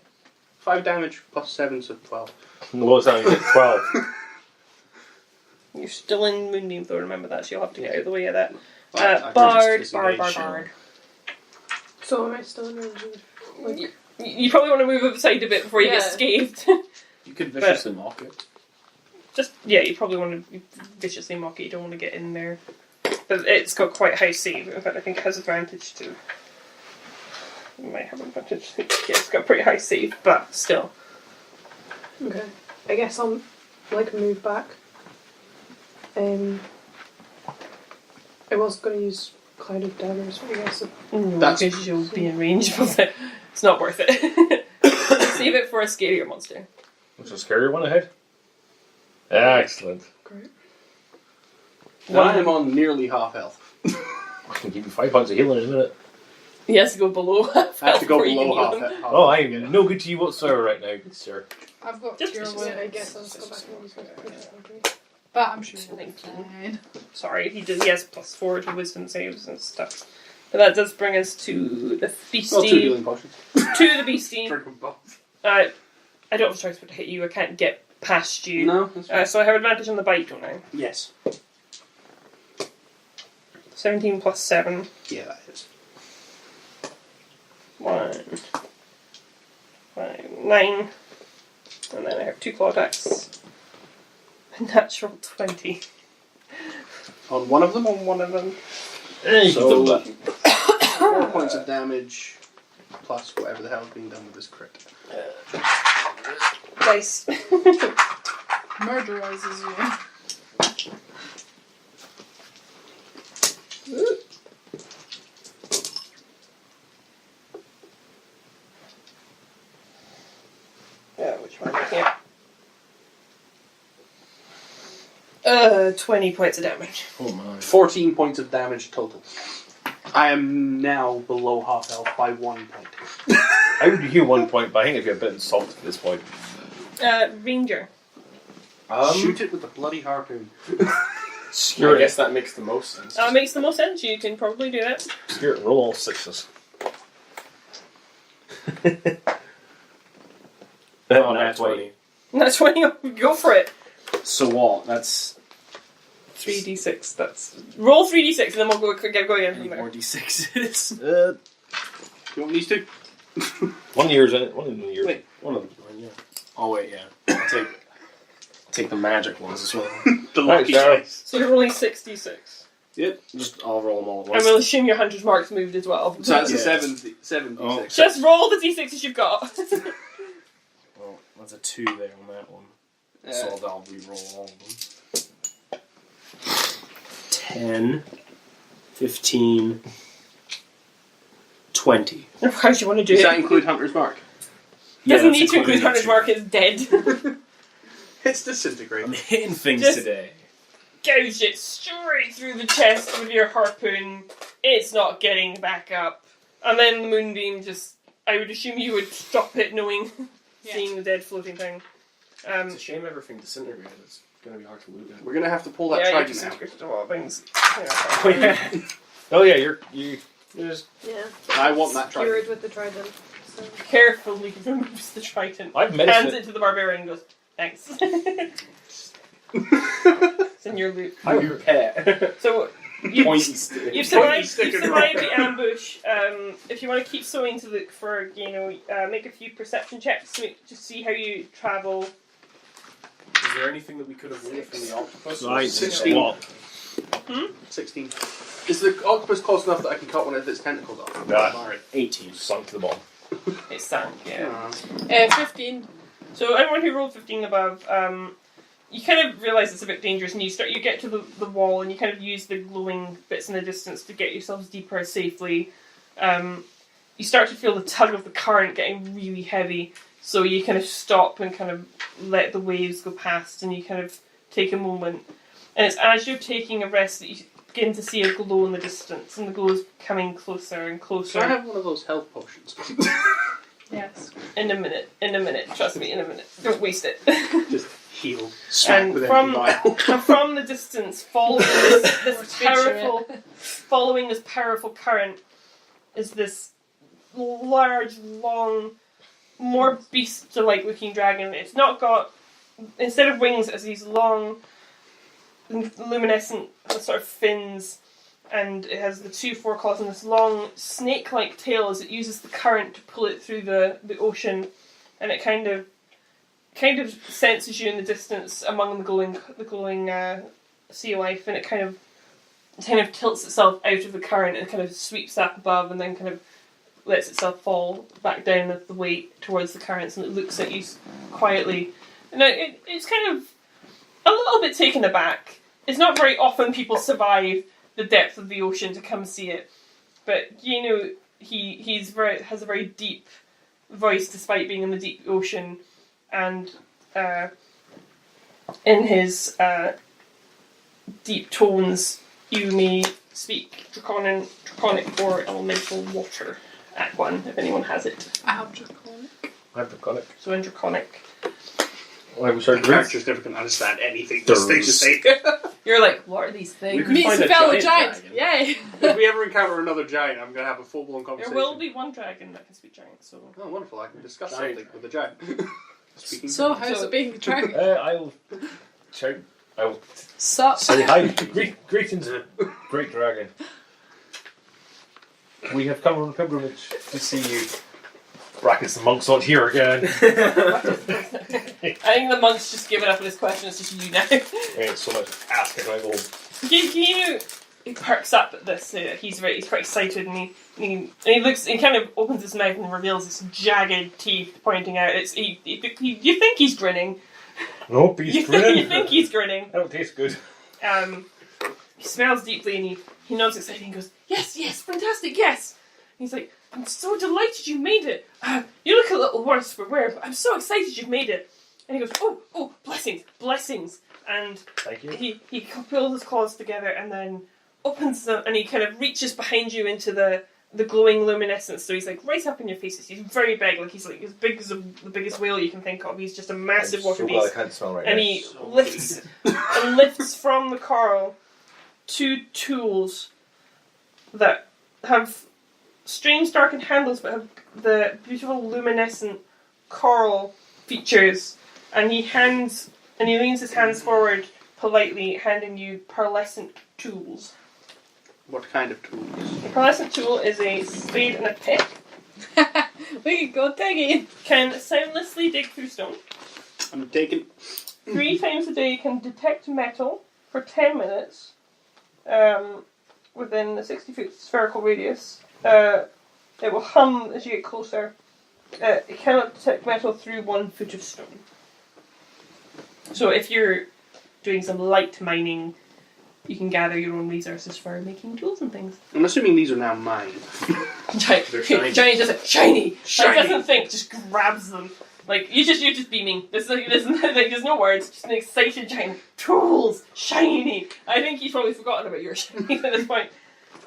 Speaker 4: 5 damage plus 7, so 12.
Speaker 2: And the lowest time you hit 12.
Speaker 1: You're still in Moonbeam though, remember that, so you'll have to get out of the way of that.
Speaker 4: I
Speaker 1: Bard.
Speaker 4: disengage.
Speaker 3: So am I still in range of...
Speaker 1: You probably want to move aside a bit before you get
Speaker 3: Yeah.
Speaker 1: scathed.
Speaker 5: You could viciously mock it.
Speaker 1: Just, yeah, you probably want to viciously mock it, you don't want to get in there. But it's got quite high save, in fact I think it has advantage too. It might have advantage. Yeah, it's got pretty high save, but still.
Speaker 3: Okay. I guess I'll, like, move back. I was going to use Cloud of Daggers, but I guess
Speaker 4: That's-
Speaker 1: because you'll be in range of it. It's not worth it. Save it for a scarier monster.
Speaker 2: What's a scarier one ahead? Excellent.
Speaker 3: great.
Speaker 4: I am on nearly half health.
Speaker 2: I can give you 5 points of healing in a minute.
Speaker 1: He has to go below half
Speaker 4: I have to go
Speaker 1: before you can
Speaker 4: below
Speaker 1: heal
Speaker 4: half
Speaker 1: him.
Speaker 4: health.
Speaker 2: Oh, I am no good to you whatsoever right now, good sir.
Speaker 6: I've got
Speaker 1: Just-
Speaker 6: cure
Speaker 1: just-
Speaker 6: wounds,
Speaker 3: I guess I'll just go back and use my
Speaker 6: but I'm sure you'll be
Speaker 1: 19.
Speaker 6: fine.
Speaker 1: Sorry, he has +4 to wisdom saves and stuff. But that does bring us to the
Speaker 4: Well, 2
Speaker 1: beastie.
Speaker 4: healing potions.
Speaker 1: To the beastie.
Speaker 4: Drink them both.
Speaker 1: I don't have a choice but to hit you. I can't get past you.
Speaker 4: No, that's fine.
Speaker 1: So I have advantage on the bite, don't I?
Speaker 4: Yes.
Speaker 1: 17 plus 7.
Speaker 4: Yeah, that is.
Speaker 1: 1, 5, 9. And then I have 2 claw attacks. A natural 20
Speaker 4: On one of them?
Speaker 1: on one of them.
Speaker 2: You
Speaker 4: So-
Speaker 2: can double that.
Speaker 4: 4 points of damage, plus whatever the hell is being done with this crit.
Speaker 1: Dice.
Speaker 6: Murderises you.
Speaker 1: Which one? Here. 20 points of damage.
Speaker 2: Oh my.
Speaker 4: 14 points of damage total. I am now below half health by 1 point.
Speaker 2: I would heal 1 point, but I think if you're a bit insulted at this point.
Speaker 1: Ranger.
Speaker 4: Shoot it with a bloody harpoon.
Speaker 5: I guess that makes the most sense.
Speaker 1: Makes the most sense. You can probably do it.
Speaker 2: Spirit, roll all 6s.
Speaker 5: Oh, that's 20.
Speaker 1: That's 20. Go for it.
Speaker 5: So what? That's
Speaker 1: 3d6. That's roll 3d6, and then we'll go get going again from
Speaker 5: any
Speaker 1: there.
Speaker 5: more d6s.
Speaker 4: You want these two?
Speaker 2: 1 year's in it, 1 in the year.
Speaker 4: Wait.
Speaker 5: One of them's mine, yeah. Oh wait, yeah. I'll take the magic ones as well.
Speaker 4: The
Speaker 2: Right,
Speaker 4: lucky
Speaker 2: Sarah.
Speaker 4: dice.
Speaker 1: So you're rolling 6d6.
Speaker 4: Yep.
Speaker 5: I'll roll them all at
Speaker 1: I
Speaker 5: once.
Speaker 1: will assume your 100 marks moved as well.
Speaker 4: So that's a
Speaker 5: Yeah.
Speaker 4: 7d6.
Speaker 5: Oh.
Speaker 1: Just roll the d6s you've got.
Speaker 5: Well, that's a 2 there on that one. So I'll re-roll all of them. 10, 15, 20.
Speaker 1: How do you want to do
Speaker 4: Does
Speaker 1: it?
Speaker 4: that include Hunter's Mark?
Speaker 1: Doesn't
Speaker 5: that's
Speaker 1: need to include
Speaker 5: included,
Speaker 1: 100
Speaker 5: actually.
Speaker 1: mark, it's dead.
Speaker 4: It's disintegrating.
Speaker 5: I'm hitting things
Speaker 1: Just-
Speaker 5: today.
Speaker 1: Gouge it straight through the chest with your harpoon. It's not getting back up. And then the moonbeam just... I would assume you would stop it knowing, seeing the dead floating thing.
Speaker 5: It's a shame everything disintegrated. It's going to be hard to loot it.
Speaker 4: We're going to have to pull that
Speaker 1: Yeah, you
Speaker 4: trident out.
Speaker 1: disintegrated a lot of things.
Speaker 2: Oh yeah. Oh yeah, you're just.
Speaker 3: Yeah.
Speaker 4: I want that trident.
Speaker 3: Cured with the trident. So.
Speaker 1: Carefully removes the trident.
Speaker 2: I've
Speaker 1: Hands
Speaker 2: medicine.
Speaker 1: it to the barbarian and goes, thanks. It's in your loot.
Speaker 2: I would repair.
Speaker 1: So, you've
Speaker 5: Pointy stick.
Speaker 1: survived,
Speaker 4: stick
Speaker 1: you've
Speaker 4: in
Speaker 1: survived
Speaker 4: the
Speaker 1: the ambush. If you want to keep sewing to look for, make a few perception checks to see how you travel.
Speaker 5: Is there anything that we could have looted from the octopus?
Speaker 2: Right,
Speaker 4: 16.
Speaker 2: what?
Speaker 4: 16. Is the octopus close enough that I can cut one of its tentacles off?
Speaker 2: Nah.
Speaker 4: Alright.
Speaker 5: 18.
Speaker 2: Sunk to the bottom.
Speaker 1: It's sank, yeah.
Speaker 6: 15.
Speaker 1: So everyone who rolled 15 above, you kind of realise it's a bit dangerous, and you get to the wall, and you kind of use the glowing bits in the distance to get yourselves deeper safely. You start to feel the tug of the current getting really heavy, so you kind of stop and kind of let the waves go past, and you kind of take a moment. And it's as you're taking a rest that you begin to see a glow in the distance, and the glow is coming closer and closer.
Speaker 4: So I have one of those health potions.
Speaker 6: Yes.
Speaker 1: In a minute, trust me, in a minute. Don't waste it.
Speaker 4: Just heal. Smack
Speaker 1: And
Speaker 4: with
Speaker 1: from
Speaker 4: empty vial.
Speaker 1: and from the distance, following this powerful current, is this large, long, more beast-like looking dragon. It's not got, instead of wings, it's these long, luminescent sort of fins, and it has the 2 foreclaws and this long snake-like tail as it uses the current to pull it through the ocean, and it kind of senses you in the distance among the glowing sea life, and it kind of tilts itself out of the current and kind of sweeps up above, and then kind of lets itself fall back down with the weight towards the currents, and it looks at you quietly. And it's kind of a little bit taken aback, it's not very often people survive the depth of the ocean to come see it. But Geinu, he has a very deep voice despite being in the deep ocean, and in his deep tones, you may speak draconic or elemental water at one, if anyone has it.
Speaker 6: I have draconic.
Speaker 2: I have draconic.
Speaker 1: So in draconic,
Speaker 2: I was sorry,
Speaker 4: Characters never can understand anything this thing to say.
Speaker 1: you're like, what are these
Speaker 5: We
Speaker 1: things?
Speaker 5: could
Speaker 6: Meets
Speaker 5: find
Speaker 6: a
Speaker 5: a
Speaker 6: fellow
Speaker 5: giant
Speaker 6: giant.
Speaker 5: dragon.
Speaker 6: Yay!
Speaker 4: If we ever encounter another giant, I'm going to have a full-blown
Speaker 1: There
Speaker 4: conversation.
Speaker 1: will be one dragon that can speak giant, so...
Speaker 4: Oh, wonderful. I can discuss
Speaker 5: Giant
Speaker 4: something with the giant. Speaking
Speaker 6: So,
Speaker 4: of-
Speaker 6: how's it being a dragon?
Speaker 2: I will shout. I will
Speaker 6: Sup?
Speaker 2: say hi. Greetings, great dragon. We have come on a pilgrimage to see you. Brackets, the monk's not here again.
Speaker 1: I think the monk's just given up on his question, it's just you now.
Speaker 2: It's so much asking when I go home.
Speaker 1: He perks up at this. He's quite excited, and he kind of opens his mouth and reveals his jagged teeth, pointing out. You think he's grinning.
Speaker 2: Nope, he's grinning.
Speaker 1: You think he's grinning.
Speaker 2: That don't taste good.
Speaker 1: He smells deeply, and he nods excitedly and goes, "Yes, fantastic, yes." And he's like, "I'm so delighted you made it. You look a little worse for wear, but I'm so excited you've made it." And he goes, "Oh, blessings." And
Speaker 2: Thank you.
Speaker 1: he pulls his claws together and then opens them, and he kind of reaches behind you into the glowing luminescence. So he's like right up in your faces. He's very big, like he's like as big as the biggest whale you can think of. He's just a massive water
Speaker 2: I'm so glad I
Speaker 1: beast.
Speaker 2: can't smell right
Speaker 1: And
Speaker 2: now.
Speaker 1: he lifts from the coral 2 tools that have strange darkened handles but have the beautiful luminescent coral features, and he leans his hands forward politely, handing you pearlescent tools.
Speaker 4: What kind of tools?
Speaker 1: A pearlescent tool is a spade and a pick.
Speaker 6: We can go digging.
Speaker 1: Can soundlessly dig through stone.
Speaker 4: I'm taking...
Speaker 1: 3 times a day can detect metal for 10 minutes within a 60-foot spherical radius. It will hum as you get closer. It cannot detect metal through 1 foot of stone. So if you're doing some light mining, you can gather your own resources for making tools and things.
Speaker 4: I'm assuming these are now mine.
Speaker 5: They're shiny.
Speaker 1: Johnny does it. Shiny!
Speaker 4: Shiny.
Speaker 1: Like, doesn't think, just grabs them. Like, you're just beaming. There's no words, just an excited giant. Tools! Shiny! I think he's probably forgotten about your shiny at this point.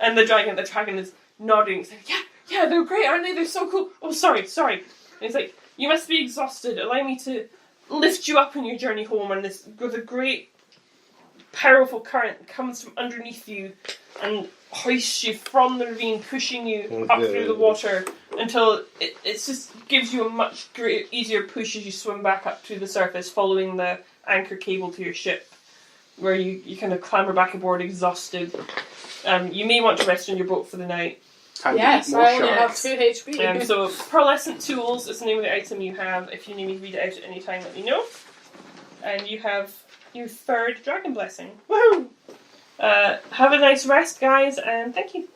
Speaker 1: And the dragon is nodding. He's like, yeah, they're great, aren't they? They're so cool. Oh, sorry. And he's like, you must be exhausted. Allow me to lift you up on your journey home. And this, with a great, powerful current comes from underneath you and hoists you from the ravine, pushing you up through the water until it just gives you a much easier push as you swim back up to the surface, following the anchor cable to your ship, where you kind of clamber back aboard exhausted. You may want to rest on your boat for the night.
Speaker 4: Time
Speaker 6: Yes,
Speaker 4: to eat more
Speaker 6: I only have
Speaker 4: sharks.
Speaker 6: 2 HP.
Speaker 1: So pearlescent tools is the name of the item you have. If you need me to read it out at any time, let me know. And you have your 3rd dragon blessing. Woohoo! Have a nice rest, guys, and thank you.